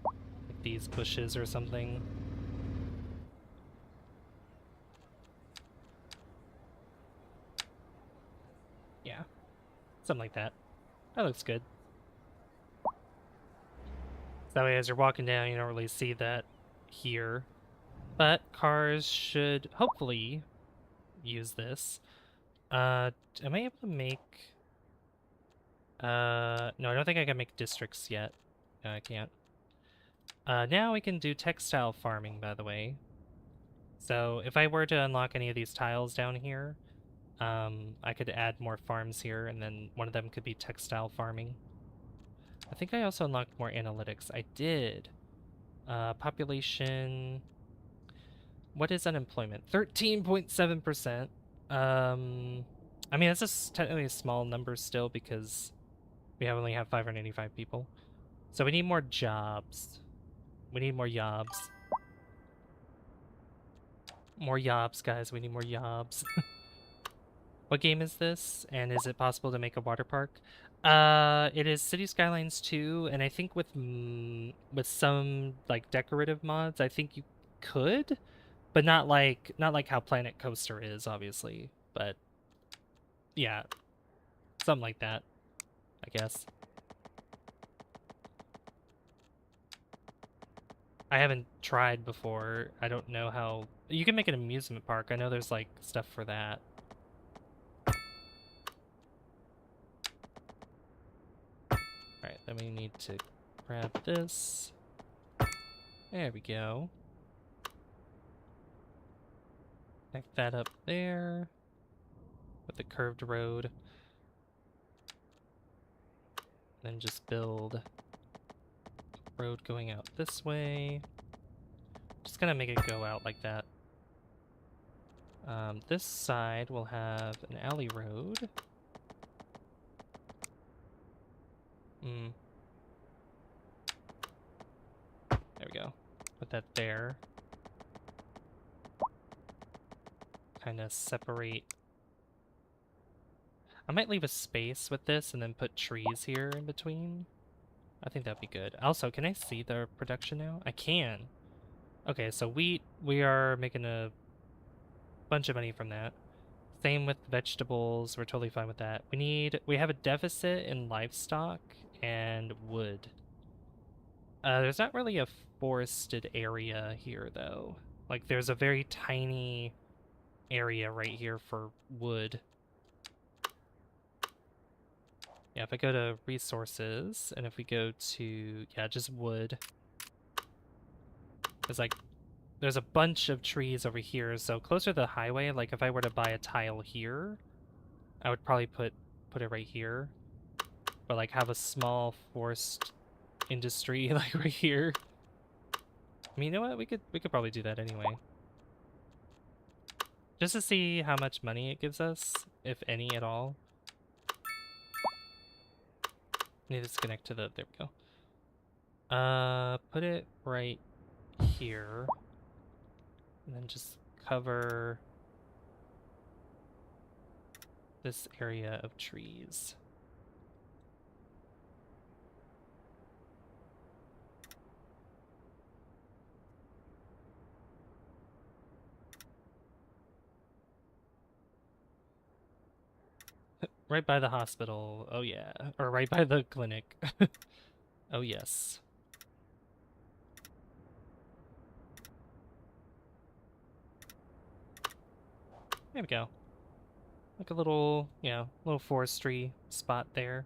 Like these bushes or something. Yeah. Something like that. That looks good. So that way as you're walking down, you don't really see that here. But cars should hopefully use this. Am I able to make... no, I don't think I can make districts yet. No, I can't. Now we can do textile farming, by the way. So if I were to unlock any of these tiles down here, I could add more farms here, and then one of them could be textile farming. I think I also unlocked more analytics. I did. Population... What is unemployment? 13.7%. I mean, that's just technically a small number still because we only have 585 people. So we need more jobs. We need more jobs. More jobs, guys. We need more jobs. What game is this? And is it possible to make a water park? It is City Skylines 2, and I think with some like decorative mods, I think you could, but not like how Planet Coaster is, obviously. But yeah, something like that, I guess. I haven't tried before. I don't know how... You can make an amusement park. I know there's, like, stuff for that. Alright, then we need to grab this. There we go. Connect that up there with the curved road. Then just build road going out this way. Just gonna make it go out like that. This side will have an alley road. There we go. Put that there. kind of separate. I might leave a space with this and then put trees here in between. I think that'd be good. Also, can I see the production now? I can. Okay, so wheat, we are making a bunch of money from that. Same with vegetables, we're totally fine with that. We have a deficit in livestock and wood. There's not really a forested area here though. Like there's a very tiny area right here for wood. Yeah, if I go to resources and if we go to, yeah, just wood. There's a bunch of trees over here, so closer to the highway, like if I were to buy a tile here, I would probably put it right here. But like have a small forest industry like right here. I mean, you know what? We could probably do that anyway. Just to see how much money it gives us, if any at all. Need to disconnect to the, there we go. Put it right here. And then just cover this area of trees. Right by the hospital. Oh yeah. Or right by the clinic. Oh yes. There we go. Like a little, you know, little forestry spot there.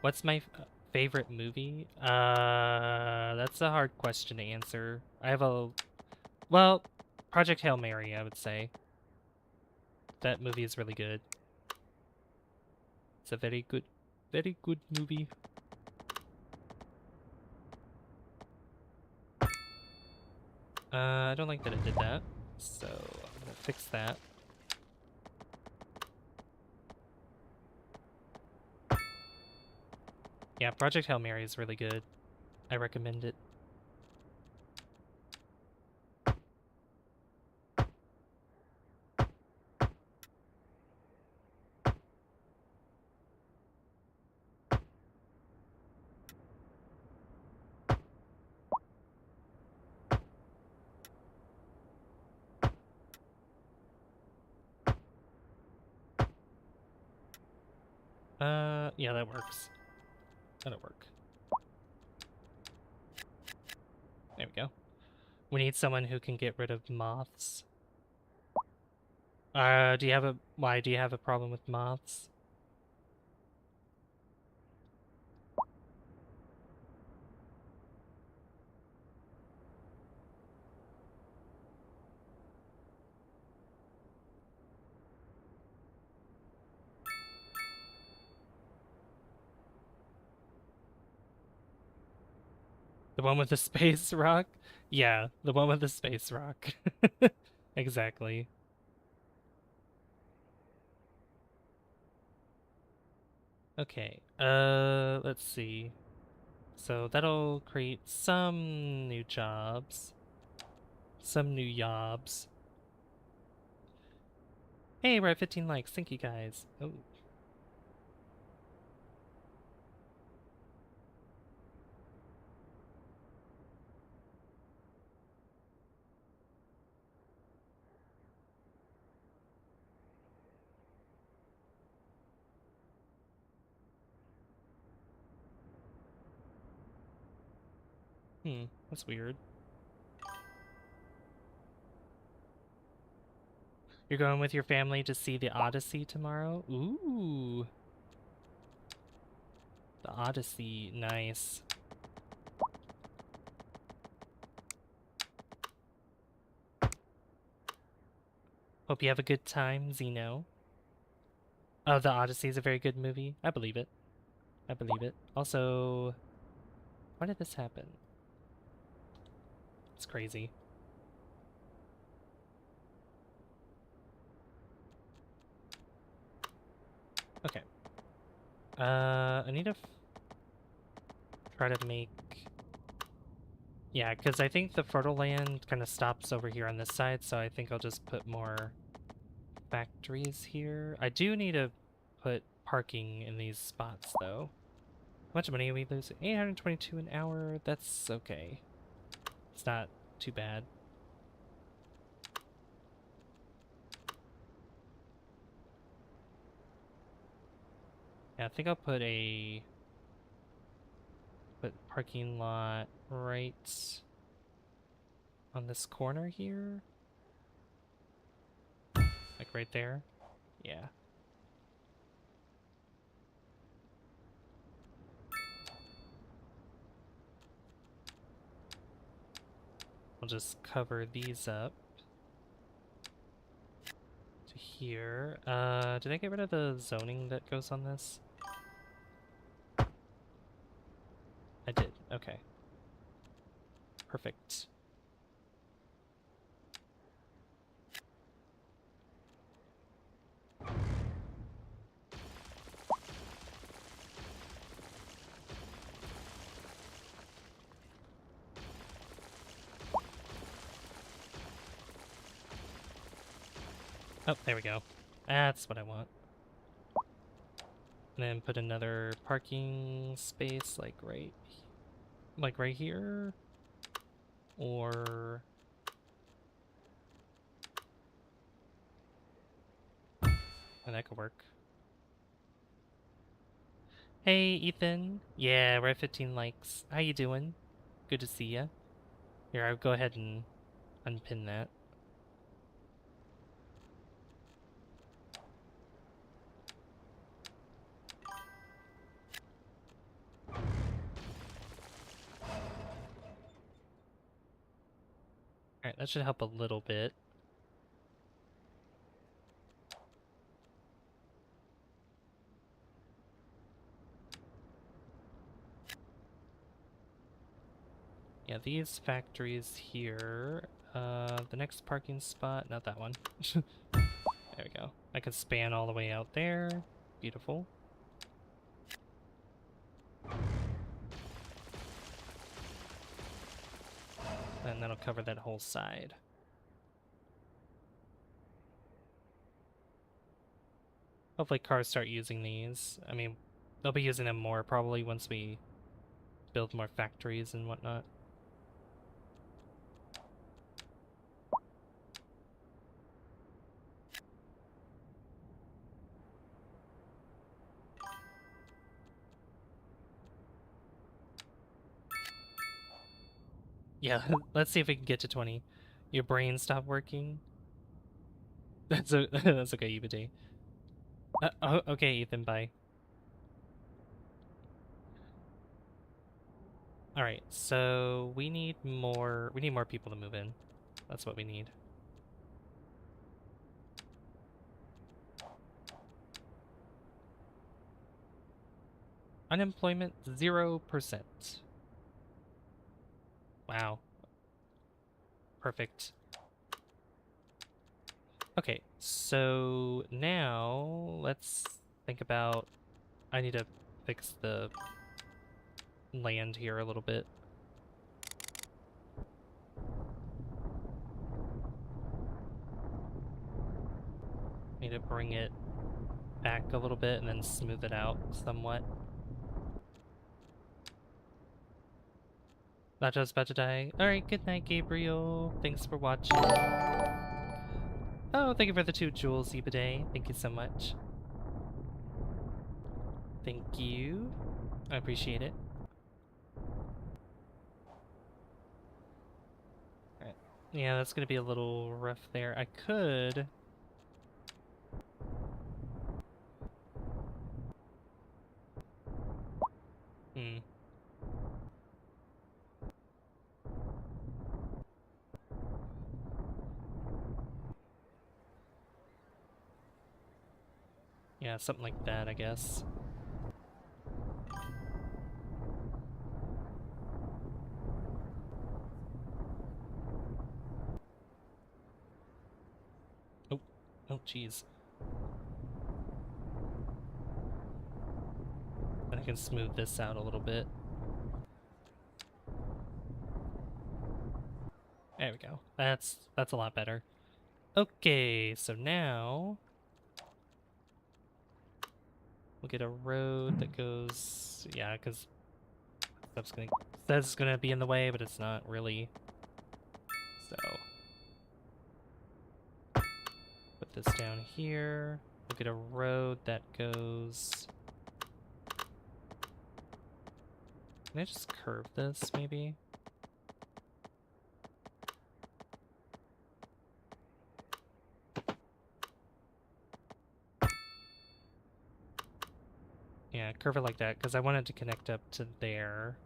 What's my favorite movie? That's a hard question to answer. I have a, well, Project Hail Mary, I would say. That movie is really good. It's a very good movie. I don't like that it did that, so I'm gonna fix that. Yeah, Project Hail Mary is really good. I recommend it. Yeah, that works. That'll work. There we go. We need someone who can get rid of moths. Why do you have a problem with moths? The one with the space rock? Yeah, the one with the space rock. Exactly. Okay, let's see. So that'll create some new jobs. Some new jobs. Hey, we're at 15 likes. Thank you guys. Oh. That's weird. You're going with your family to see the Odyssey tomorrow? Ooh. The Odyssey, nice. Hope you have a good time, Zeno. Oh, The Odyssey is a very good movie. I believe it. I believe it. Also, why did this happen? It's crazy. Okay. I need to try to make Yeah, because I think the fertile land kind of stops over here on this side, so I think I'll just put more factories here. I do need to put parking in these spots, though. How much money are we losing? 822 an hour? That's okay. It's not too bad. Yeah, I think I'll put parking lot right on this corner here. Like right there. Yeah. I'll just cover these up to here. Did I get rid of the zoning that goes on this? I did. Okay. Perfect. Oh, there we go. That's what I want. And then put another parking space like right here. Or and that could work. Hey, Ethan. Yeah, we're at 15 likes. How you doing? Good to see ya. Here, I'll go ahead and unpin that. Alright, that should help a little bit. Yeah, these factories here. The next parking spot, not that one. There we go. I can span all the way out there. Beautiful. And that'll cover that whole side. Hopefully cars start using these. I mean, they'll be using them more probably once we build more factories and whatnot. Yeah, let's see if we can get to 20. Your brain stopped working? That's okay, Ebony. Oh, okay, Ethan, bye. Alright, so we need more people to move in. That's what we need. Unemployment 0%. Wow. Perfect. Okay, so now let's think about... I need to fix the land here a little bit. Need to bring it back a little bit and then smooth it out somewhat. Nacho's about to die. Alright, good night, Gabriel. Thanks for watching. Oh, thank you for the 2 jewels, Ebade. Thank you so much. Thank you. I appreciate it. Alright. Yeah, that's gonna be a little rough there. I could... Yeah, something like that, I guess. Oh, oh, jeez. I can smooth this out a little bit. There we go. That's a lot better. Okay, so now we'll get a road that goes, yeah, because stuff's gonna says it's gonna be in the way, but it's not really. So put this down here. We'll get a road that goes. Can I just curve this maybe? Yeah, curve it like that, because I wanted to connect up to there.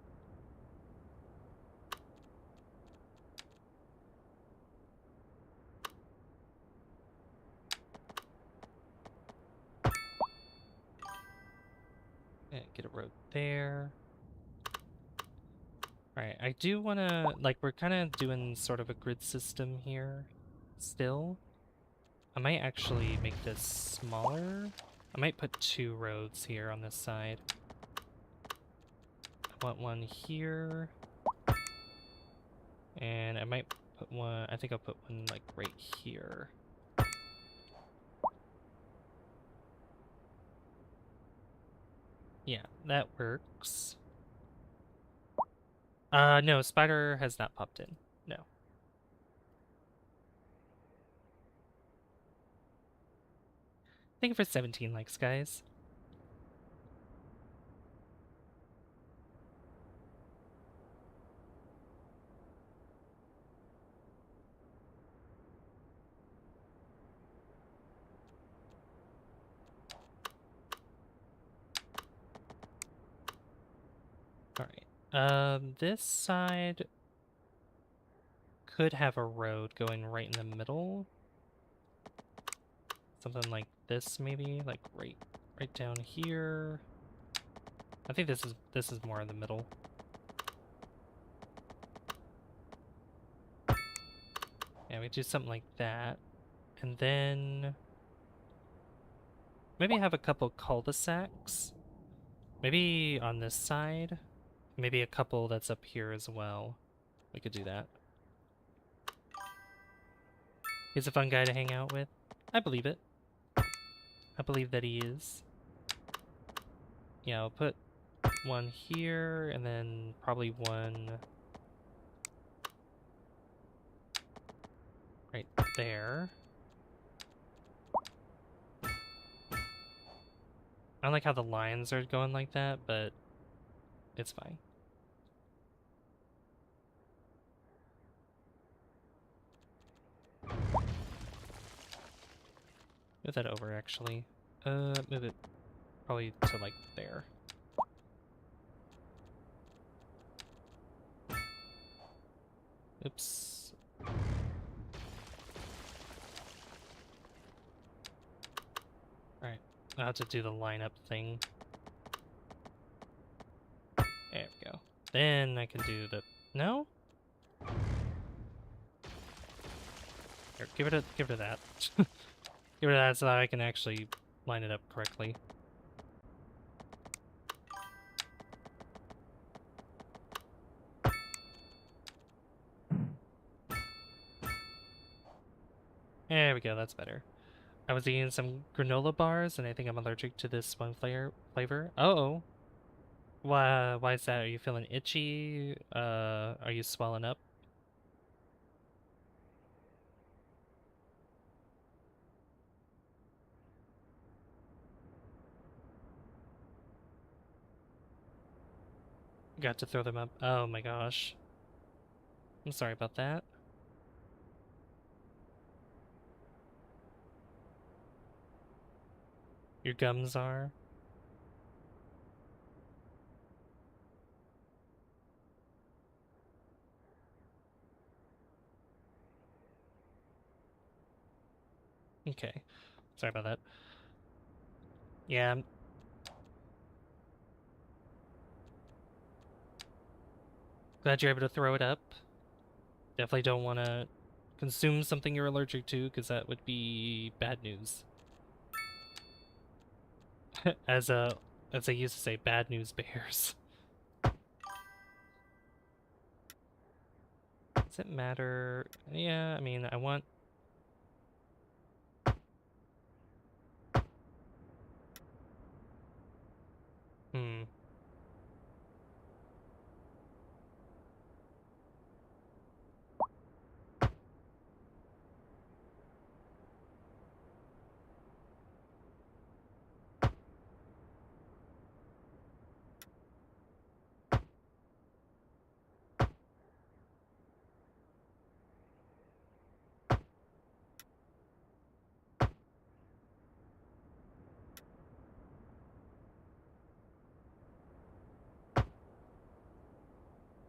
And get a road there. Alright, I do want to, like, we're kind of doing sort of a grid system here still. I might actually make this smaller. I might put 2 roads here on this side. I want one here. And I might put one, I think I'll put one, like, right here. Yeah, that works. No, Spider has not popped in. No. Thank you for 17 likes, guys. Alright. This side could have a road going right in the middle. Something like this, maybe, like right down here. I think this is more in the middle. Yeah, we do something like that, and then maybe have a couple cul-de-sacs. Maybe on this side. Maybe a couple that's up here as well. We could do that. He's a fun guy to hang out with. I believe it. I believe that he is. Yeah, I'll put one here, and then probably one right there. I don't like how the lines are going like that, but it's fine. Move that over, actually. Move it probably to, like, there. Oops. Alright, I'll have to do the lineup thing. There we go. Then I can do the... No? Here, give it to that. Give it to that so that I can actually line it up correctly. There we go, that's better. I was eating some granola bars, and I think I'm allergic to this one flavor. Uh-oh. Why is that? Are you feeling itchy? Are you swelling up? Got to throw them up. Oh my gosh. I'm sorry about that. Your gums are? Okay. Sorry about that. Yeah. Glad you're able to throw it up. Definitely don't want to consume something you're allergic to, because that would be bad news. as they used to say, bad news bears. Does it matter? Yeah, I mean, I want... Hmm.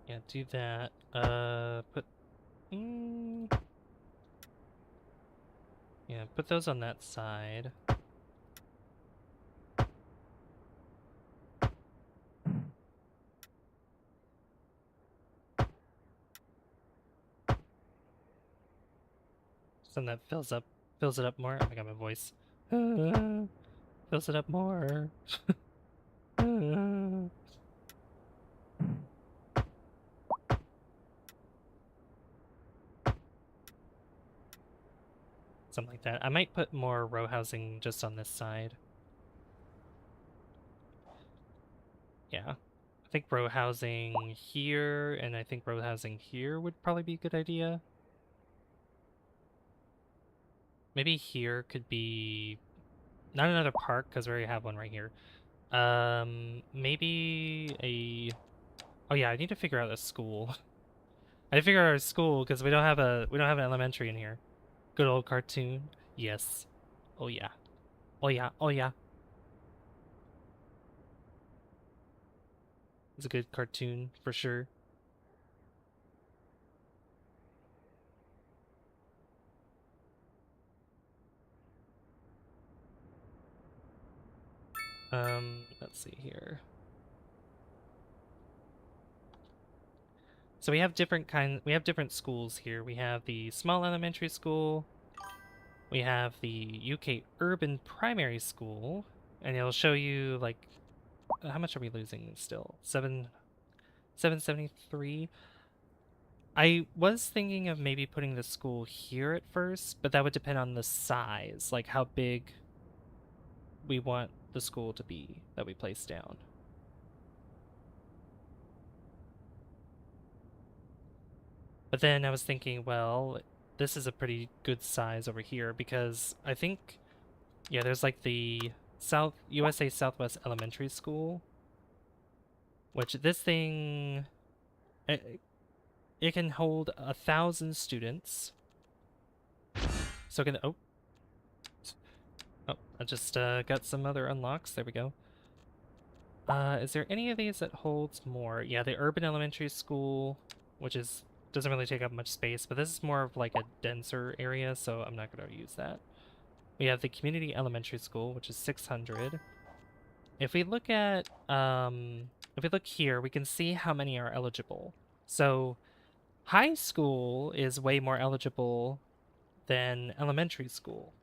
Yeah, do that. Put... yeah, put those on that side. Something that fills it up more. Oh my god, my voice. Fills it up more. Something like that. I might put more row housing just on this side. Yeah. I think row housing here, and I think row housing here would probably be a good idea. Maybe here could be... not another park, because we already have one right here. Maybe a... oh yeah, I need to figure out a school. I need to figure out a school, because we don't have an elementary in here. Good old cartoon. Yes. Oh yeah. Oh yeah. Oh yeah. It's a good cartoon, for sure. Let's see here. So we have different schools here. We have the small elementary school. We have the UK urban primary school, and it'll show you like how much are we losing still? 773. I was thinking of maybe putting the school here at first, but that would depend on the size, like how big we want the school to be that we place down. But then I was thinking, well, this is a pretty good size over here because I think, yeah, there's like the USA Southwest Elementary School, which this thing, it can hold 1,000 students. So can, oh, I just got some other unlocks. There we go. Is there any of these that holds more? Yeah, the urban elementary school, which doesn't really take up much space, but this is more of like a denser area, so I'm not going to use that. We have the community elementary school, which is 600. If we look at, if we look here, we can see how many are eligible. So high school is way more eligible than elementary school.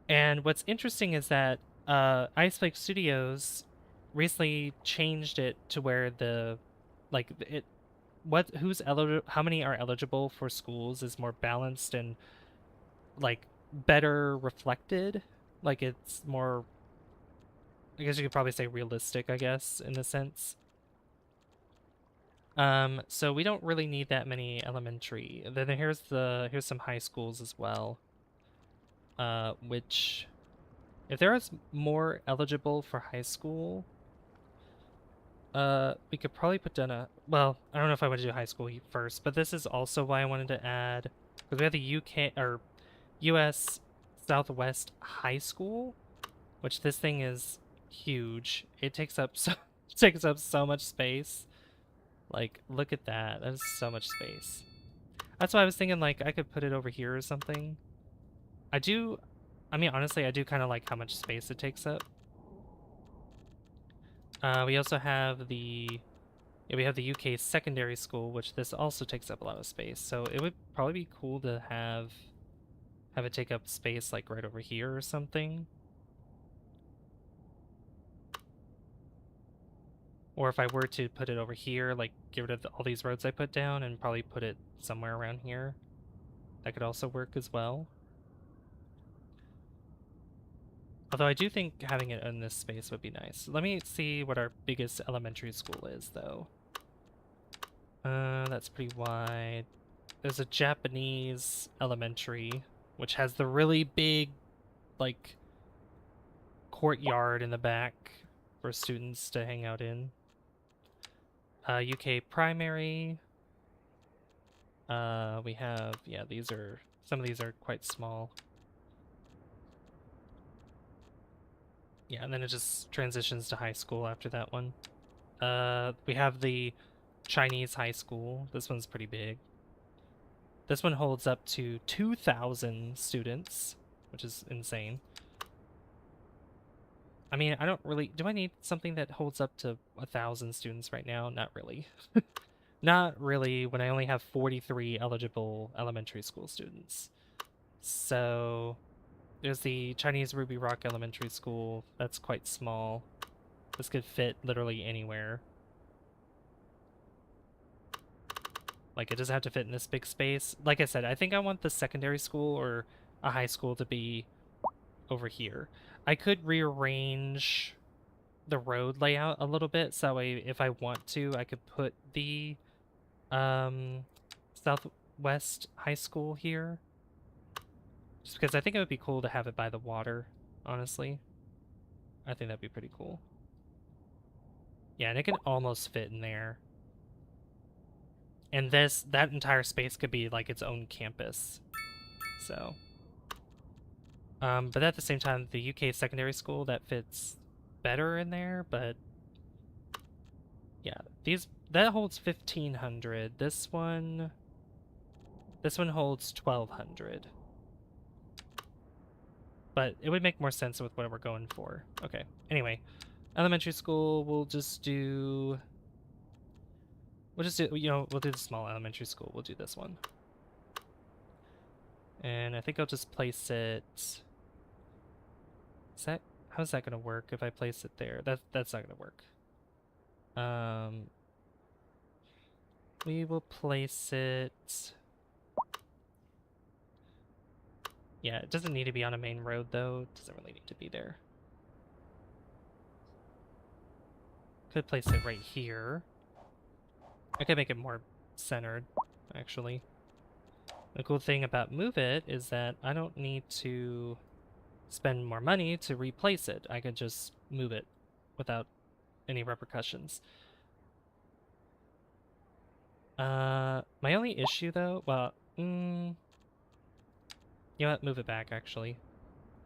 And what's interesting is that Ice Lake Studios recently changed it to where how many are eligible for schools is more balanced and like better reflected. Like it's more, I guess you could probably say realistic, I guess, in a sense. So we don't really need that many elementary. Then here's some high schools as well. Which if there is more eligible for high school, we could probably put down well, I don't know if I want to do high school first, but this is also why I wanted to add, because we have the UK or US Southwest High School, which this thing is huge. It takes up takes up so much space. Like, look at that. That is so much space. That's why I was thinking, like, I could put it over here or something. I mean, honestly, I do kind of like how much space it takes up. We also have we have the UK secondary school, which this also takes up a lot of space. So it would probably be cool to have it take up space like right over here or something. Or if I were to put it over here, like get rid of all these roads I put down and probably put it somewhere around here, that could also work as well. Although I do think having it in this space would be nice. Let me see what our biggest elementary school is, though. That's pretty wide. There's a Japanese elementary, which has the really big, like, courtyard in the back for students to hang out in. UK primary. We have, yeah, some of these are quite small. Yeah, and then it just transitions to high school after that one. We have the Chinese high school. This one's pretty big. This one holds up to 2,000 students, which is insane. I mean, I don't really... Do I need something that holds up to 1,000 students right now? Not really. Not really, when I only have 43 eligible elementary school students. So... There's the Chinese Ruby Rock Elementary School. That's quite small. This could fit literally anywhere. Like, it doesn't have to fit in this big space. Like I said, I think I want the secondary school or a high school to be over here. I could rearrange the road layout a little bit, so that way, if I want to, I could put the Southwest High School here. Just because I think it would be cool to have it by the water, honestly. I think that'd be pretty cool. Yeah, and it can almost fit in there. And that entire space could be like its own campus. So. But at the same time, the UK secondary school, that fits better in there, but yeah, that holds 1,500. This one holds 1,200. But it would make more sense with what we're going for. Okay. Anyway, elementary school, we'll do the small elementary school. We'll do this one. And I think I'll just place it... How's that gonna work if I place it there? That's not gonna work. We will place it... Yeah, it doesn't need to be on a main road, though. It doesn't really need to be there. Could place it right here. I could make it more centered, actually. The cool thing about Move It is that I don't need to spend more money to replace it. I could just move it without any repercussions. My only issue, though, well, you know what? Move it back, actually.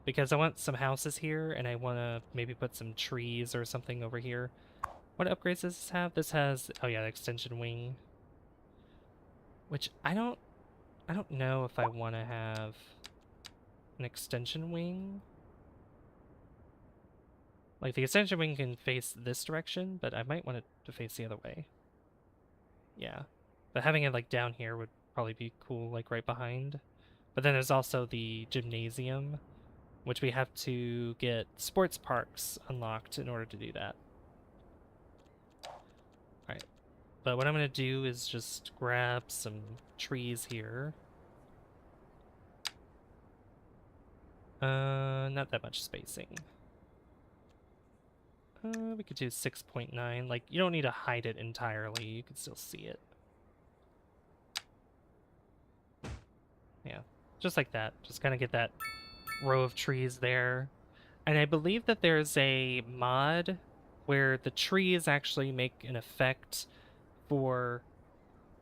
Because I want some houses here, and I want to maybe put some trees or something over here. What upgrades does this have? This has, oh yeah, the extension wing. Which I don't know if I want to have an extension wing. Like, the extension wing can face this direction, but I might want it to face the other way. Yeah. But having it, like, down here would probably be cool, like, right behind. But then there's also the gymnasium, which we have to get sports parks unlocked in order to do that. Alright. But what I'm going to do is just grab some trees here. Not that much spacing. We could do 6.9. Like, you don't need to hide it entirely. You can still see it. Yeah, just like that. Just kind of get that row of trees there. And I believe that there's a mod where the trees actually make an effect for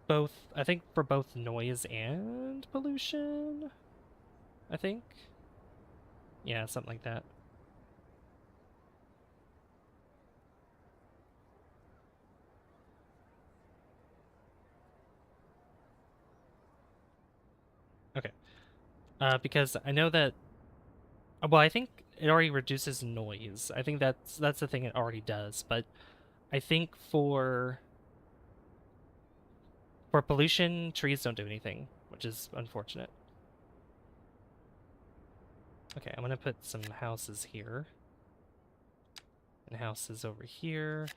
both, I think for both noise and pollution, I think. Yeah, something like that. Okay. Because I know that, well, I think it already reduces noise. I think that's the thing it already does, but I think for pollution, trees don't do anything, which is unfortunate. Okay, I'm gonna put some houses here. And houses over here.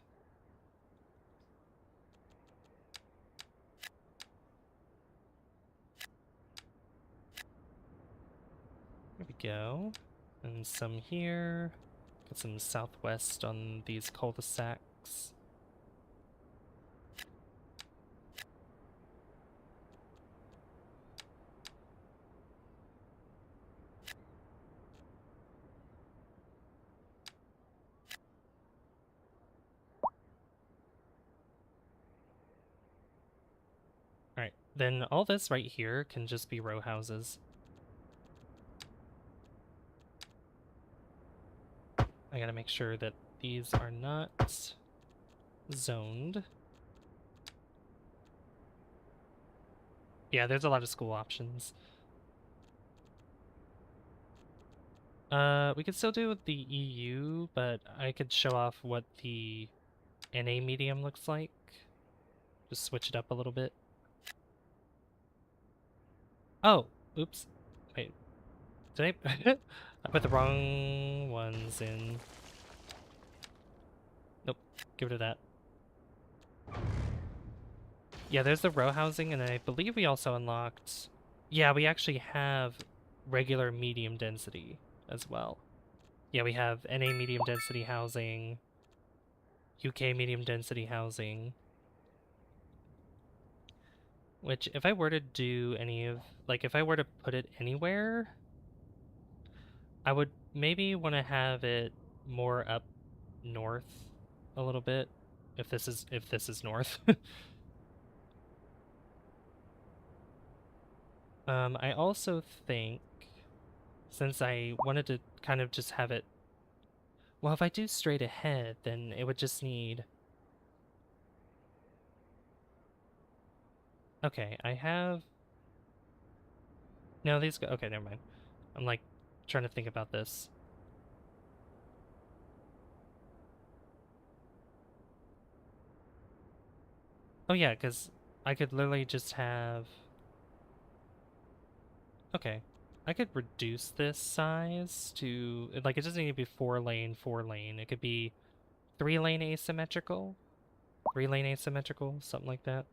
go. And some here. Get some southwest on these cul-de-sacs. Alright, then all this right here can just be row houses. I gotta make sure that these are not zoned. Yeah, there's a lot of school options. We could still do with the EU, but I could show off what the NA medium looks like. Just switch it up a little bit. Oh, oops. Wait, did I? I put the wrong ones in. Nope, give it to that. Yeah, there's the row housing, and I believe we also unlocked... Yeah, we actually have regular medium density as well. Yeah, we have NA medium density housing, UK medium density housing. Which, if I were to do any of... Like, if I were to put it anywhere, I would maybe want to have it more up north a little bit. If this is north. I also think, since I wanted to kind of just have it... Well, if I do straight ahead, then it would just need... Okay, I have... No, these go... Okay, never mind. I'm, like, trying to think about this. Oh, yeah, because I could literally just have... Okay. I could reduce this size to... Like, it doesn't need to be 4-lane, 4-lane. It could be 3-lane asymmetrical, 3-lane asymmetrical, something like that.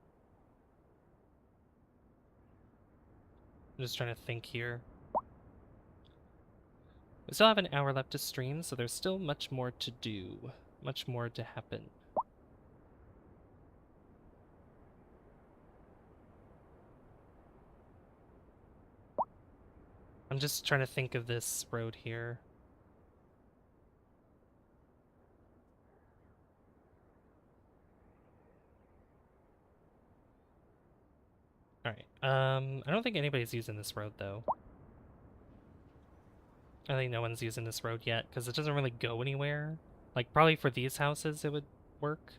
I'm just trying to think here. We still have an hour left to stream, so there's still much more to do. Much more to happen. I'm just trying to think of this road here. Alright, I don't think anybody's using this road, though. I think no one's using this road yet, because it doesn't really go anywhere. Like, probably for these houses it would work.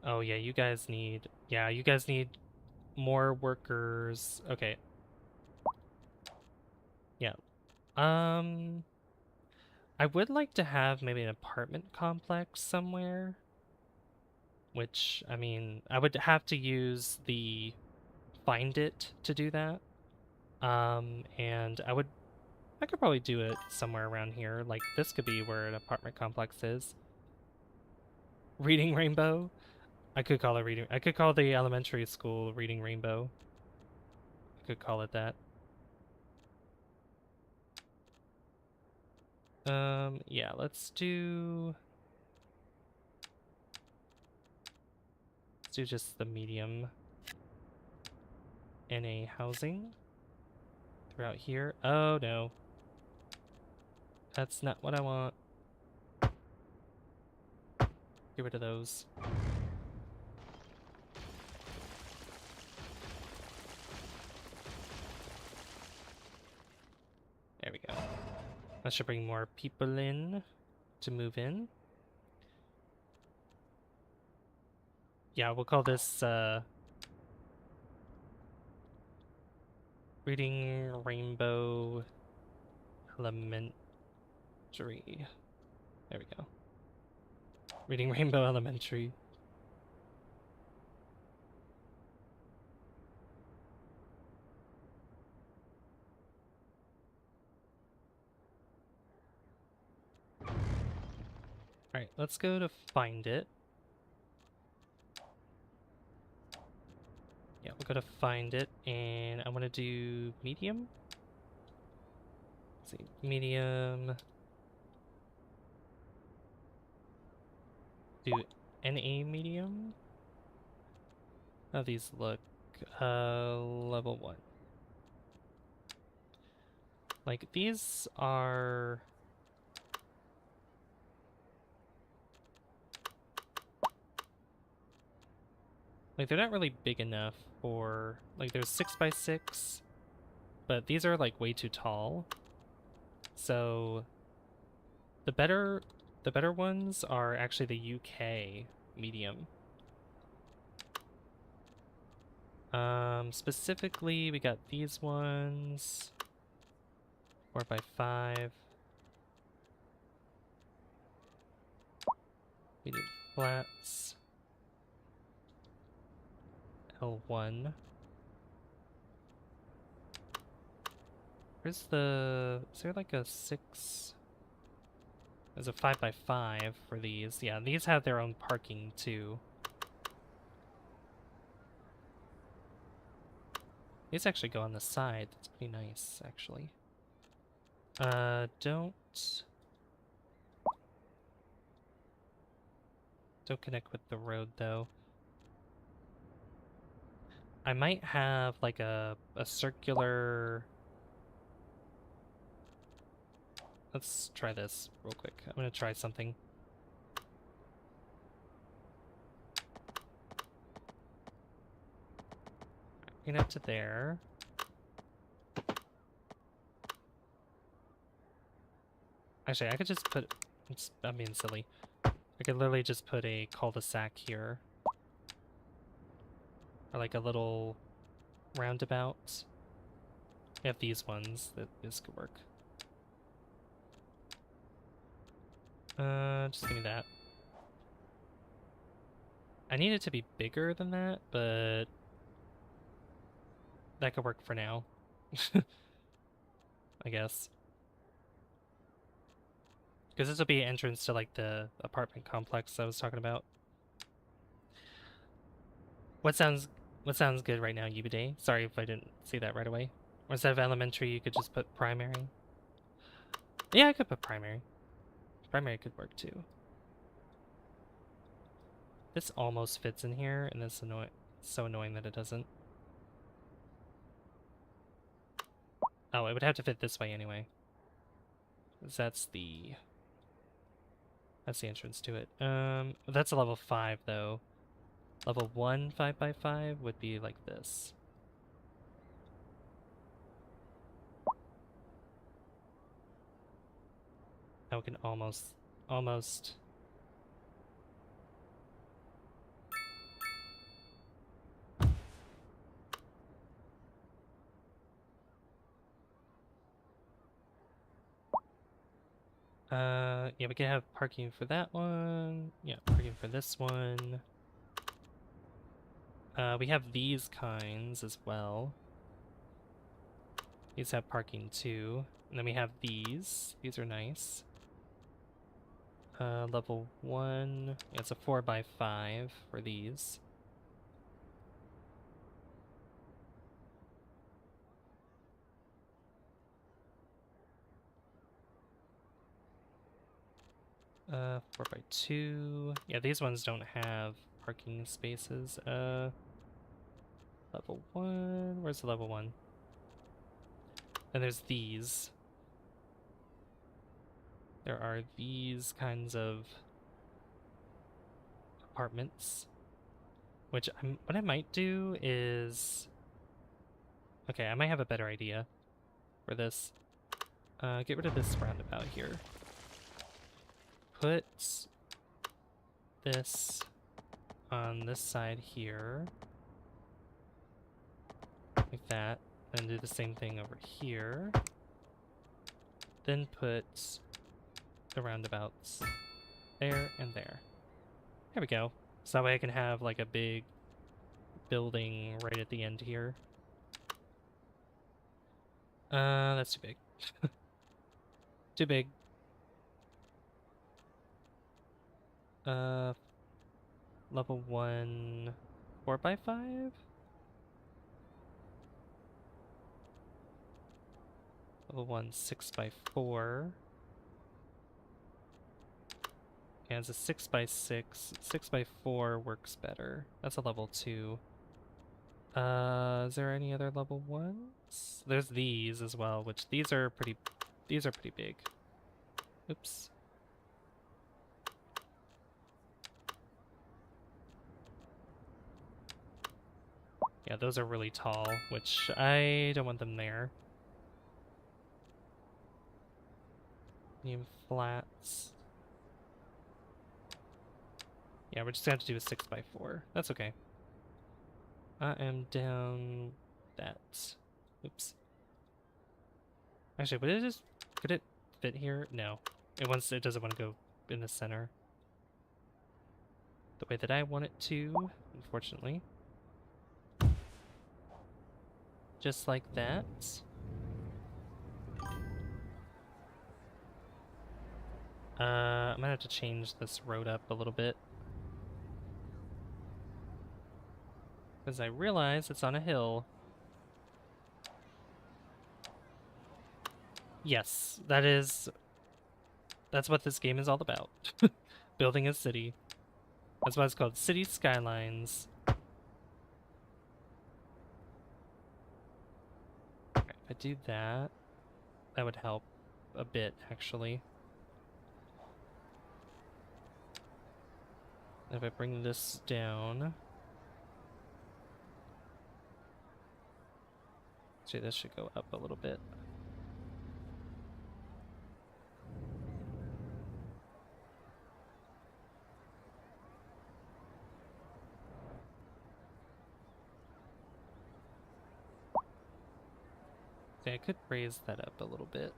Oh yeah, you guys need... Yeah, you guys need more workers. Okay. Yeah. I would like to have maybe an apartment complex somewhere. Which, I mean, I would have to use the find it to do that. And I could probably do it somewhere around here. Like, this could be where an apartment complex is. Reading Rainbow? I could call the elementary school Reading Rainbow. I could call it that. Yeah, let's do just the medium NA housing throughout here. Oh no. That's not what I want. Get rid of those. There we go. That should bring more people in to move in. Yeah, we'll call this Reading Rainbow Elementary. There we go. Reading Rainbow Elementary. Alright, let's go to find it. Yeah, We're gonna find it, and I want to do medium. Let's see, medium. Do NA medium. How these look? Level 1. Like, these are... like, they're not really big enough for... like, there's 6x6, but these are, like, way too tall. So, the better ones are actually the UK medium. Specifically, we got these ones. 4x5. Medium flats. L1. Where's the... is there like a 6... there's a 5x5 for these. Yeah, these have their own parking too. These actually go on the side. That's pretty nice, actually. Don't connect with the road, though. I might have, like, a circular... let's try this real quick. I'm gonna try something. Bring it up to there. Actually, I could just put... I'm being silly. I could literally just put a cul-de-sac here. Or like a little roundabout. We have these ones that this could work. Just give me that. I need it to be bigger than that, but that could work for now. I guess. Because this will be an entrance to like the apartment complex I was talking about. What sounds good right now, Yubide? Sorry if I didn't see that right away. Or instead of elementary, you could just put primary. Yeah, I could put primary. Primary could work too. This almost fits in here, and it's so annoying that it doesn't. Oh, it would have to fit this way anyway. 'Cause that's the entrance to it. That's a level 5 though. Level 1 5x5 would be like this. Now we can almost yeah, we can have parking for that one. Yeah, parking for this one. We have these kinds as well. These have parking too. And then we have these. These are nice. Level 1. Yeah, it's a 4x5 for these. Uh, 4x2. Yeah, these ones don't have parking spaces. Level 1. Where's the level 1? And there's these. There are these kinds of apartments. Which what I might do is... okay, I might have a better idea for this. Get rid of this roundabout here. Put this on this side here. Like that. Then do the same thing over here. Then put the roundabouts there and there. There we go. So that way I can have like a big building right at the end here. That's too big. Too big. Level 1 4x5? Level 1, 6x4. Yeah, it's a 6x6. 6x4 works better. That's a level 2. Is there any other level 1s? There's these as well, which these are pretty big. Oops. Yeah, those are really tall, which I don't want them there. Medium flats. Yeah, we're just gonna have to do a 6x4. That's okay. I am down that. Oops. Actually, could it fit here? No. It doesn't want to go in the center. The way that I want it to, unfortunately. Just like that. I'm gonna have to change this road up a little bit. Because I realize it's on a hill. Yes, that's what this game is all about. Building a city. That's why it's called City Skylines. Right, if I do that, that would help a bit, actually. If I bring this down... Actually, this should go up a little bit. Okay, I could raise that up a little bit.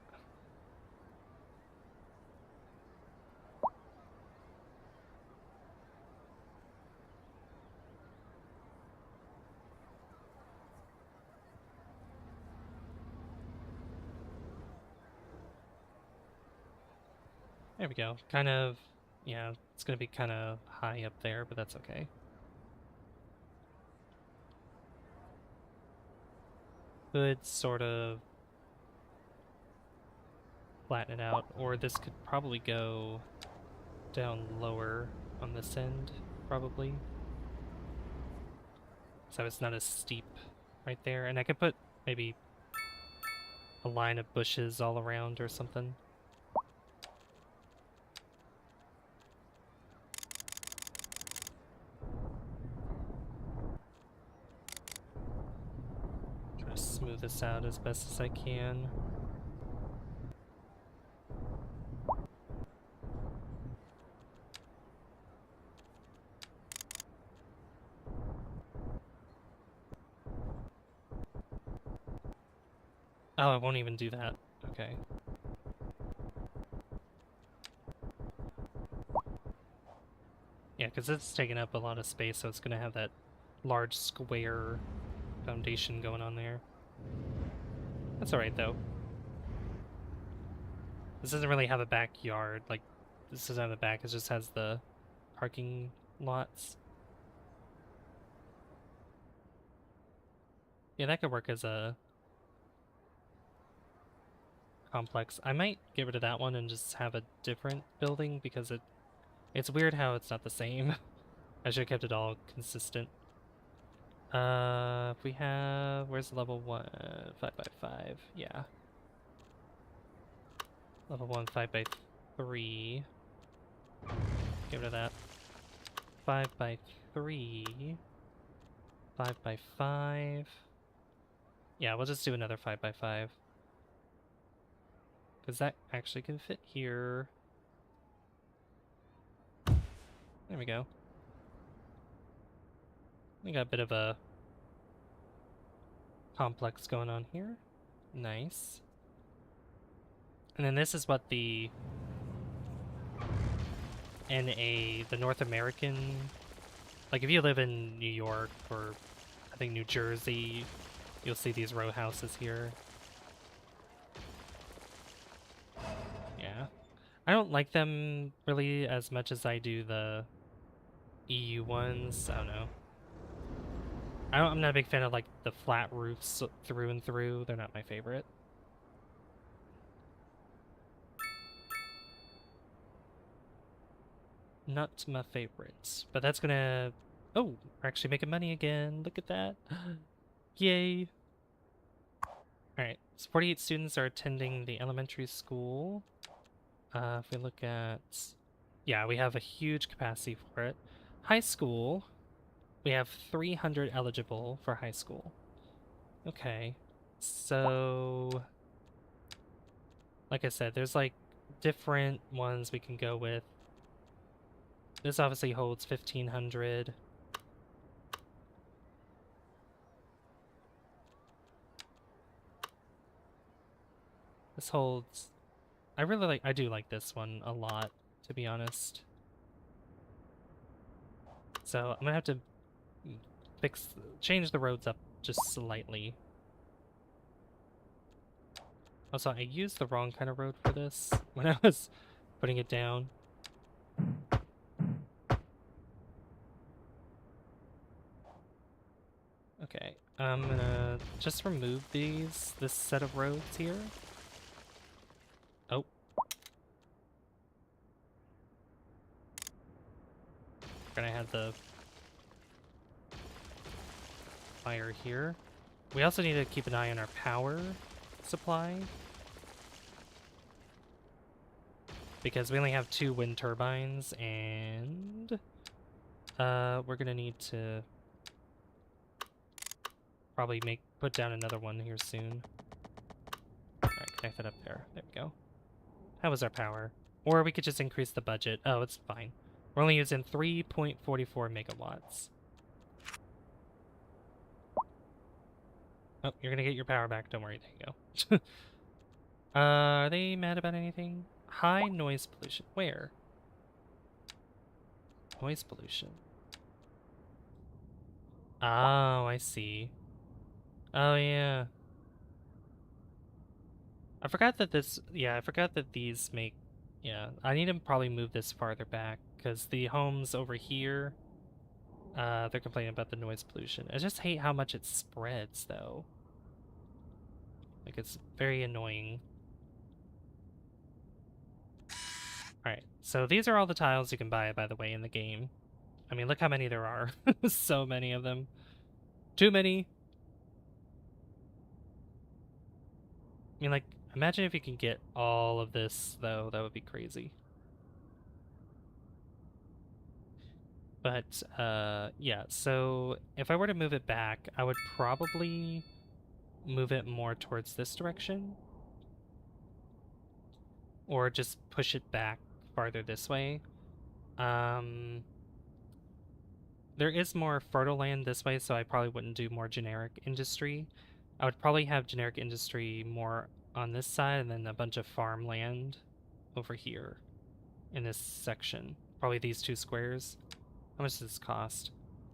There we go. Kind of, yeah, it's gonna be kind of high up there, but that's okay. Could sort of flatten it out, or this could probably go down lower on this end, probably. So it's not as steep right there. And I could put maybe a line of bushes all around or something. Try to smooth this out as best as I can. Oh, I won't even do that. Okay. Yeah, because it's taking up a lot of space, so it's going to have that large square foundation going on there. That's alright, though. This doesn't really have a backyard. Like, this doesn't have the back, it just has the parking lots. Yeah, that could work as a complex. I might get rid of that one and just have a different building because it's weird how it's not the same. I should have kept it all consistent. If we have, where's level 1? 5x5, yeah. Level 1, 5x3. Get rid of that. 5x3. 5x5. Yeah, we'll just do another 5x5. Because that actually can fit here. There we go. We got a bit of a complex going on here. Nice. And then this is what the the North American, like if you live in New York or I think New Jersey, you'll see these row houses here. Yeah. I don't like them really as much as I do the EU ones. I don't know. I'm not a big fan of like the flat roofs through and through. They're not my favorite. Not my favorite. But that's gonna... Oh, we're actually making money again. Look at that. Yay. Alright, so 48 students are attending the elementary school. If we look at... Yeah, we have a huge capacity for it. High school, we have 300 eligible for high school. Okay, so... Like I said, there's like different ones we can go with. This obviously holds 1,500. This holds... I do like this one a lot, to be honest. So I'm gonna have to change the roads up just slightly. Also, I used the wrong kind of road for this when I was putting it down. Okay, I'm gonna just remove this set of roads here. Oh. We're gonna have the fire here. We also need to keep an eye on our power supply, because we only have 2 wind turbines, and we're gonna need to probably put down another one here soon. Alright, connect that up there. There we go. How was our power? Or we could just increase the budget. Oh, it's fine. We're only using 3.44 megawatts. Oh, you're gonna get your power back. Don't worry. There you go. Are they mad about anything? High noise pollution. Where? Noise pollution. Oh, I see. Oh, yeah. I forgot that I forgot that these make... Yeah, I need to probably move this farther back, because the homes over here, they're complaining about the noise pollution. I just hate how much it spreads, though. Like, it's very annoying. Alright, so these are all the tiles you can buy, by the way, in the game. I mean, look how many there are. So many of them. Too many. I mean, like, imagine if you can get all of this, though. That would be crazy. But, yeah, so if I were to move it back, I would probably move it more towards this direction. Or just push it back farther this way. There is more fertile land this way, so I probably wouldn't do more generic industry. I would probably have generic industry more on this side, and then a bunch of farmland over here in this section. Probably these 2 squares. How much does this cost?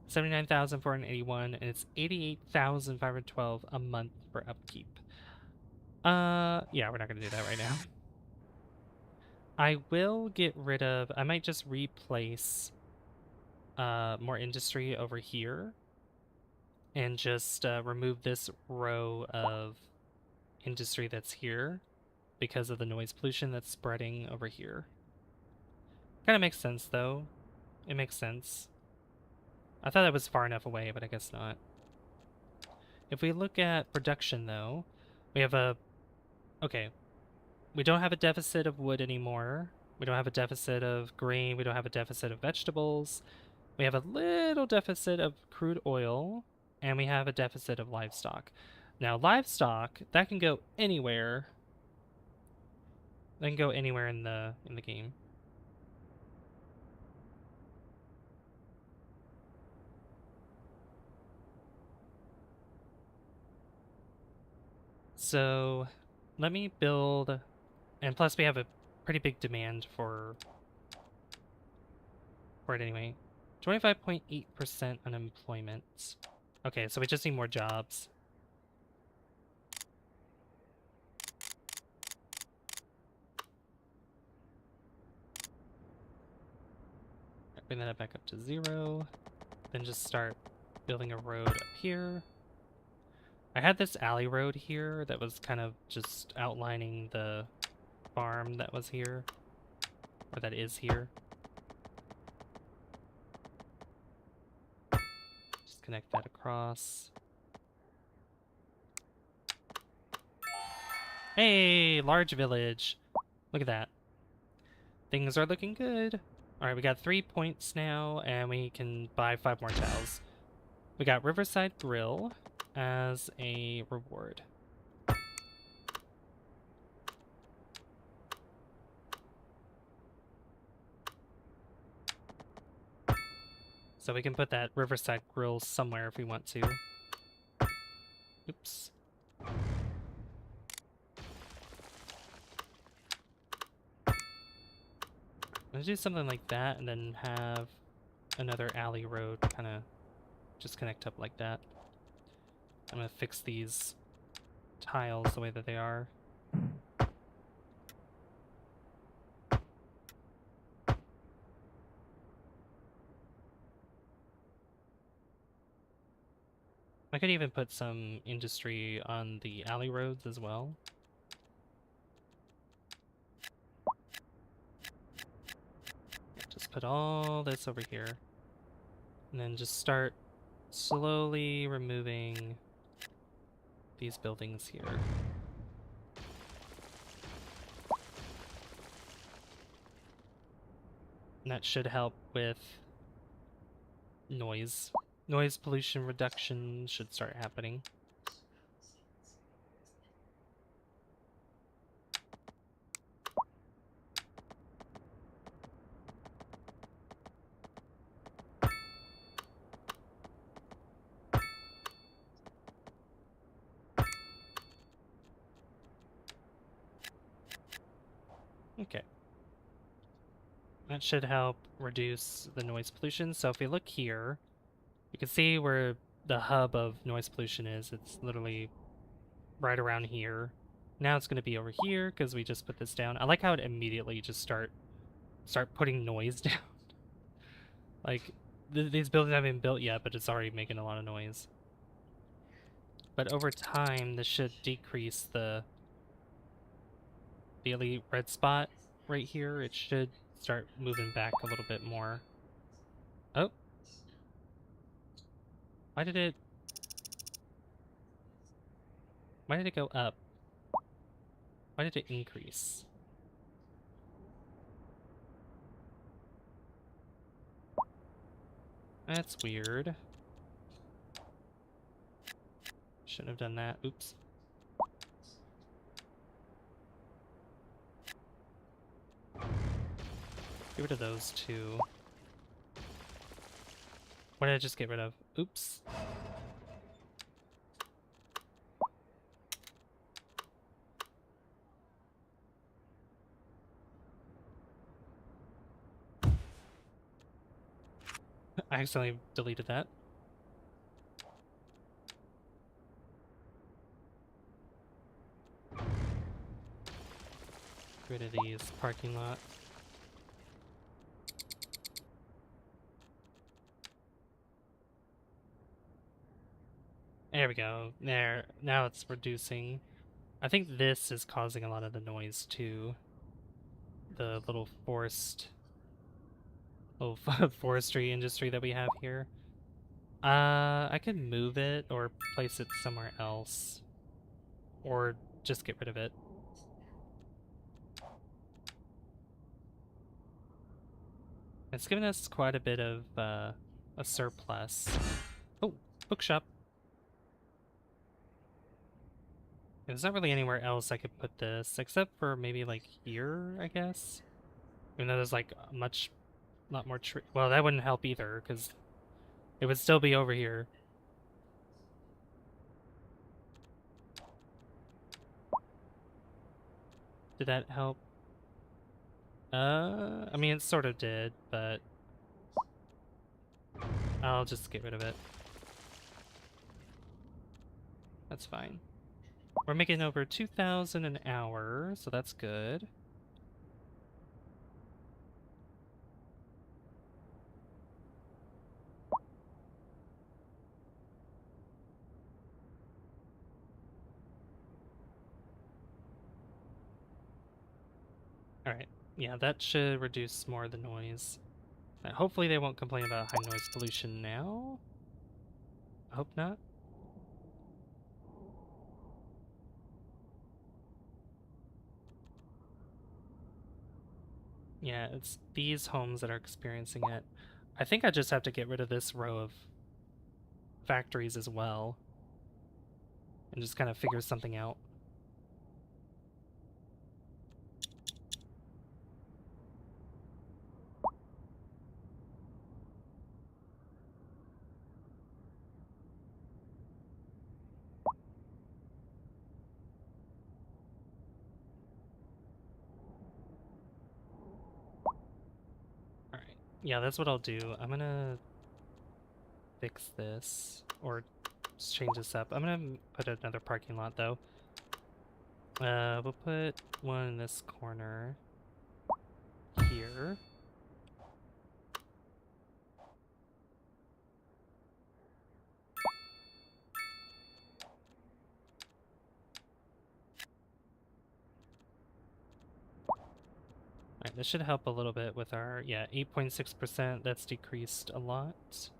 79,481, and it's 88,512 a month for upkeep. Yeah, we're not gonna do that right now. I will get rid of... I might just replace more industry over here and just remove this row of industry that's here because of the noise pollution that's spreading over here. Kind of makes sense, though. It makes sense. I thought that was far enough away, but I guess not. If we look at production, though, we have a... Okay. We don't have a deficit of wood anymore. We don't have a deficit of grain. We don't have a deficit of vegetables. We have a little deficit of crude oil, and we have a deficit of livestock. Now, livestock, that can go anywhere. That can go anywhere in the game. So, let me build, and plus we have a pretty big demand for it anyway. 25.8% unemployment. Okay, so we just need more jobs. Bring that back up to 0. Then just start building a road up here. I had this alley road here that was kind of just outlining the farm that was here. Or that is here. Just connect that across. Hey, large village. Look at that. Things are looking good. Alright, we got 3 points now, and we can buy 5 more tiles. We got Riverside Grill as a reward. So we can put that Riverside Grill somewhere if we want to. Oops. Let's do something like that and then have another alley road kind of just connect up like that. I'm going to fix these tiles the way that they are. I could even put some industry on the alley roads as well. Just put all this over here. And then just start slowly removing these buildings here. And that should help with noise. Noise pollution reduction should start happening. Okay. That should help reduce the noise pollution. So if we look here, you can see where the hub of noise pollution is. It's literally right around here. Now it's going to be over here because we just put this down. I like how it immediately just start putting noise down. Like, these buildings haven't been built yet, but it's already making a lot of noise. But over time, this should decrease the daily red spot right here. It should start moving back a little bit more. Oh. Why did it go up? Why did it increase? That's weird. Shouldn't have done that. Oops. Get rid of those two. What did I just get rid of? Oops. I accidentally deleted that. Get rid of these parking lot. There we go. There. Now it's reducing. I think this is causing a lot of the noise too. The little forestry industry that we have here. I could move it or place it somewhere else. Or just get rid of it. It's given us quite a bit of a surplus. Oh, bookshop. There's not really anywhere else I could put this, except for maybe like here, I guess. Even though there's like a lot more tree. Well, that wouldn't help either, because it would still be over here. Did that help? I mean, it sort of did, but I'll just get rid of it. That's fine. We're making over 2,000 an hour, so that's good. Alright, yeah, that should reduce more of the noise. Hopefully they won't complain about high noise pollution now. I hope not. Yeah, it's these homes that are experiencing it. I think I just have to get rid of this row of factories as well and just kind of figure something out. All right. Yeah, that's what I'll do. I'm gonna fix this or just change this up. I'm gonna put another parking lot though. We'll put one in this corner here. Alright, this should help a little bit with our, yeah, 8.6%. That's decreased a lot.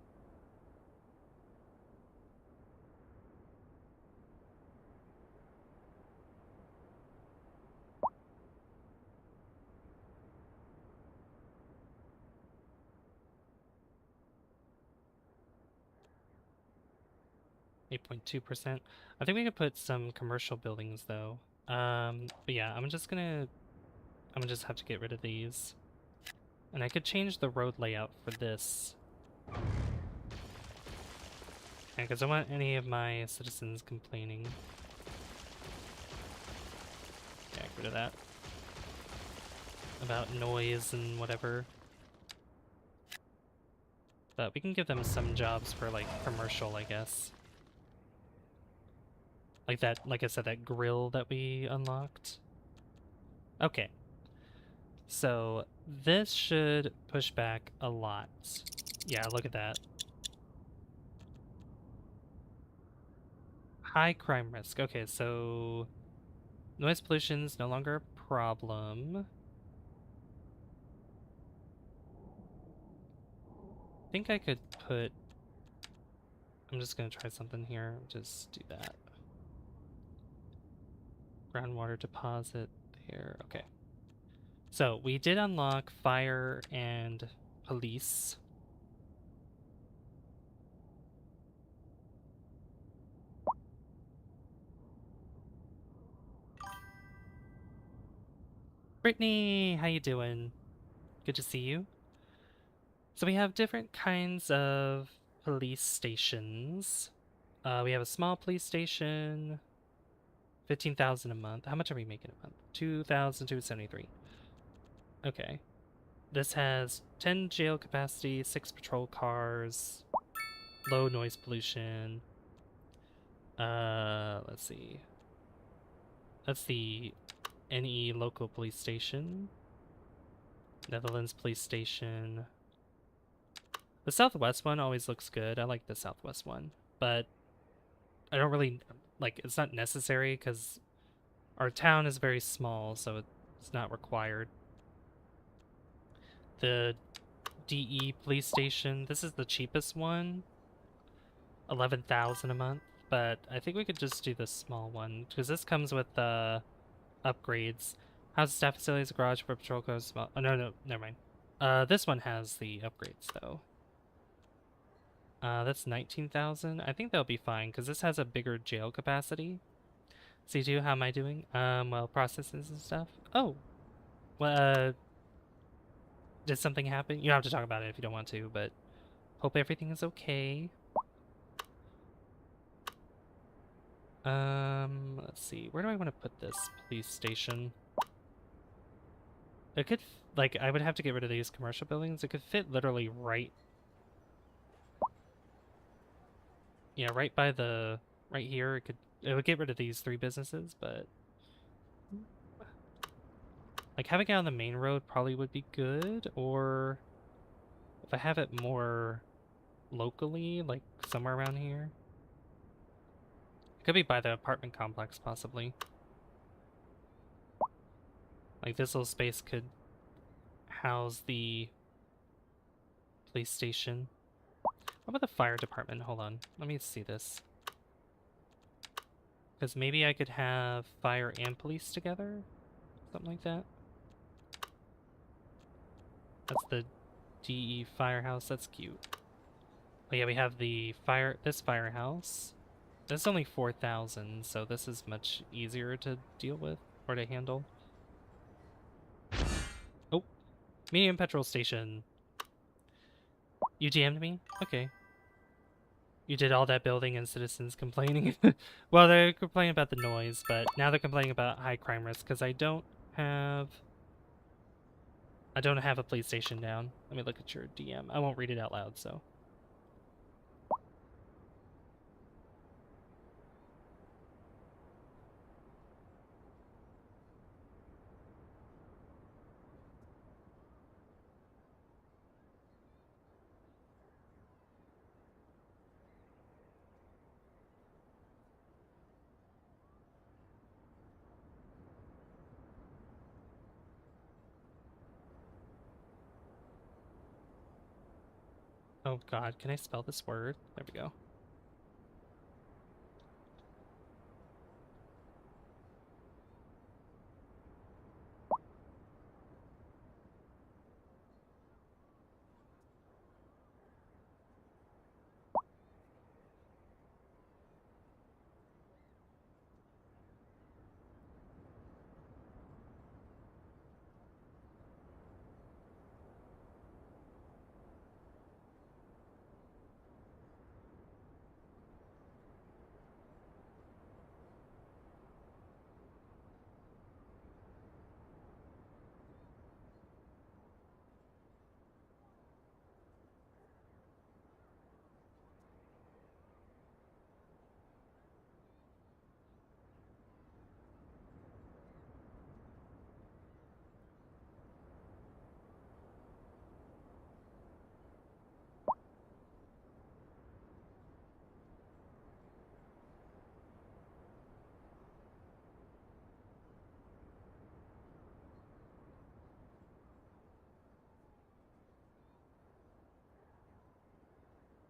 .2%. I think we could put some commercial buildings though. But yeah, I'm just have to get rid of these. And I could change the road layout for this. Yeah, because I don't want any of my citizens complaining. Yeah, get rid of that. About noise and whatever. But we can give them some jobs for like commercial, I guess. Like that, like I said, that grill that we unlocked. Okay. So this should push back a lot. Yeah, look at that. High crime risk. Okay, so noise pollution is no longer a problem. I think I could put... I'm just going to try something here. Just do that. Groundwater deposit there. Okay. So we did unlock fire and police. Brittany, how you doing? Good to see you. So we have different kinds of police stations. We have a small police station, 15,000 a month. How much are we making a month? 2,273. Okay. This has 10 jail capacity, 6 patrol cars, low noise pollution. Let's see. That's the NE local police station. Netherlands police station. The Southwest one always looks good. I like the Southwest one, but I don't really like, it's not necessary because our town is very small, so it's not required. The DE police station, this is the cheapest one, 11,000 a month, but I think we could just do the small one because this comes with upgrades. House staff facilities, garage for patrol cars. Oh, no, never mind. This one has the upgrades though. That's 19,000. I think that'll be fine because this has a bigger jail capacity. C2, how am I doing? Well, processes and stuff. Oh, well, did something happen? You don't have to talk about it if you don't want to, but hope everything is okay. Let's see. Where do I want to put this police station? It could, like, I would have to get rid of these commercial buildings. It could fit literally right. Yeah, right by the, right here. It would get rid of these 3 businesses, but like having it on the main road probably would be good, or if I have it more locally, like somewhere around here. It could be by the apartment complex, possibly. Like this little space could house the police station. about the fire department? Hold on. Let me see this. Because maybe I could have fire and police together? Something like that. That's the DE firehouse. That's cute. But yeah, we have the this firehouse. This is only 4,000, so this is much easier to deal with or to handle. Oh, medium petrol station. You DM'd me? Okay. You did all that building and citizens complaining. Well, they're complaining about the noise, but now they're complaining about high crime risk because I don't have a police station down. Let me look at your DM. I won't read it out loud, so. Oh god, can I spell this word? There we go.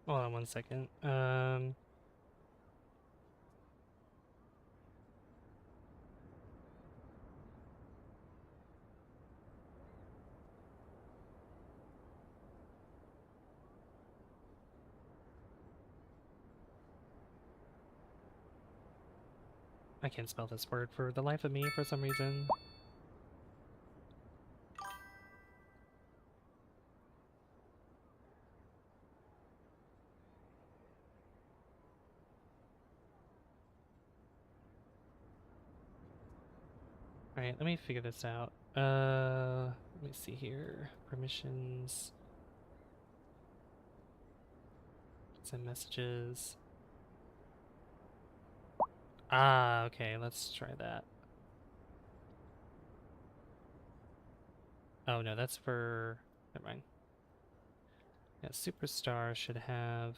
Hold on one second. I can't spell this word for the life of me for some reason. Alright, let me figure this out. Let me see here. Permissions. Send messages. Ah, okay, let's try that. Oh no, that's for... Never mind. Yeah, Superstar should have...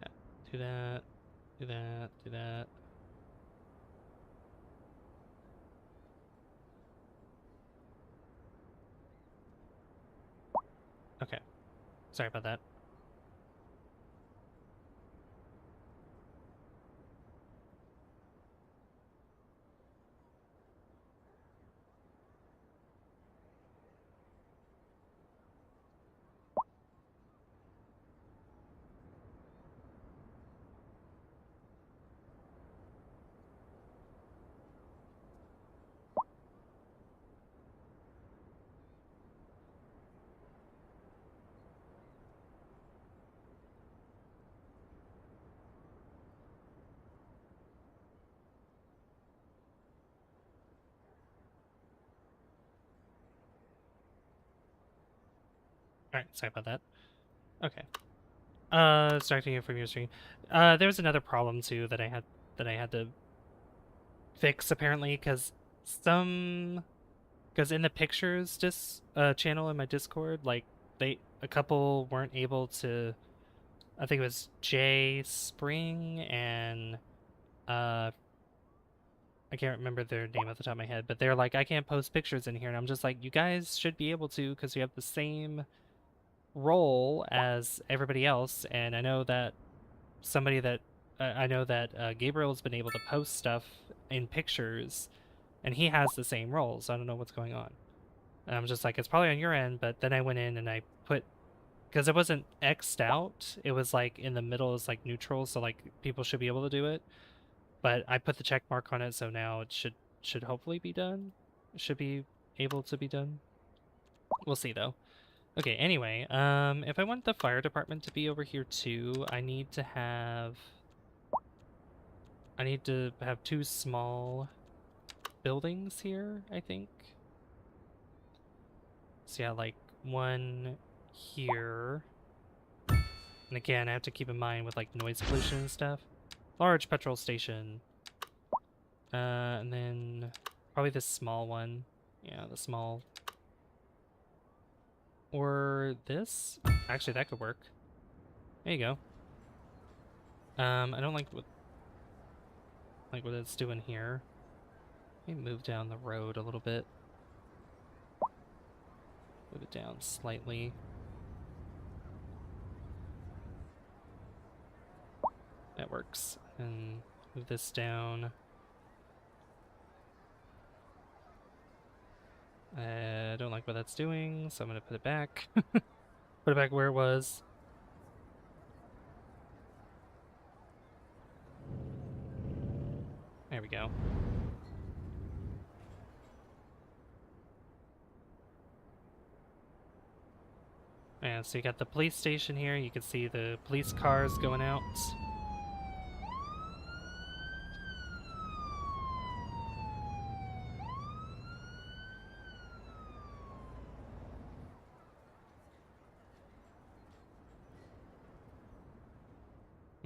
Yeah, do that, do that, do that. Okay, sorry about that. Alright, sorry about that. Okay. Distracting you from your screen. There was another problem too that I had to fix apparently because in the pictures channel in my Discord, like a couple weren't able to. I think it was Jay Spring and I can't remember their name off the top of my head, but they're like, I can't post pictures in here. And I'm just like, you guys should be able to because you have the same role as everybody else. And I know that somebody that I know that Gabriel's been able to post stuff in pictures, and he has the same role. So I don't know what's going on. And I'm just like, it's probably on your end. But then I went in and I put, because it wasn't X'd out, it was like in the middle is like neutral, so like people should be able to do it. But I put the check mark on it, so now it should hopefully be done. It should be able to be done. We'll see though. Okay, anyway, if I want the fire department to be over here too, I need to have two small buildings here, I think. So yeah, like one here. And again, I have to keep in mind with like noise pollution and stuff. Large petrol station. And then probably this small one. Yeah, the small. Or this? Actually, that could work. There you go. I don't like what it's doing here. Let me move down the road a little bit. Move it down slightly. That works. And move this down. I don't like what that's doing, so I'm gonna put it back. Put it back where it was. There we go. Yeah, so you got the police station here. You can see the police cars going out.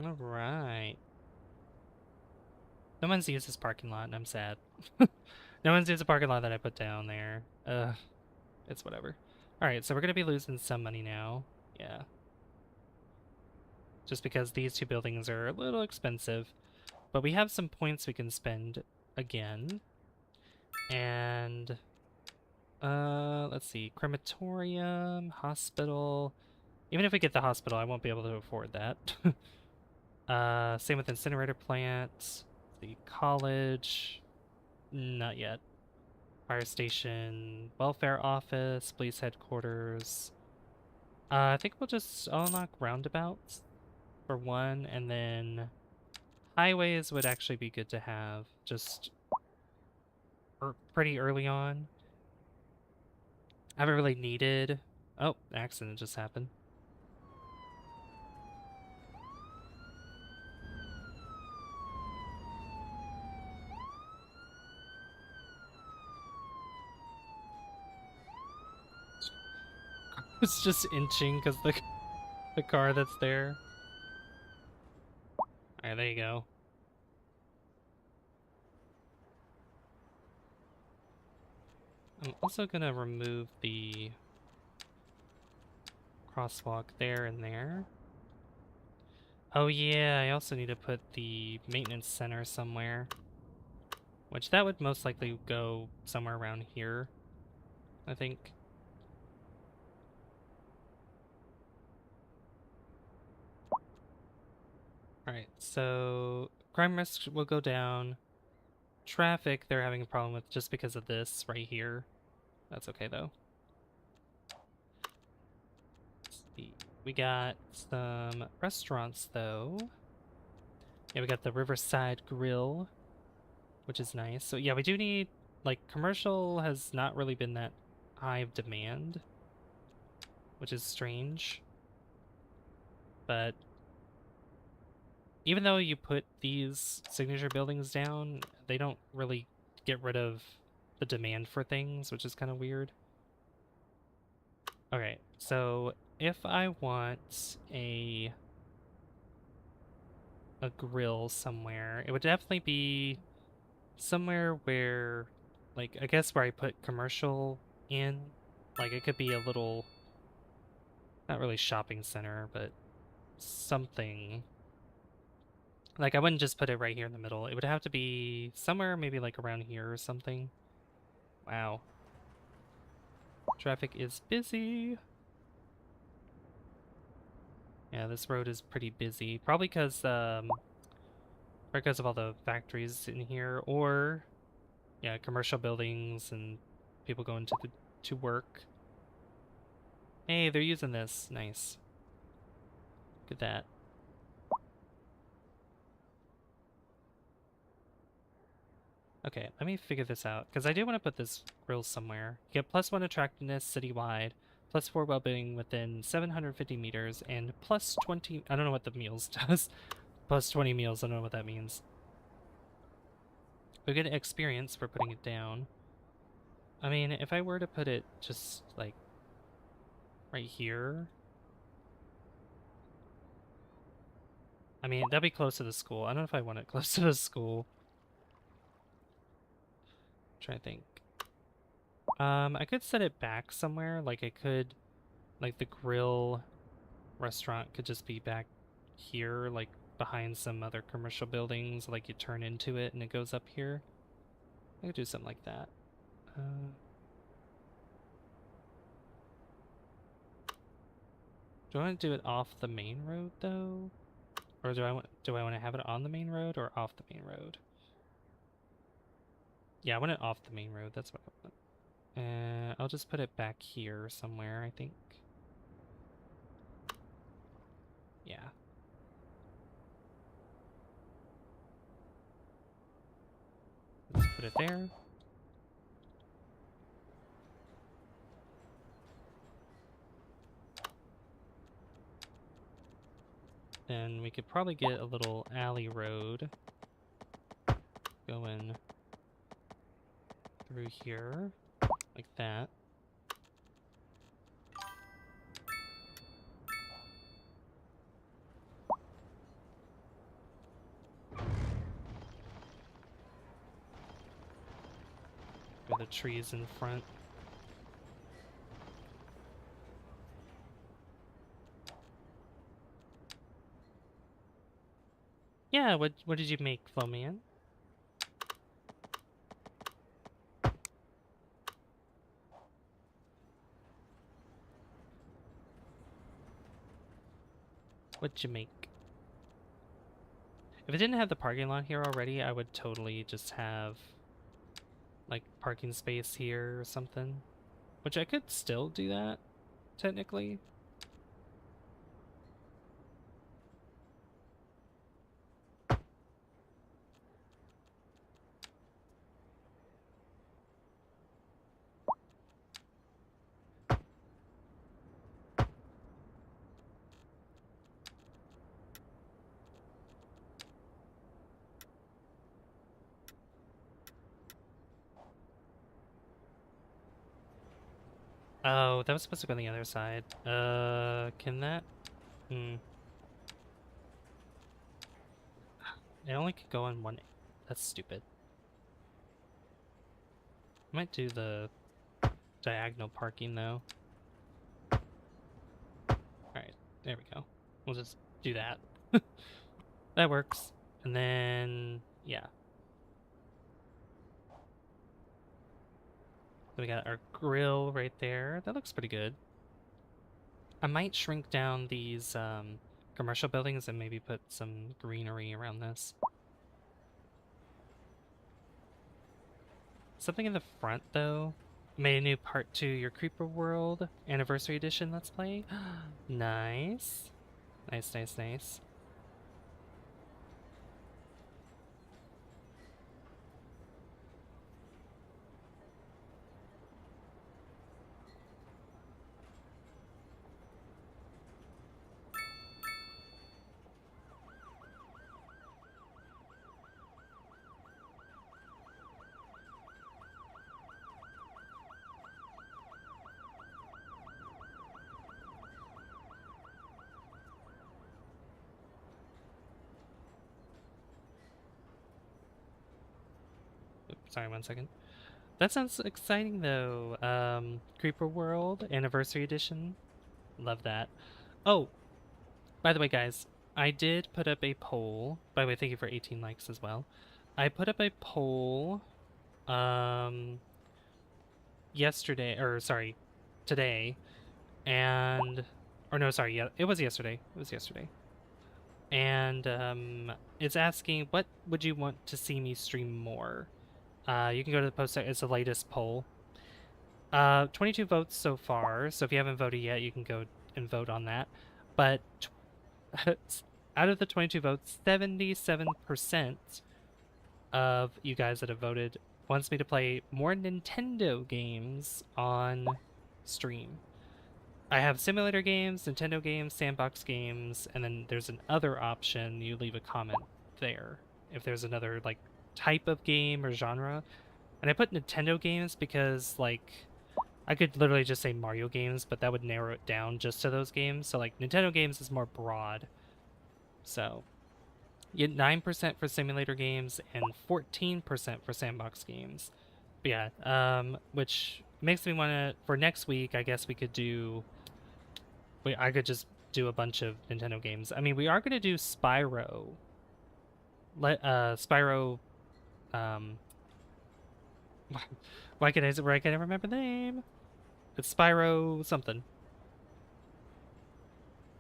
All right. No one's used this parking lot, and I'm sad. No one's used the parking lot that I put down there. It's whatever. All right, so we're gonna be losing some money now. Yeah. Just because these two buildings are a little expensive. But we have some points we can spend again. And let's see, crematorium, hospital. Even if we get the hospital, I won't be able to afford that. Same with incinerator plant, the college, not yet. Fire station, welfare office, police headquarters. I think I'll unlock roundabouts for one, and then highways would actually be good to have just pretty early on. I haven't really needed. Oh, accident just happened. It's just inching because the car that's there. Alright, there you go. I'm also gonna remove the crosswalk there and there. Oh yeah, I also need to put the maintenance center somewhere. Which that would most likely go somewhere around here, I think. Alright, so crime risk will go down. Traffic, they're having a problem with just because of this right here. That's okay though. Let's see. We got some restaurants though. Yeah, we got the Riverside Grill, which is nice. So yeah, we do need, like, commercial has not really been that high of demand, which is strange. But even though you put these signature buildings down, they don't really get rid of the demand for things, which is kind of weird. Okay, so if I want a grill somewhere, it would definitely be somewhere where, like, I guess where I put commercial in. Like, it could be a little, not really shopping center, but something. Like, I wouldn't just put it right here in the middle. It would have to be somewhere maybe like around here or something. Wow. Traffic is busy. Yeah, this road is pretty busy. Probably because of all the factories in here, or yeah, commercial buildings and people going to work. Hey, they're using this. Nice. Look at that. Okay, let me figure this out, because I do want to put this grill somewhere. You get +1 attractiveness citywide, +4 well-being within 750 meters, and +20... I don't know what the meals does. +20 meals, I don't know what that means. We get experience for putting it down. I mean, if I were to put it just, like, right here... I mean, that'd be close to the school. I don't know if I want it close to the school. I'm trying to think. I could set it back somewhere. Like, I could... Like, the grill restaurant could just be back here, like, behind some other commercial buildings. Like, you turn into it and it goes up here. I could do something like that. Do I want to do it off the main road, though? Or do I want to have it on the main road or off the main road? Yeah, I want it off the main road. That's what I want. I'll just put it back here somewhere, I think. Yeah. Let's put it there. Then we could probably get a little alley road going through here, like that. With the trees in front. Yeah, what did you make, Flowman? What'd you make? If it didn't have the parking lot here already, I would totally just have like parking space here or something. Which I could still do that, technically. Oh, that was supposed to go on the other side. Can that? Hmm. It only could go on one. That's stupid. I might do the diagonal parking though. Alright, there we go. We'll just do that. That works. And then, yeah. So we got our grill right there. That looks pretty good. I might shrink down these commercial buildings and maybe put some greenery around this. Something in the front, though. Made a new part to your Creeper World Anniversary Edition Let's Play. Nice. Nice, nice, nice. Sorry, 1 second. That sounds exciting, though. Creeper World Anniversary Edition. Love that. Oh, by the way, guys, I did put up a poll. By the way, thank you for 18 likes as well. I put up a poll yesterday, or sorry, today, and or no, sorry, yeah, it was yesterday. It was yesterday. And it's asking what would you want to see me stream more? You can go to the post, it's the latest poll. 22 votes so far, so if you haven't voted yet, you can go and vote on that. But out of the 22 votes, 77% of you guys that have voted wants me to play more Nintendo games on stream. I have simulator games, Nintendo games, sandbox games, and then there's an other option. You leave a comment there if there's another like type of game or genre. And I put Nintendo games because like I could literally just say Mario games, but that would narrow it down just to those games. So like Nintendo games is more broad. So you get 9% for simulator games and 14% for sandbox games. But yeah, which makes me want to, for next week, I guess we could do, I could just do a bunch of Nintendo games. I mean, we are going to do Spyro. Spyro, um, why can I remember the name? It's Spyro something.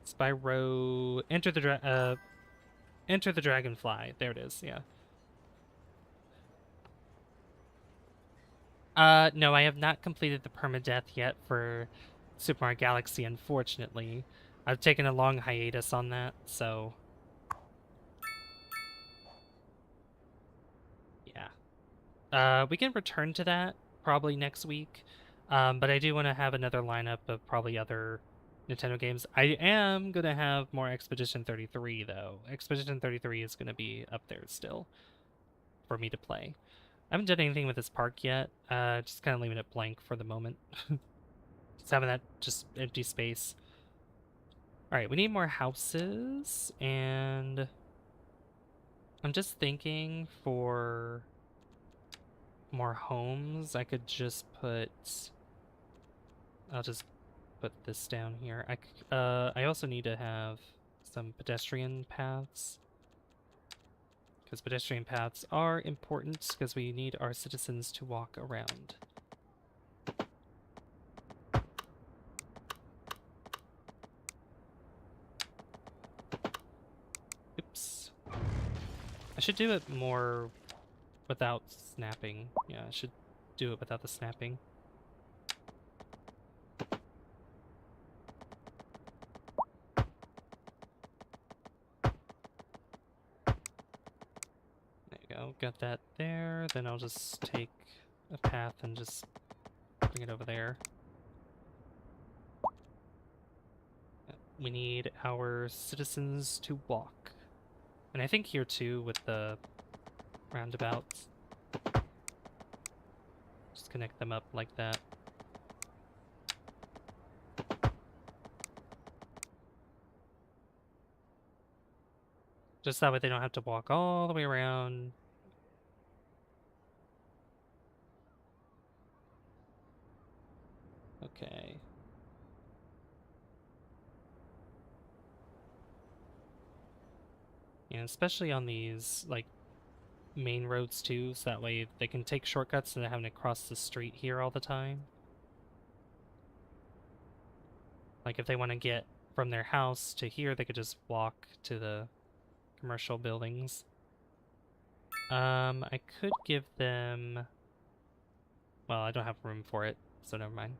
Spyro, Enter the Dragonfly. There it is, yeah. No, I have not completed the permadeath yet for Super Mario Galaxy, unfortunately. I've taken a long hiatus on that, so yeah. We can return to that probably next week, but I do want to have another lineup of probably other Nintendo games. I am going to have more Expedition 33, though. Expedition 33 is going to be up there still for me to play. I haven't done anything with this park yet, just kind of leaving it blank for the moment. Just having that just empty space. All right, we need more houses, and I'm just thinking for more homes, I could just put, I'll just put this down here. I also need to have some pedestrian paths, because pedestrian paths are important because we need our citizens to walk around. Oops. I should do it more without snapping. Yeah, I should do it without the snapping. There you go. Got that there. Then I'll just take a path and just bring it over there. We need our citizens to walk. And I think here too with the roundabouts. Just connect them up like that. Just that way they don't have to walk all the way around. Okay. Yeah, especially on these, like, main roads too, so that way they can take shortcuts instead of having to cross the street here all the time. Like, if they want to get from their house to here, they could just walk to the commercial buildings. I could give them... Well, I don't have room for it, so never mind.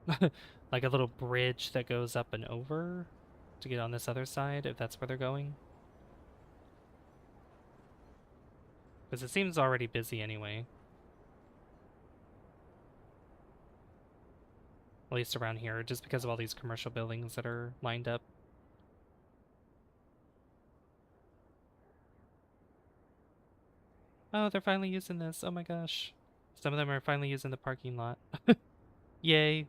Like a little bridge that goes up and over to get on this other side, if that's where they're going. Because it seems already busy anyway. At least around here, just because of all these commercial buildings that are lined up. Oh, they're finally using this. Oh my gosh. Some of them are finally using the parking lot. Yay.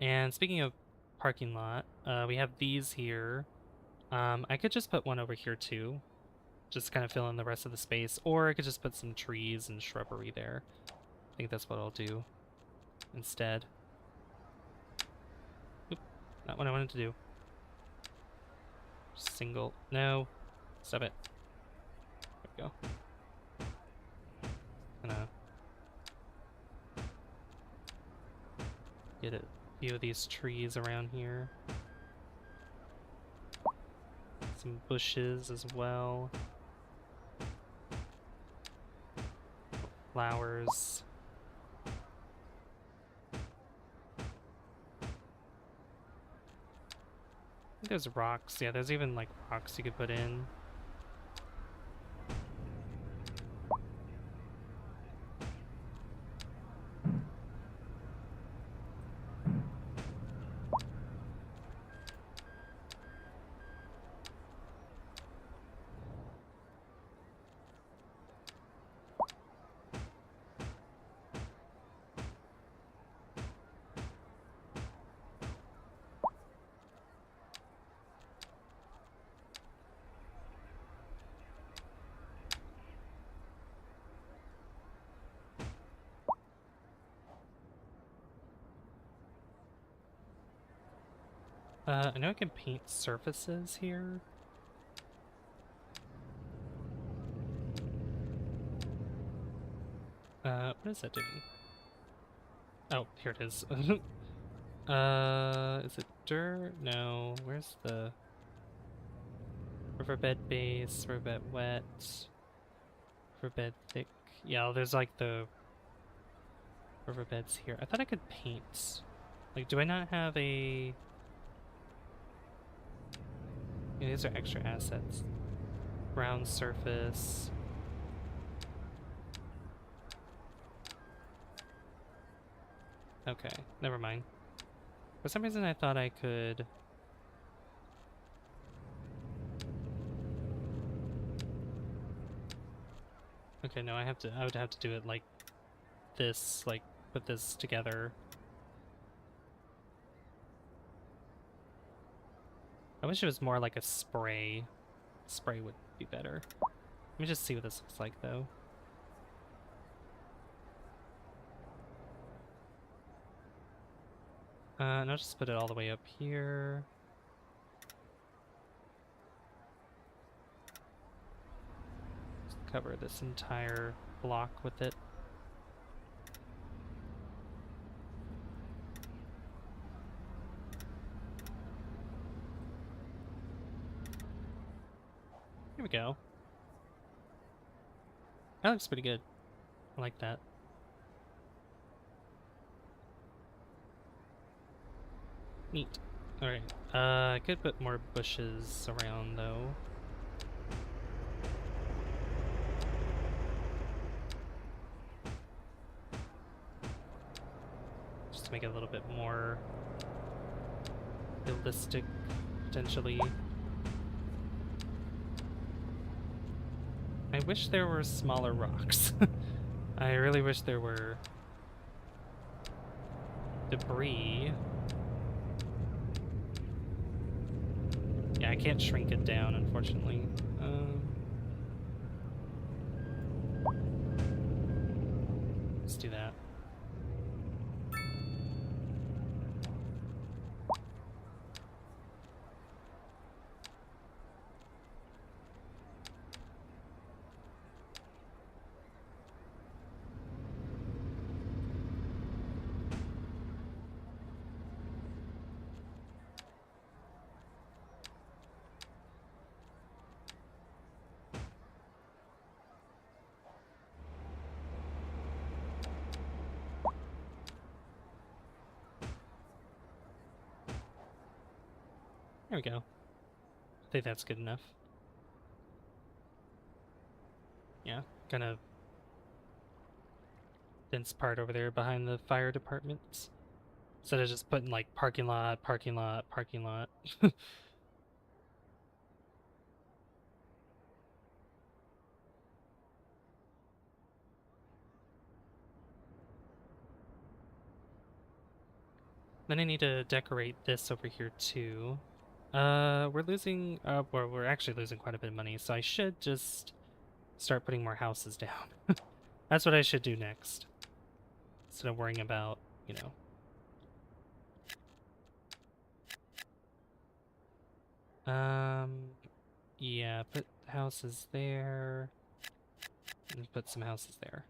And speaking of parking lot, we have these here. I could just put one over here too. Just kind of fill in the rest of the space. Or I could just put some trees and shrubbery there. I think that's what I'll do instead. Oop, not what I wanted to do. single. No. Stop it. There we go. Gonna get a few of these trees around here. Some bushes as well. Flowers. I think there's rocks. Yeah, there's even like rocks you could put in. I know I can paint surfaces here. What is that doing? Oh, here it is. Is it dirt? No. Where's the riverbed base? Riverbed wet. Riverbed thick. Yeah, there's like the riverbeds here. I thought I could paint. Like, do I not have a... Yeah, these are extra assets. Brown surface. Okay, never mind. For some reason I thought I could... Okay, no, I would have to do it like this, like put this together. I wish it was more like a spray. Spray would be better. Let me just see what this looks like though. And I'll just put it all the way up here. Just cover this entire block with it. Here we go. That looks pretty good. I like that. Neat. Alright. I could put more bushes around though. Just to make it a little bit more realistic, potentially. I wish there were smaller rocks. I really wish there were debris. Yeah, I can't shrink it down, unfortunately. Let's do that. There we go. I think that's good enough. Yeah, kind of dense part over there behind the fire department. Instead of just putting like parking lot, parking lot, parking lot. Then I need to decorate this over here too. We're losing, well, we're actually losing quite a bit of money, so I should just start putting more houses down. That's what I should do next. Instead of worrying about, you know. Yeah, put houses there, and put some houses there.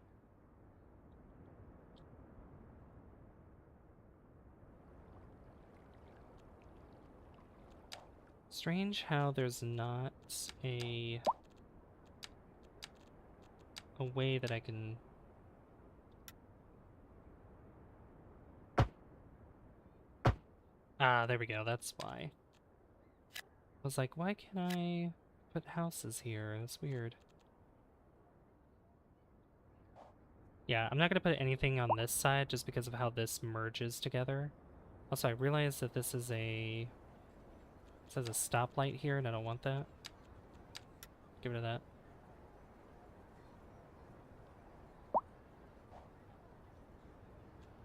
Strange how there's not a way that I can... Ah, there we go, that's why. I was like, why can't I put houses here? That's weird. Yeah, I'm not gonna put anything on this side just because of how this merges together. Also, I realize that this is a... It says a stoplight here, and I don't want that. Get rid of that.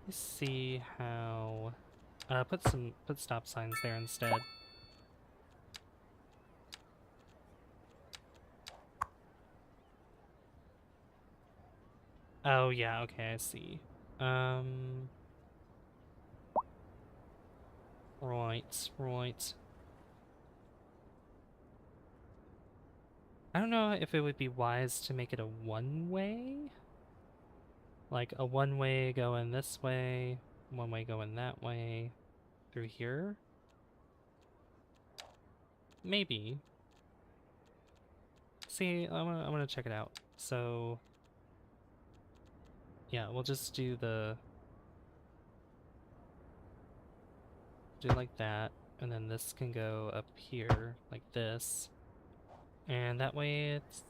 Let's see how... put stop signs there instead. Oh, yeah, okay, I see. Right. I don't know if it would be wise to make it a one-way. Like a one-way going this way, one-way going that way, through here. Maybe. See, I'm gonna check it out. So, yeah, we'll just do like that, and then this can go up here like this, and that way it's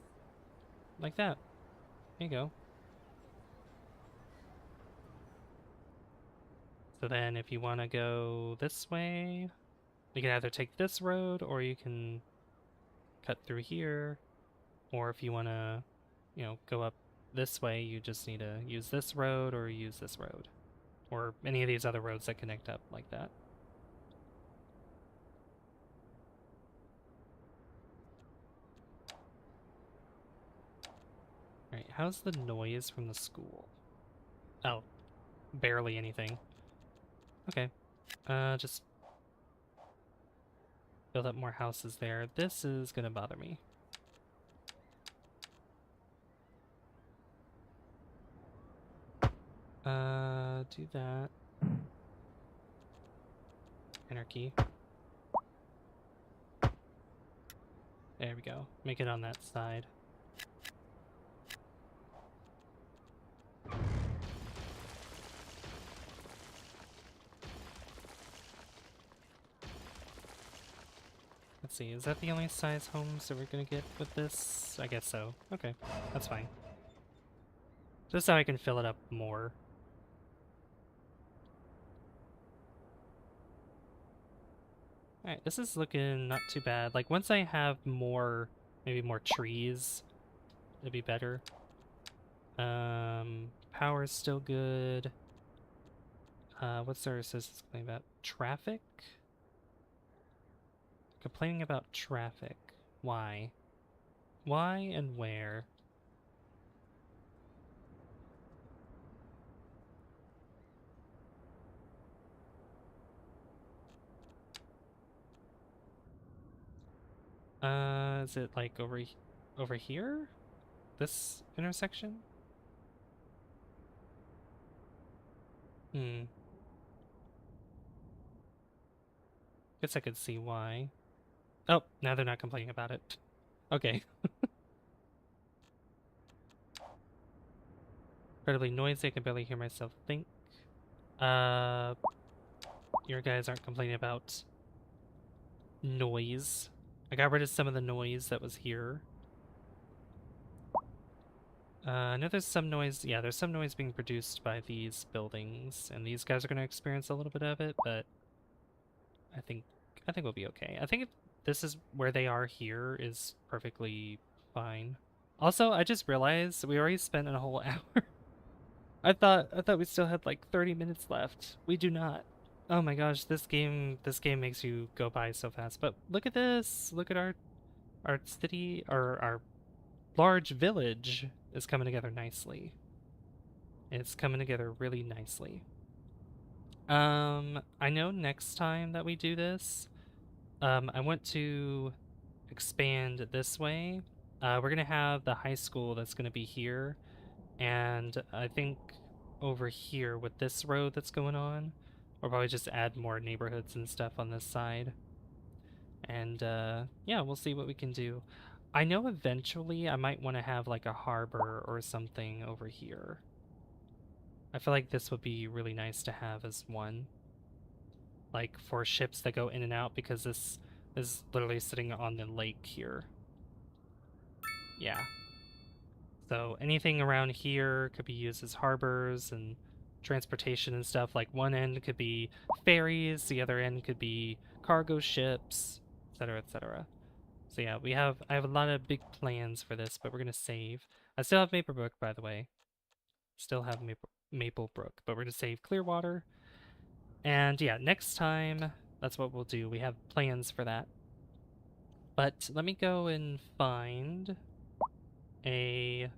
like that. There you go. So then if you want to go this way, you can either take this road or you can cut through here, or if you want to, go up this way, you just need to use this road or use this road, or any of these other roads that connect up like that. Alright, how's the noise from the school? Oh, barely anything. Okay, just build up more houses there. This is gonna bother me. Do that. Anarchy. There we go. Make it on that side. Let's see, is that the only size homes that we're gonna get with this? I guess so. Okay, that's fine. Just so I can fill it up more. Alright, this is looking not too bad. Like, once I have more, maybe more trees, it'd be better. Power's still good. What's their assistants complaining about? Traffic? Complaining about traffic. Why? Why and where? Is it like over here? This intersection? Guess I could see why. Oh, now they're not complaining about it. Okay. Incredibly noisy, I can barely hear myself think. Your guys aren't complaining about noise. I got rid of some of the noise that was here. I know there's some noise, yeah, there's some noise being produced by these buildings, and these guys are going to experience a little bit of it, but I think we'll be okay. I think this is where they are here is perfectly fine. Also, I just realized we already spent a whole hour. I thought we still had like 30 minutes left. We do not. Oh my gosh, this game makes you go by so fast. But look at this. Look at our city, our large village is coming together nicely. It's coming together really nicely. I know next time that we do this, I want to expand this way. We're gonna have the high school that's gonna be here, and I think over here with this road that's going on, we'll probably just add more neighborhoods and stuff on this side. And yeah, we'll see what we can do. I know eventually I might want to have like a harbor or something over here. I feel like this would be really nice to have as one, like for ships that go in and out, because this is literally sitting on the lake here. Yeah. So anything around here could be used as harbors and transportation and stuff. Like one end could be ferries, the other end could be cargo ships, etc., etc. So yeah, I have a lot of big plans for this, but we're gonna save. I still have Maplebrook, by the way. Still have Maplebrook, but we're gonna save Clearwater. And yeah, next time that's what we'll do. We have plans for that. But let me go and find a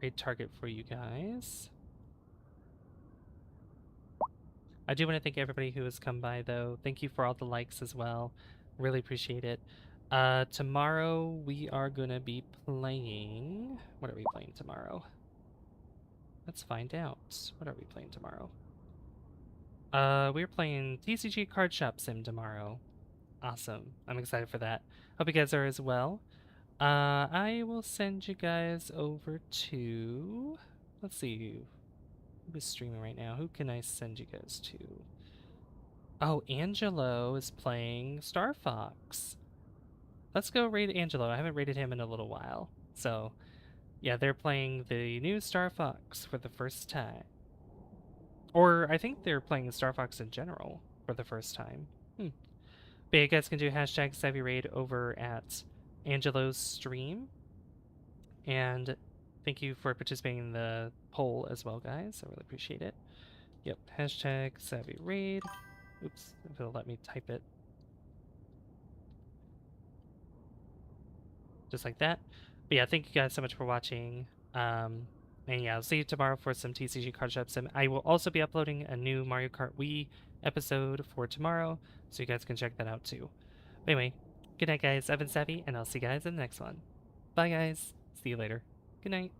great target for you guys. I do want to thank everybody who has come by, though. Thank you for all the likes as well. Really appreciate it. Tomorrow we are gonna be playing. What are we playing tomorrow? Let's find out. What are we playing tomorrow? We're playing TCG Card Shop Sim tomorrow. Awesome. I'm excited for that. Hope you guys are as well. I will send you guys over to. Let's see who is streaming right now. Who can I send you guys to? Oh, Angelo is playing Star Fox. Let's go raid Angelo. I haven't raided him in a little while. So, yeah, they're playing the new Star Fox for the first time. Or I think they're playing Star Fox in general for the first time. But you guys can do hashtag Savvy Raid over at Angelo's stream. And thank you for participating in the poll as well, guys. I really appreciate it. Yep, hashtag Savvy Raid. Oops, if it'll let me type it. Just like that. But yeah, thank you guys so much for watching. And yeah, I'll see you tomorrow for some TCG Card Shop Sim. I will also be uploading a new Mario Kart Wii episode for tomorrow, so you guys can check that out too. But anyway, good night, guys. I've been Savvy, and I'll see you guys in the next one. Bye, guys. See you later. Good night.